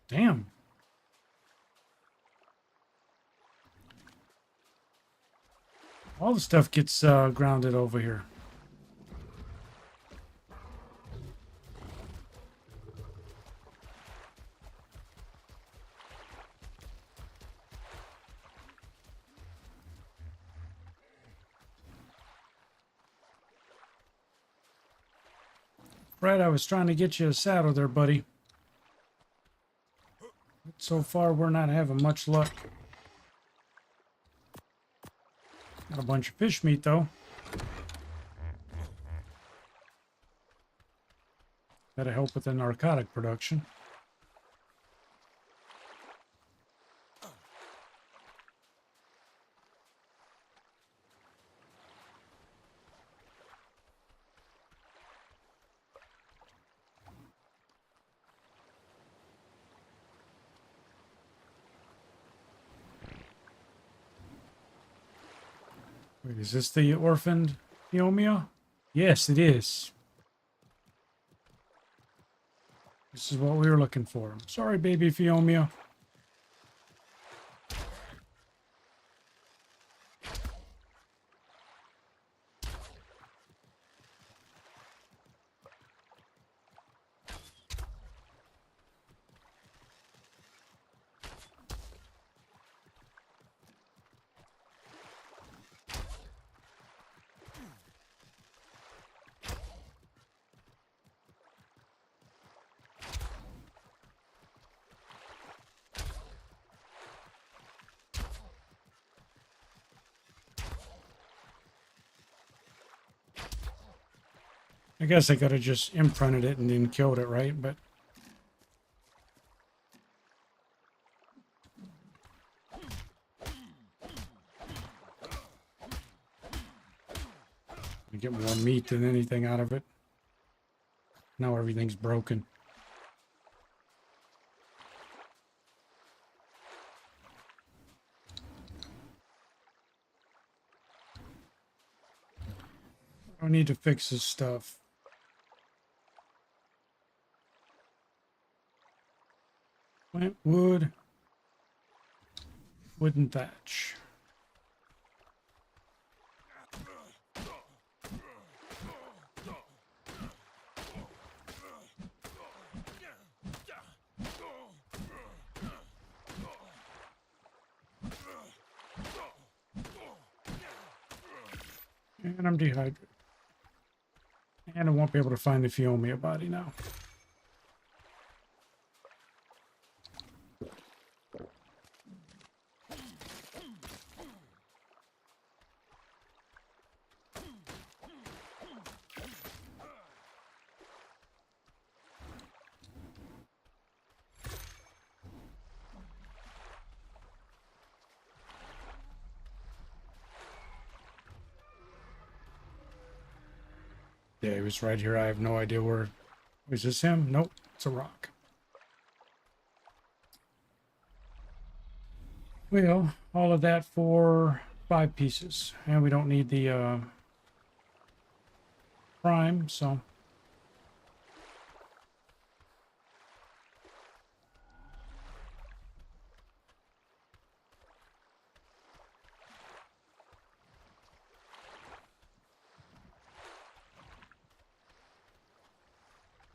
Damn. All the stuff gets grounded over here. Fred, I was trying to get you a saddle there, buddy. But so far, we're not having much luck. Got a bunch of fish meat, though. That'll help with the narcotic production. Wait, is this the orphaned Neomia? Yes, it is. This is what we were looking for. Sorry, baby Phiomia. I guess I could have just imprinted it and then killed it, right? But I get more meat than anything out of it. Now everything's broken. I need to fix this stuff. Plant wood, wooden thatch. And I'm dehydrated. And I won't be able to find the Phiomia body now. Yeah, he was right here. I have no idea where. Is this him? Nope, it's a rock. Well, all of that for 5 pieces. And we don't need the prime, so.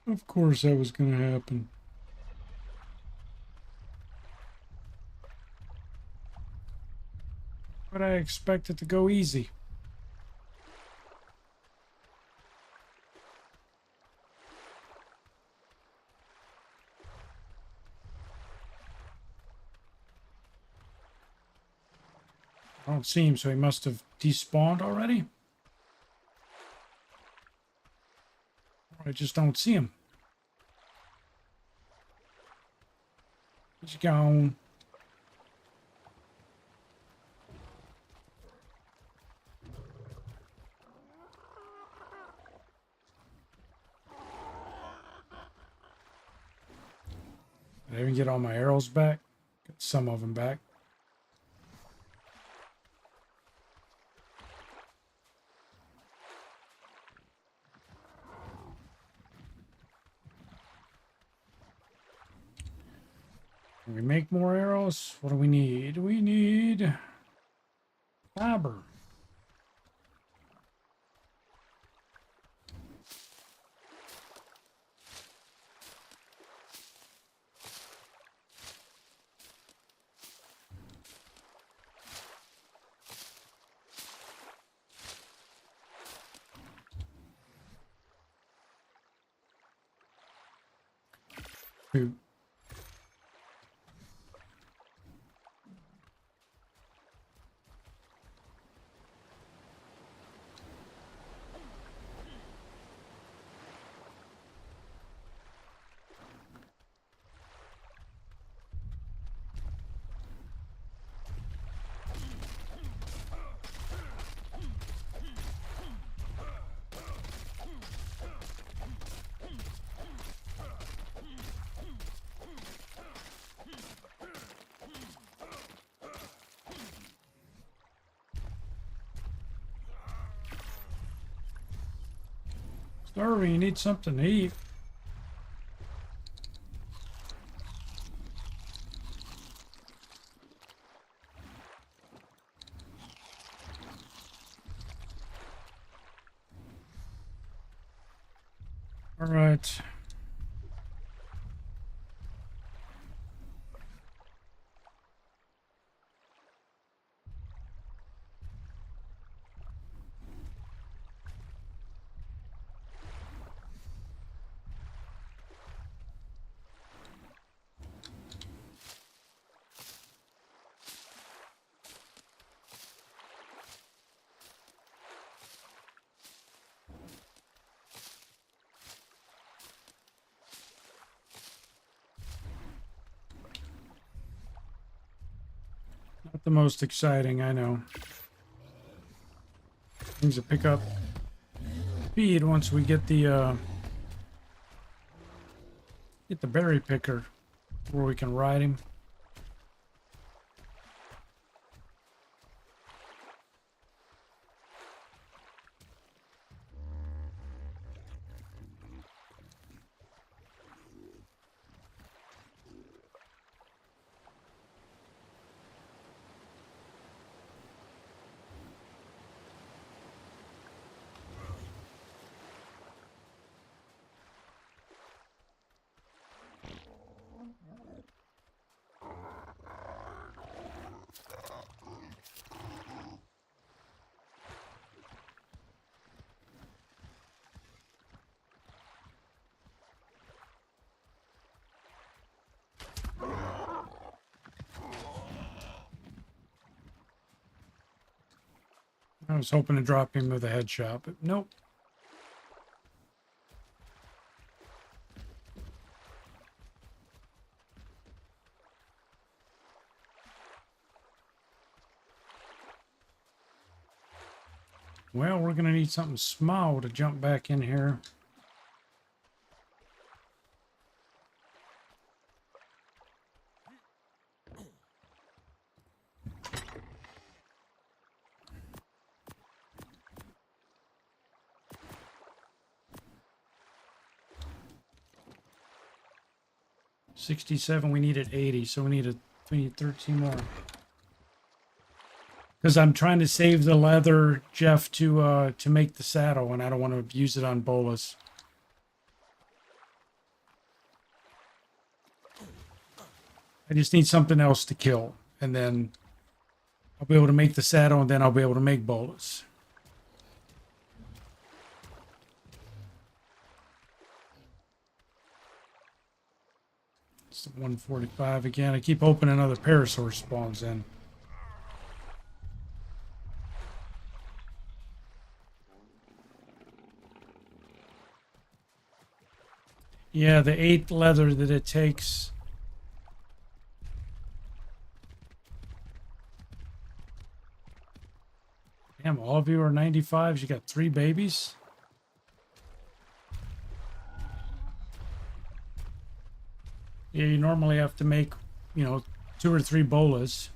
Of course that was going to happen. But I expect it to go easy. I don't see him, so he must have despawned already. I just don't see him. He's gone. Did I even get all my arrows back? Got some of them back. Can we make more arrows? What do we need? We need fiber. Two. Starving, you need something to eat. All right. Not the most exciting, I know. Things to pick up speed once we get the berry picker where we can ride him. I was hoping to drop him with a headshot, but nope. Well, we're going to need something small to jump back in here. $67, we needed 80, so we need 13 more. Because I'm trying to save the leather, Jeff, to make the saddle, and I don't want to use it on bolas. I just need something else to kill, and then I'll be able to make the saddle, and then I'll be able to make bolas. It's 145 again. I keep opening other parasaur spawns in. Yeah, the 8 leather that it takes. Damn, all of you are 95s. You got 3 babies? Yeah, you normally have to make, 2 or 3 bolas.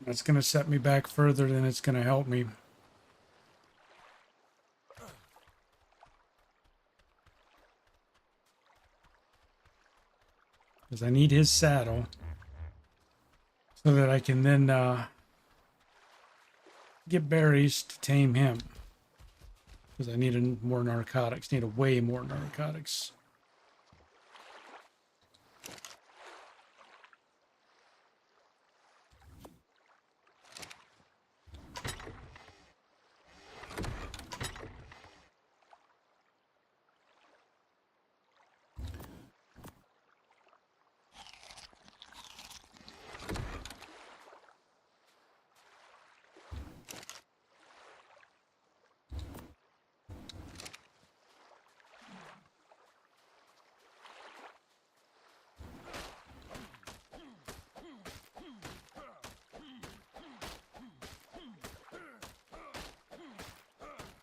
That's going to set me back further than it's going to help me. Because I need his saddle so that I can then get berries to tame him. Because I need more narcotics. Need a way more narcotics.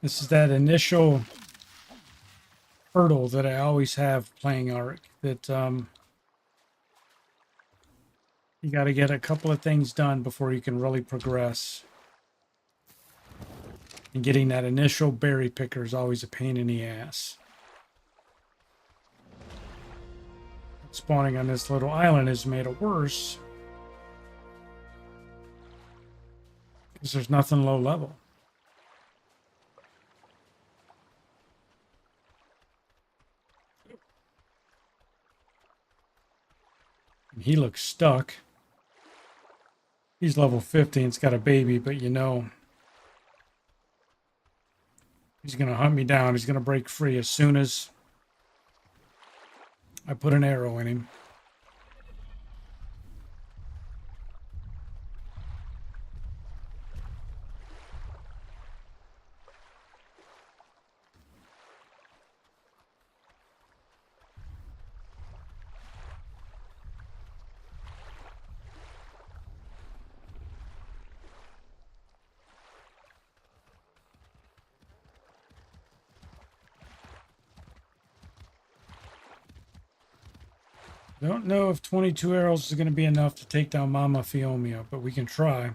This is that initial hurdle that I always have playing ARK, that you got to get a couple of things done before you can really progress. And getting that initial berry picker is always a pain in the ass. Spawning on this little island has made it worse, because there's nothing low level. He looks stuck. He's level 50 and it's got a baby, but he's going to hunt me down. He's going to break free as soon as I put an arrow in him. Don't know if 22 arrows is going to be enough to take down Mama Fiomia, but we can try.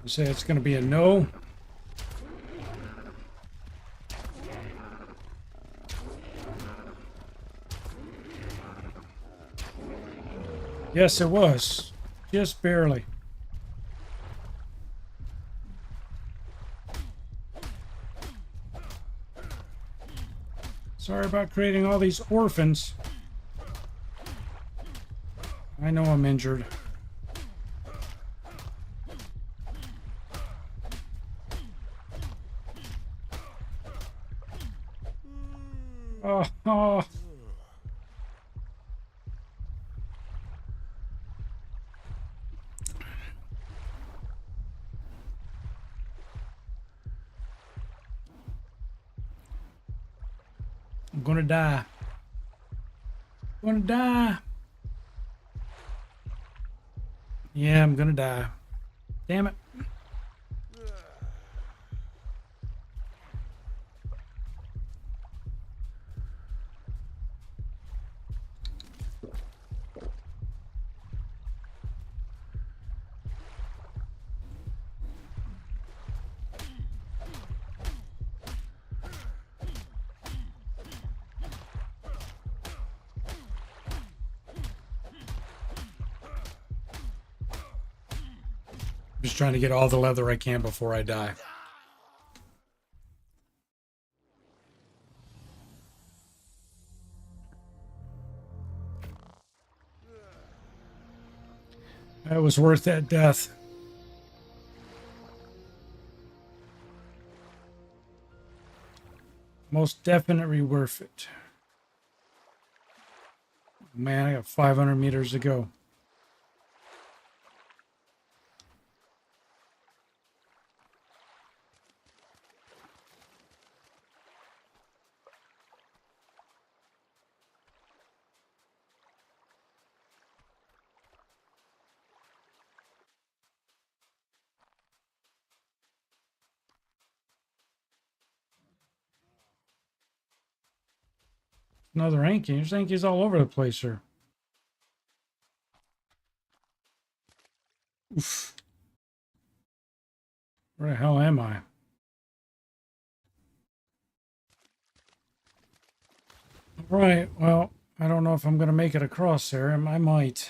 Say it's going to be a no. Yes, it was. Just barely. Sorry about creating all these orphans. I know I'm injured. Oh. I'm gonna die. I'm gonna die. Yeah, I'm gonna die. Damn it. Just trying to get all the leather I can before I die. That was worth that death. Most definitely worth it. Man, I got 500 meters to go. Another Anki. There's Ankies all over the place here. Oof. Where the hell am I? Right, well, I don't know if I'm going to make it across there. I might.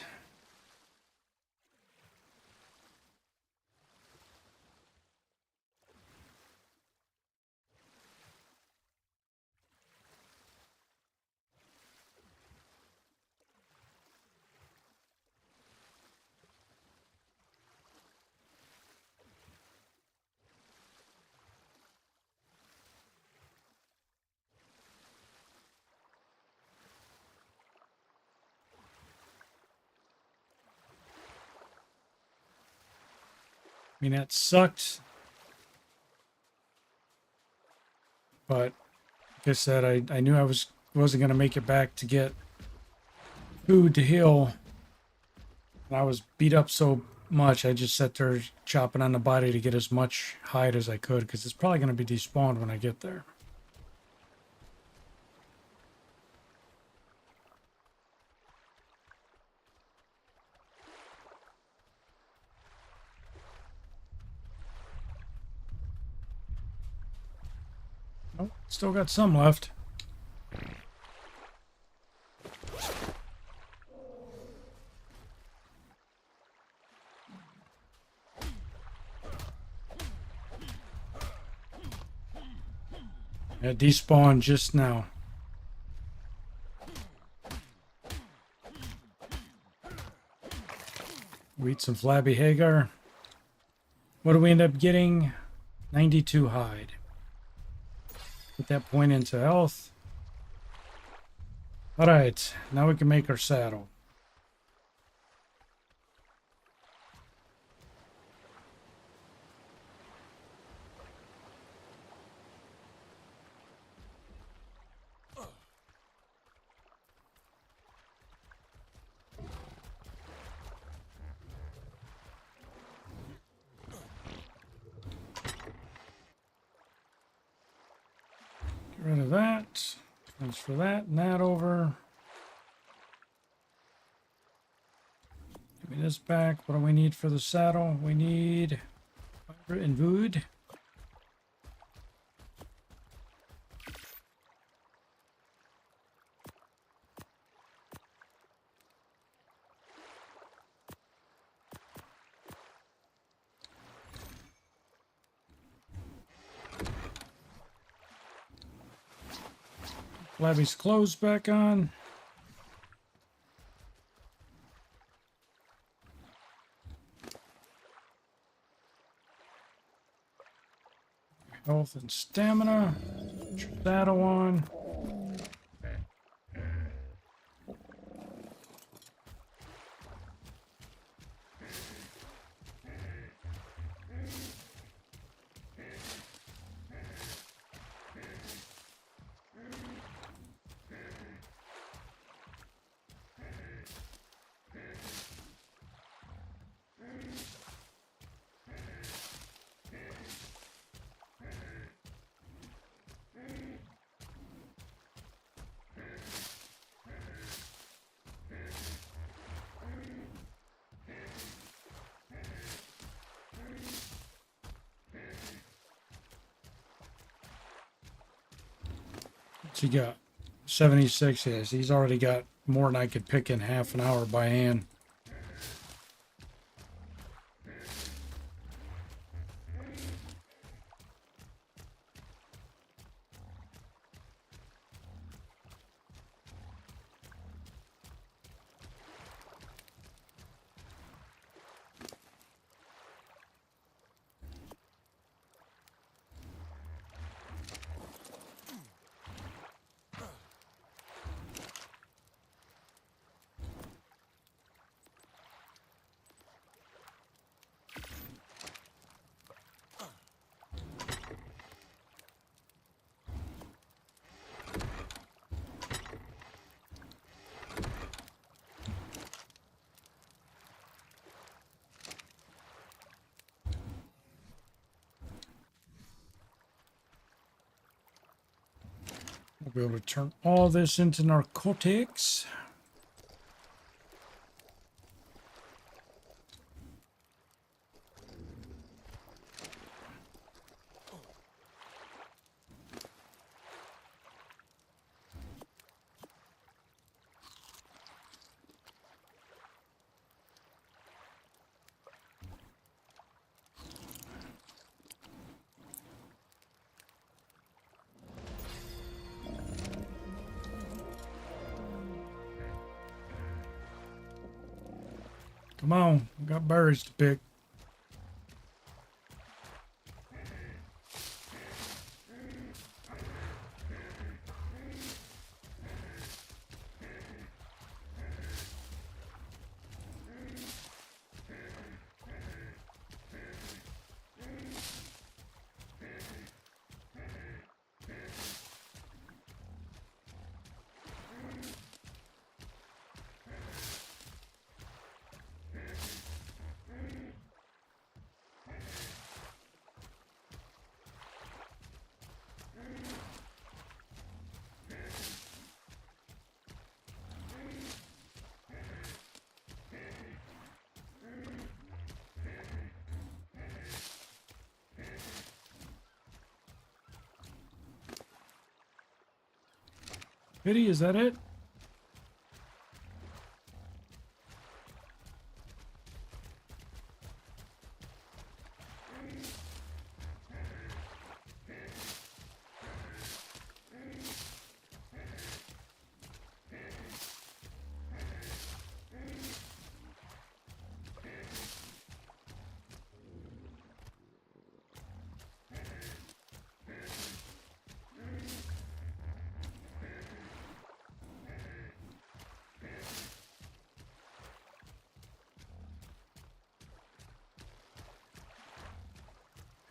I mean, that sucked. But like I said, I knew I wasn't going to make it back to get food to heal. And I was beat up so much, I just sat there chopping on the body to get as much hide as I could, because it's probably going to be despawned when I get there. Oh, still got some left. Yeah, despawned just now. We eat some flabby Hagar. What do we end up getting? 92 hide. Put that point into health. Alright, now we can make our saddle. Get rid of that. Transfer that and that over. Give me this back. What do we need for the saddle? We need fiber and wood. Flabby's clothes back on. Health and stamina. Put your saddle on. What's he got? 76. Yes, he's already got more than I could pick in half an hour by hand. We'll be able to turn all this into narcotics. Come on, we got berries to pick. Pity, is that it?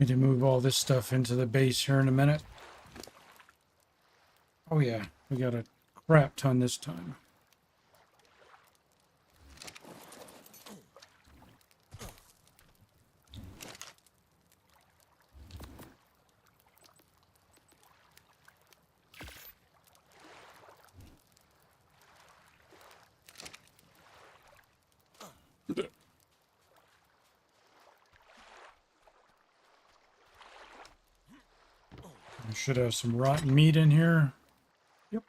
Need to move all this stuff into the base here in a minute. Oh yeah, we got a crap ton this time. I should have some rotten meat in here. Yep.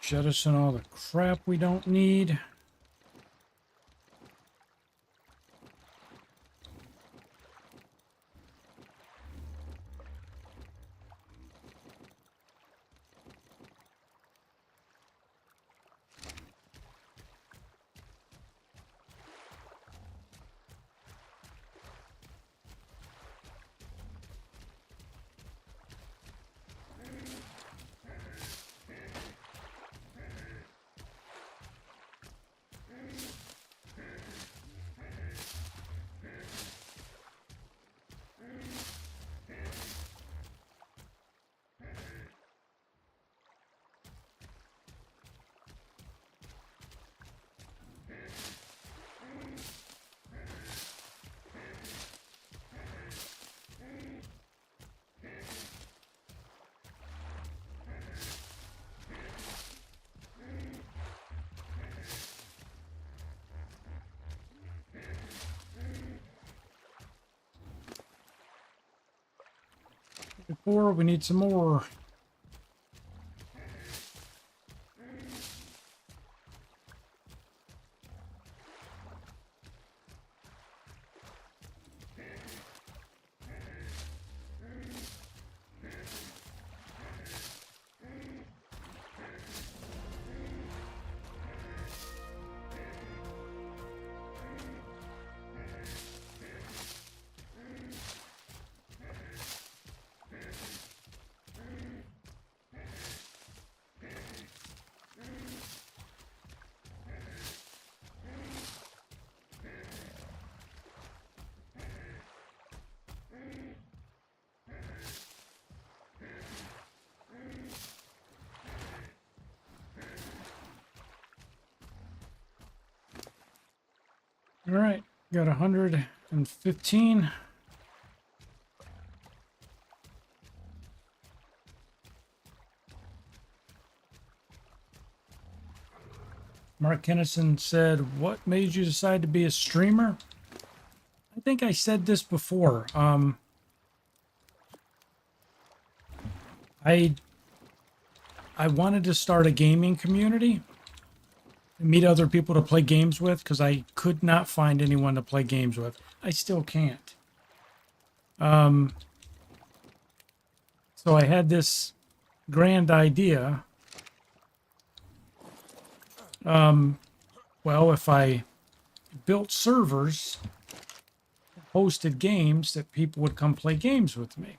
Jettison all the crap we don't need. Before we need some more. All right, got 115. Mark Kenison said, "What made you decide to be a streamer?" I think I said this before. I wanted to start a gaming community and meet other people to play games with because I could not find anyone to play games with. I still can't. So I had this grand idea. Well, if I built servers, hosted games, that people would come play games with me.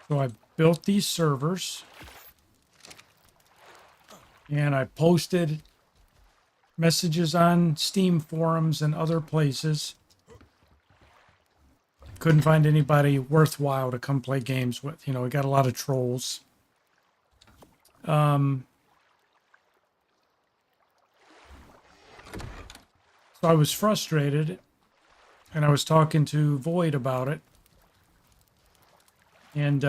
So I built these servers and I posted messages on Steam forums and other places. Couldn't find anybody worthwhile to come play games with. You know, we got a lot of trolls. So I was frustrated, and I was talking to Void about it. And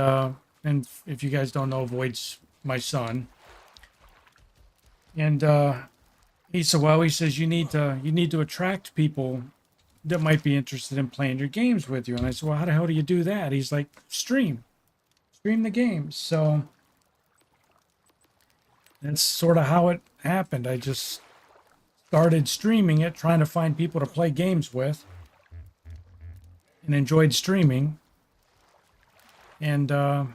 if you guys don't know, Void's my son. And he said, well, he says you need to attract people that might be interested in playing your games with you. And I said, well, how the hell do you do that? He's like, stream the games. So that's sort of how it happened. I just started streaming it, trying to find people to play games with, and enjoyed streaming. And so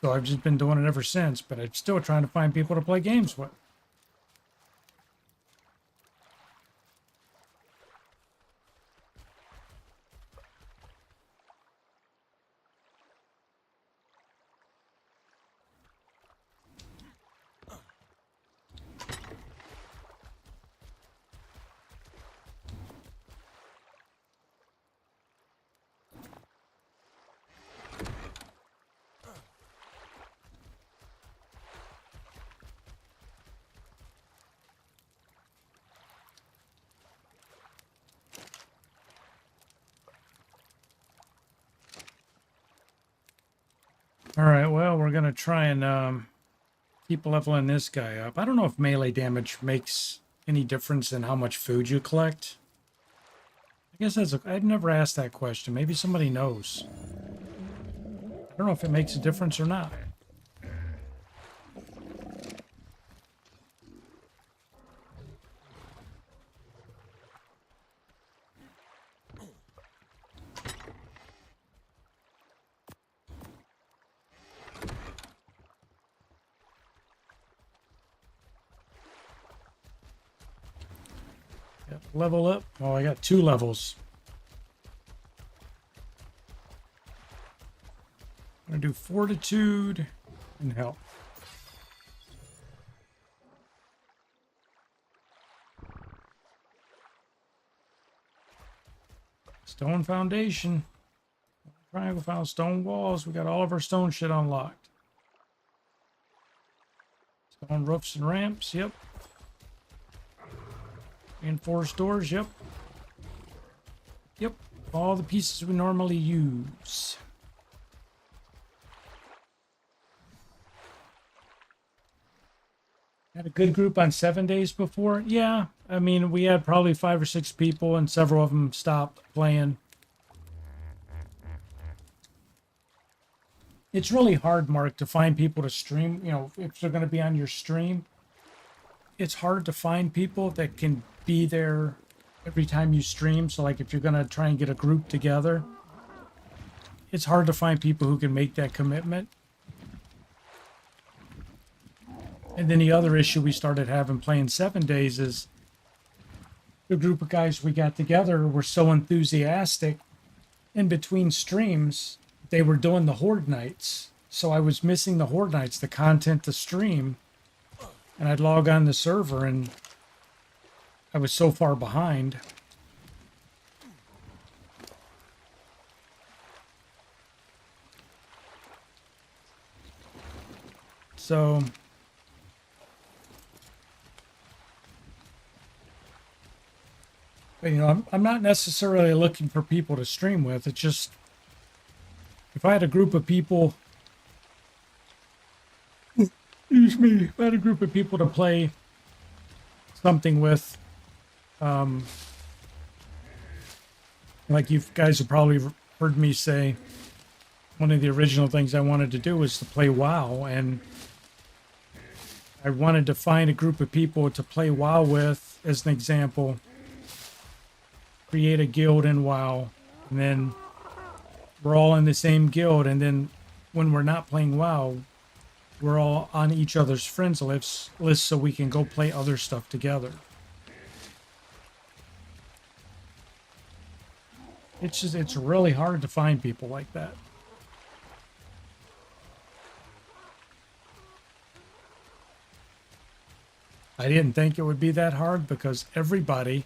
I've just been doing it ever since, but I'm still trying to find people to play games with. All right, well, we're going to try and keep leveling this guy up. I don't know if melee damage makes any difference in how much food you collect. I guess I've never asked that question. Maybe somebody knows. I don't know if it makes a difference or not. Yep, level up. Oh, I got 2 levels. I'm going to do fortitude and health. Stone foundation. Triangle found stone walls. We got all of our stone shit unlocked. Stone roofs and ramps. Yep. Reinforced doors. Yep. Yep. All the pieces we normally use. Had a good group on 7 days before. Yeah. I mean, we had probably 5 or 6 people and several of them stopped playing. It's really hard, Mark, to find people to stream. You know, if they're going to be on your stream, it's hard to find people that can be there every time you stream. So, like, if you're going to try and get a group together, it's hard to find people who can make that commitment. And then the other issue we started having playing 7 days is the group of guys we got together were so enthusiastic. In between streams, they were doing the Horde nights. So I was missing the Horde nights, the content to stream. And I'd log on the server and I was so far behind. So But, you know, I'm not necessarily looking for people to stream with. It's just, if I had a group of people, excuse me, if I had a group of people to play something with, um, like you guys have probably heard me say, one of the original things I wanted to do was to play WoW, and I wanted to find a group of people to play WoW with, as an example, create a guild in WoW, and then we're all in the same guild, and then when we're not playing WoW, we're all on each other's friends lists so we can go play other stuff together. It's really hard to find people like that. I didn't think it would be that hard because everybody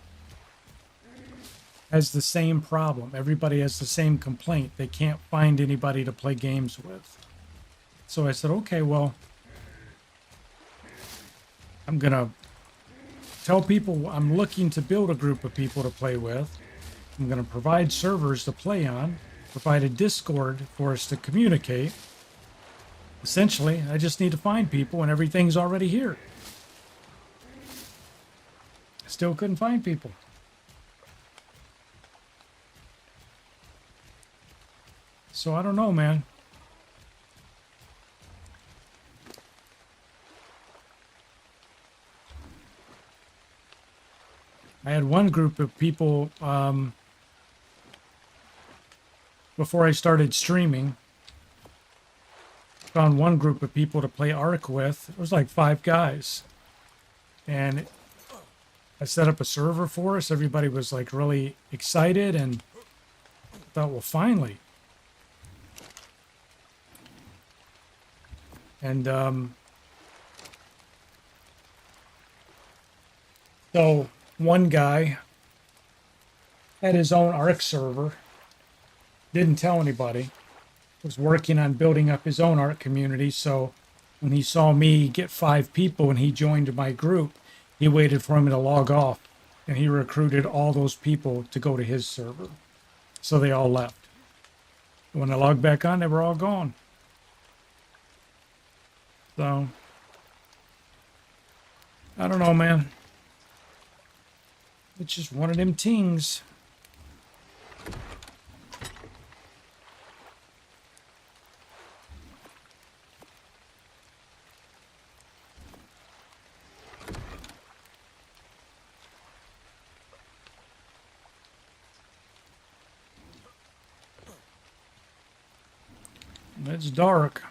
has the same problem. Everybody has the same complaint. They can't find anybody to play games with. So I said, okay, well, I'm going to tell people I'm looking to build a group of people to play with. I'm going to provide servers to play on, provide a Discord for us to communicate. Essentially, I just need to find people and everything's already here. Still couldn't find people. So I don't know, man. I had one group of people before I started streaming. Found one group of people to play ARK with. It was like 5 guys. And I set up a server for us. Everybody was like really excited and thought, well, finally. And so one guy had his own ARK server, didn't tell anybody, was working on building up his own ARK community. So when he saw me get 5 people and he joined my group, he waited for me to log off, and he recruited all those people to go to his server. So they all left. When I logged back on, they were all gone. So, I don't know, man. It's just one of them tings. It's dark.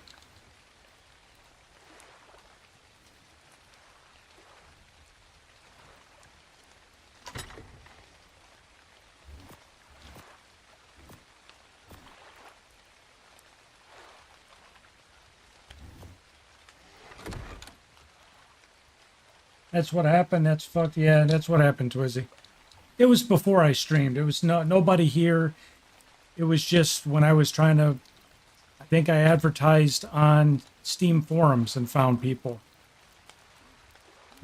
That's what happened. That's fucked. Yeah, that's what happened, Twizzy. It was before I streamed. It was nobody here. It was just when I was trying to, I think I advertised on Steam forums and found people.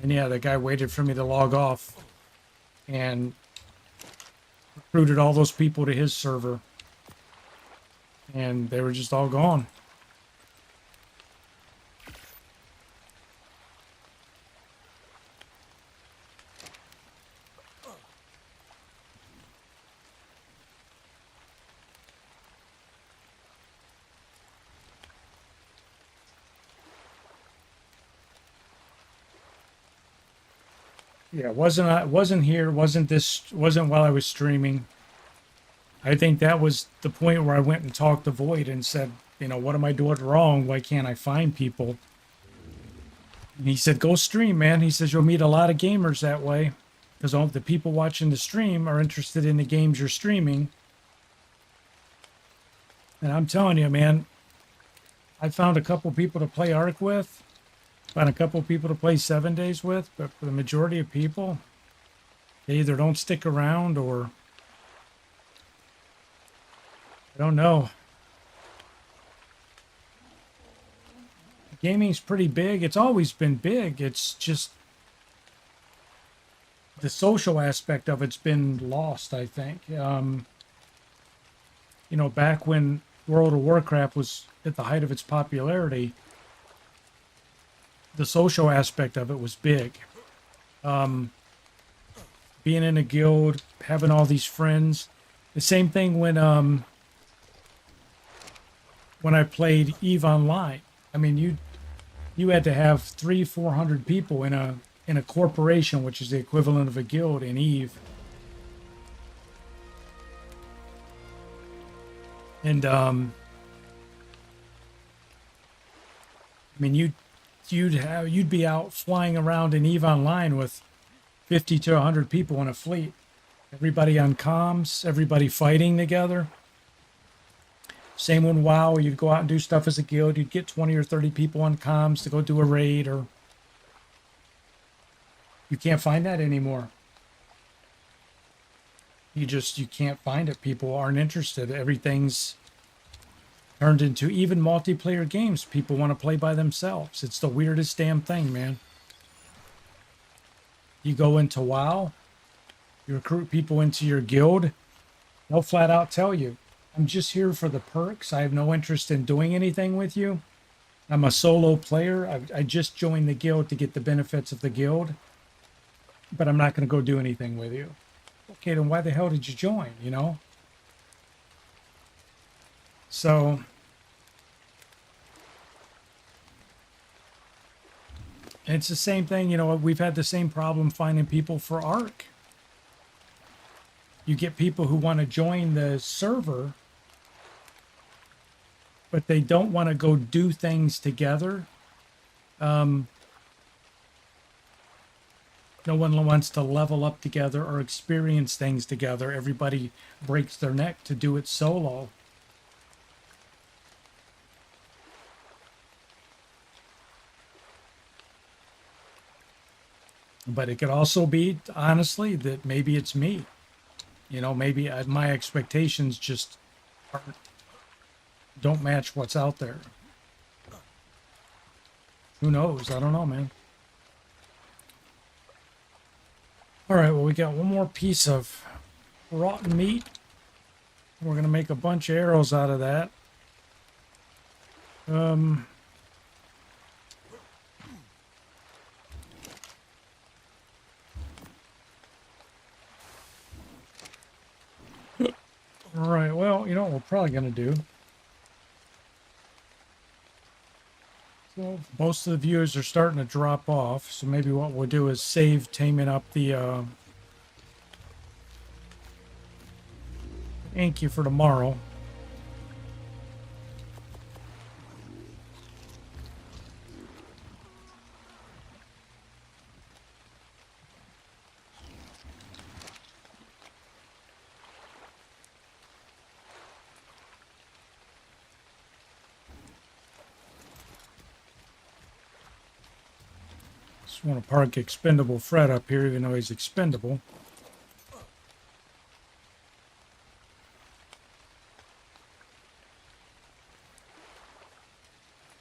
And yeah, the guy waited for me to log off and recruited all those people to his server. And they were just all gone. Yeah, wasn't here, wasn't while I was streaming. I think that was the point where I went and talked to Void and said, you know, what am I doing wrong? Why can't I find people? And he said, go stream, man. He says, you'll meet a lot of gamers that way because all the people watching the stream are interested in the games you're streaming. And I'm telling you, man, I found a couple people to play ARK with. Found a couple people to play 7 days with, but for the majority of people, they either don't stick around or I don't know. Gaming's pretty big. It's always been big. It's just the social aspect of it's been lost, I think. You know, back when World of Warcraft was at the height of its popularity, the social aspect of it was big. Being in a guild, having all these friends. The same thing when I played EVE Online. I mean, you had to have 300-400 people in a corporation, which is the equivalent of a guild in EVE. And I mean, you'd be out flying around in EVE Online with 50 to 100 people in a fleet. Everybody on comms, everybody fighting together. Same when WoW, you'd go out and do stuff as a guild. You'd get 20 or 30 people on comms to go do a raid, or you can't find that anymore. You can't find it. People aren't interested. Everything's turned into, even multiplayer games, people want to play by themselves. It's the weirdest damn thing, man. You go into WoW, you recruit people into your guild, they'll flat out tell you, I'm just here for the perks. I have no interest in doing anything with you. I'm a solo player. I just joined the guild to get the benefits of the guild, but I'm not going to go do anything with you. Okay, then why the hell did you join, you know? So it's the same thing, you know, we've had the same problem finding people for ARK. You get people who want to join the server, but they don't want to go do things together. No one wants to level up together or experience things together. Everybody breaks their neck to do it solo. But it could also be, honestly, that maybe it's me. You know, maybe my expectations just don't match what's out there. Who knows? I don't know, man. All right, well, we got one more piece of rotten meat. We're going to make a bunch of arrows out of that. All right, well, you know what we're probably going to do? So most of the viewers are starting to drop off, so maybe what we'll do is save taming up the Inky for tomorrow. Just want to park expendable Fred up here, even though he's expendable.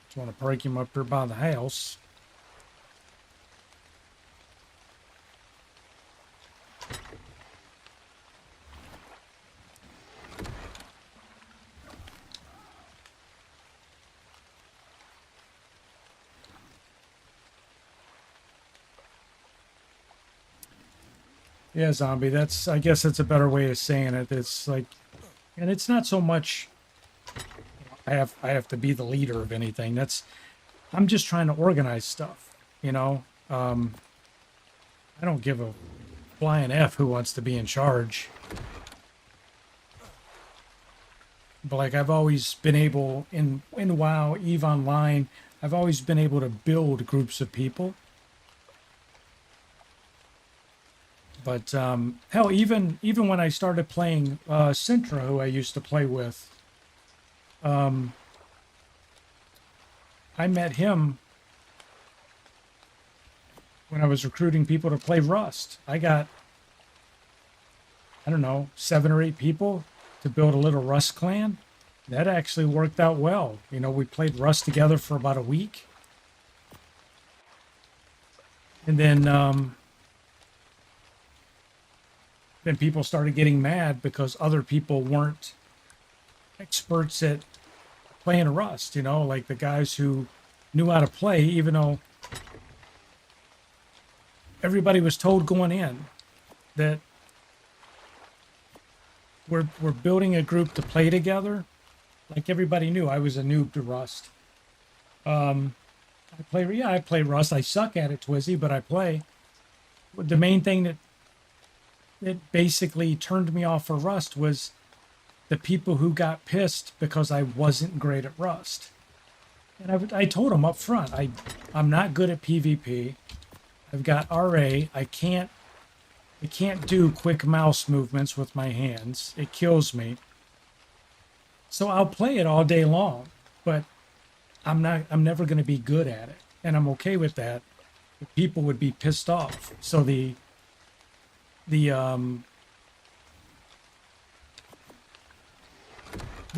Just want to park him up here by the house. Yeah, zombie, I guess that's a better way of saying it. It's like, and it's not so much I have to be the leader of anything. I'm just trying to organize stuff, you know. I don't give a flying F who wants to be in charge. But like, I've always been able, in WoW, EVE Online, I've always been able to build groups of people. But hell, even when I started playing Sintra, who I used to play with, I met him when I was recruiting people to play Rust. I got, I don't know, 7 or 8 people to build a little Rust clan. That actually worked out well. You know, we played Rust together for about a week. And then then people started getting mad because other people weren't experts at playing Rust, you know, like the guys who knew how to play, even though everybody was told going in that we're building a group to play together. Like everybody knew I was a noob to Rust. I play Rust. I suck at it, Twizzy, but I play. The main thing that basically turned me off for Rust was the people who got pissed because I wasn't great at Rust. And I told them up front, I'm not good at PvP. I've got RA. I can't do quick mouse movements with my hands. It kills me. So I'll play it all day long, but I'm never going to be good at it. And I'm okay with that. People would be pissed off. So the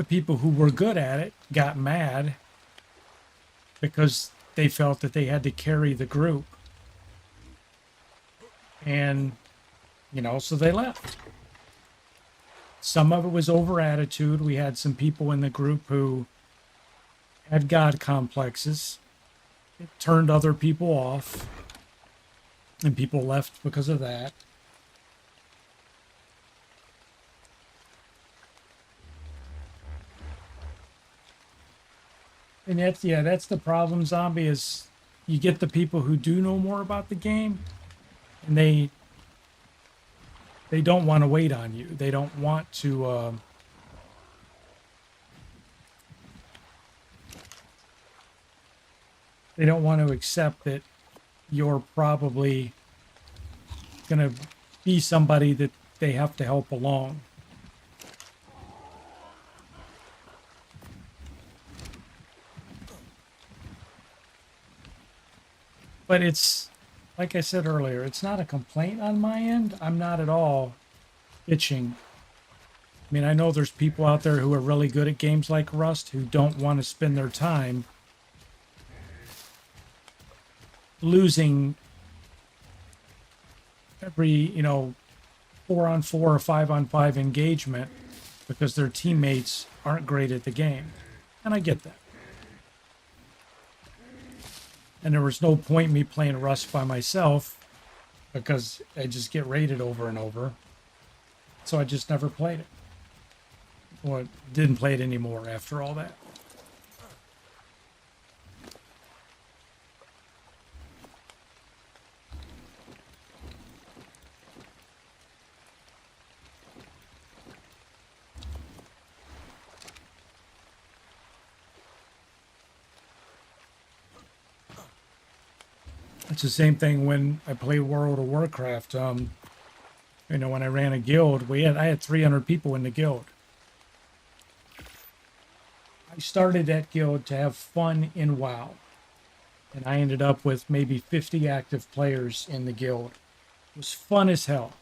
people who were good at it got mad because they felt that they had to carry the group. And, you know, so they left. Some of it was over attitude. We had some people in the group who had God complexes. It turned other people off. And people left because of that. And that's the problem, Zombie, is you get the people who do know more about the game, and they don't want to wait on you. They don't want to they don't want to accept that you're probably going to be somebody that they have to help along. But it's, like I said earlier, it's not a complaint on my end. I'm not at all bitching. I mean, I know there's people out there who are really good at games like Rust who don't want to spend their time losing every, 4-on-4 or 5-on-5 engagement because their teammates aren't great at the game. And I get that. And there was no point me playing Rust by myself because I just get raided over and over. So I just never played it. Or didn't play it anymore after all that. It's the same thing when I played World of Warcraft. When I ran a guild, I had 300 people in the guild. I started that guild to have fun in WoW, and I ended up with maybe 50 active players in the guild. It was fun as hell.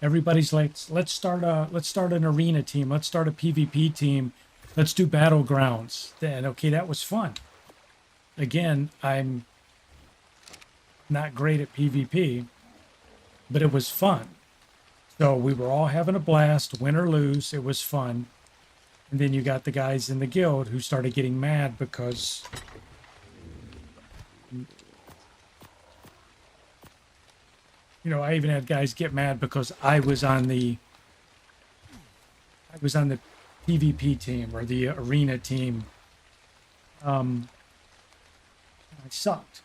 Everybody's like, let's start an arena team, let's start a PvP team, let's do battlegrounds. Then okay, that was fun. Again, I'm not great at PvP, but it was fun. So we were all having a blast, win or lose, it was fun. And then you got the guys in the guild who started getting mad because I even had guys get mad because I was on the PvP team or the arena team. I sucked.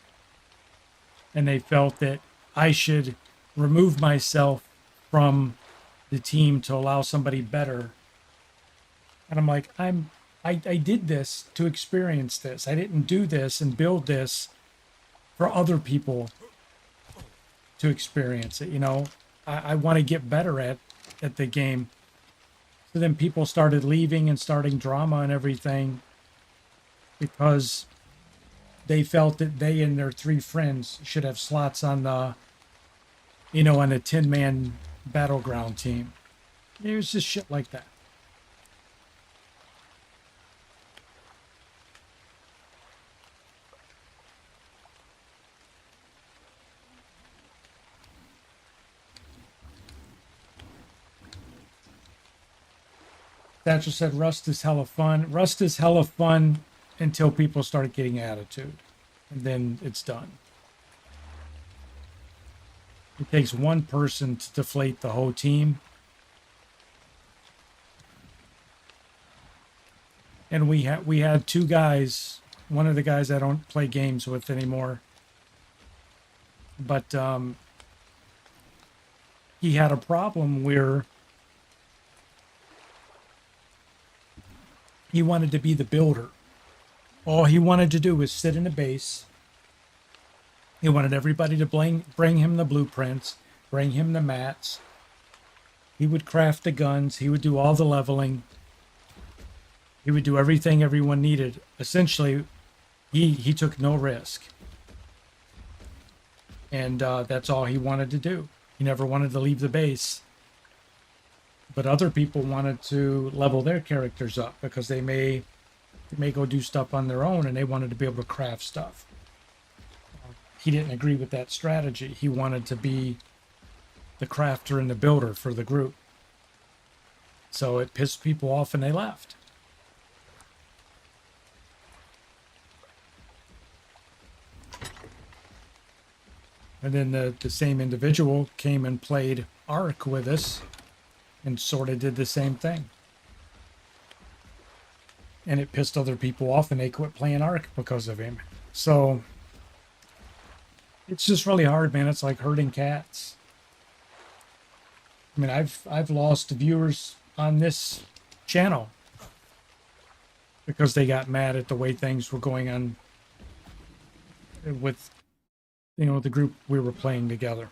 And they felt that I should remove myself from the team to allow somebody better. And I'm like, I did this to experience this. I didn't do this and build this for other people to experience it. I want to get better at the game. So then people started leaving and starting drama and everything because they felt that they and their 3 friends should have slots on the, on a 10-man battleground team. It was just shit like that. Thatcher said Rust is hella fun. Rust is hella fun until people start getting attitude. And then it's done. It takes one person to deflate the whole team. And we had two guys, one of the guys I don't play games with anymore. But he had a problem where he wanted to be the builder. All he wanted to do was sit in the base. He wanted everybody to bring him the blueprints, bring him the mats. He would craft the guns. He would do all the leveling. He would do everything everyone needed. Essentially, he took no risk. And that's all he wanted to do. He never wanted to leave the base. But other people wanted to level their characters up because they may go do stuff on their own and they wanted to be able to craft stuff. He didn't agree with that strategy. He wanted to be the crafter and the builder for the group. So it pissed people off and they left. And then the same individual came and played ARK with us and sort of did the same thing. And it pissed other people off and they quit playing ARK because of him. So it's just really hard, man. It's like herding cats. I mean, I've lost viewers on this channel because they got mad at the way things were going on with, you know, the group we were playing together.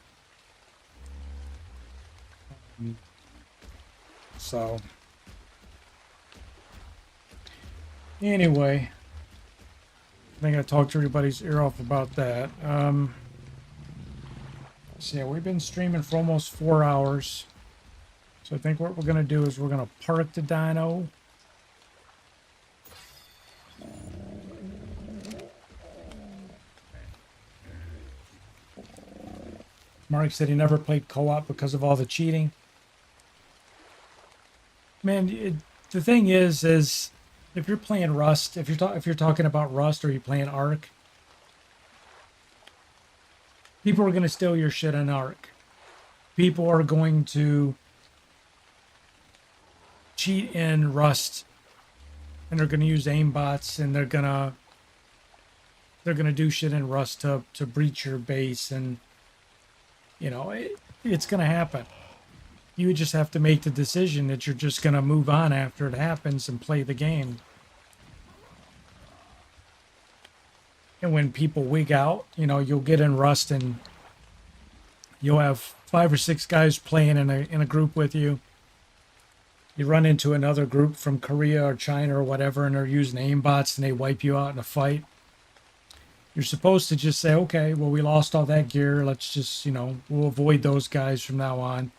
So anyway, I think I talked to everybody's ear off about that. So yeah, we've been streaming for almost 4 hours. So I think what we're going to do is we're going to park the dyno. Mark said he never played co-op because of all the cheating. Man, the thing is if you're playing Rust, if you're talking about Rust or you're playing ARK, people are going to steal your shit on ARK. People are going to cheat in Rust, and they're going to use aimbots, and they're going to do shit in Rust to breach your base, and you know it's going to happen. You just have to make the decision that you're just going to move on after it happens and play the game. And when people wig out, you know, you'll get in Rust and you'll have 5 or 6 guys playing in a group with you. You run into another group from Korea or China or whatever, and they're using aimbots and they wipe you out in a fight. You're supposed to just say, okay, well, we lost all that gear. Let's just, you know, we'll avoid those guys from now on.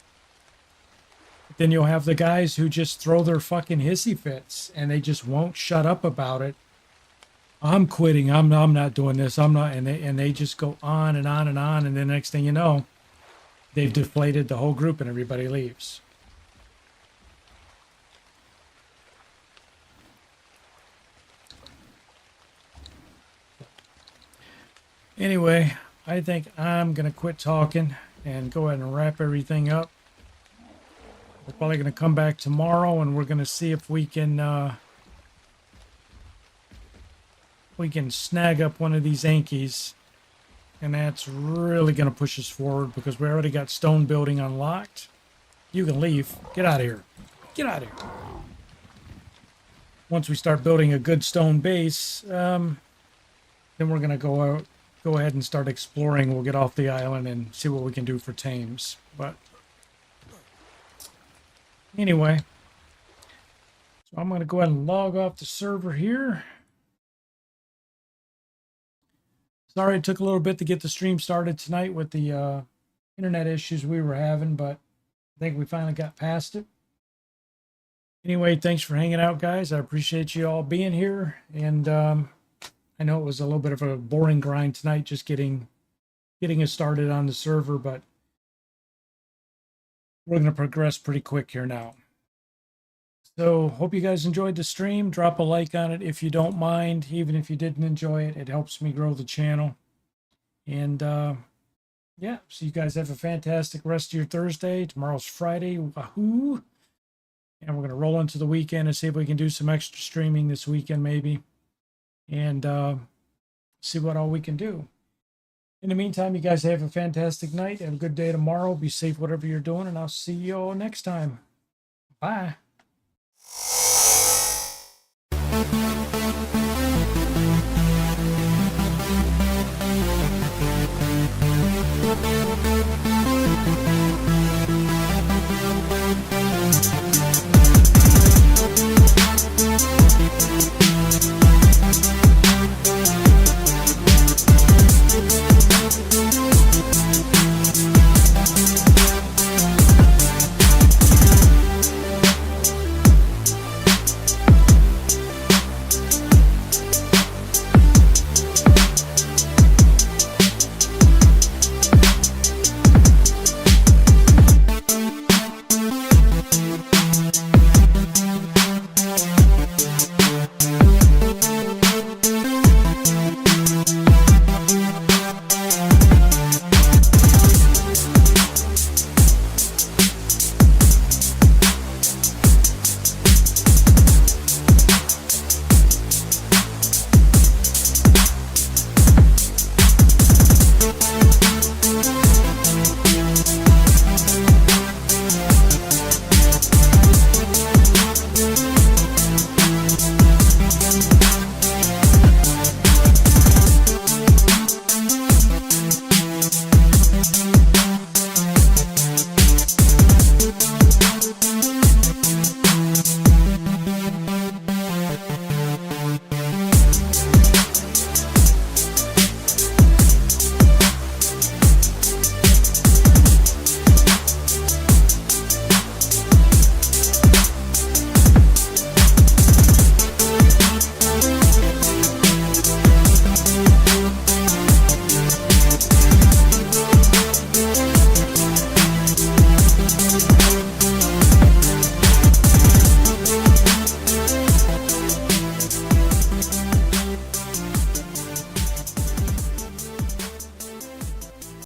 Then you'll have the guys who just throw their fucking hissy fits and they just won't shut up about it. I'm quitting. I'm not doing this. I'm not. And they just go on and on and on. And then next thing you know, they've deflated the whole group and everybody leaves. Anyway, I think I'm going to quit talking and go ahead and wrap everything up. We're probably going to come back tomorrow and we're going to see if we can snag up one of these Yankees. And that's really going to push us forward because we already got stone building unlocked. You can leave. Get out of here. Get out of here. Once we start building a good stone base, then we're going to go ahead and start exploring. We'll get off the island and see what we can do for tames. But anyway, so I'm going to go ahead and log off the server here. Sorry it took a little bit to get the stream started tonight with the internet issues we were having, but I think we finally got past it. Anyway, thanks for hanging out, guys. I appreciate you all being here. And I know it was a little bit of a boring grind tonight just getting us started on the server, but we're going to progress pretty quick here now. So hope you guys enjoyed the stream. Drop a like on it if you don't mind. Even if you didn't enjoy it, it helps me grow the channel. And yeah, so you guys have a fantastic rest of your Thursday. Tomorrow's Friday. Wahoo! And we're going to roll into the weekend and see if we can do some extra streaming this weekend, maybe. And see what all we can do. In the meantime, you guys have a fantastic night. Have a good day tomorrow. Be safe, whatever you're doing. And I'll see you all next time. Bye.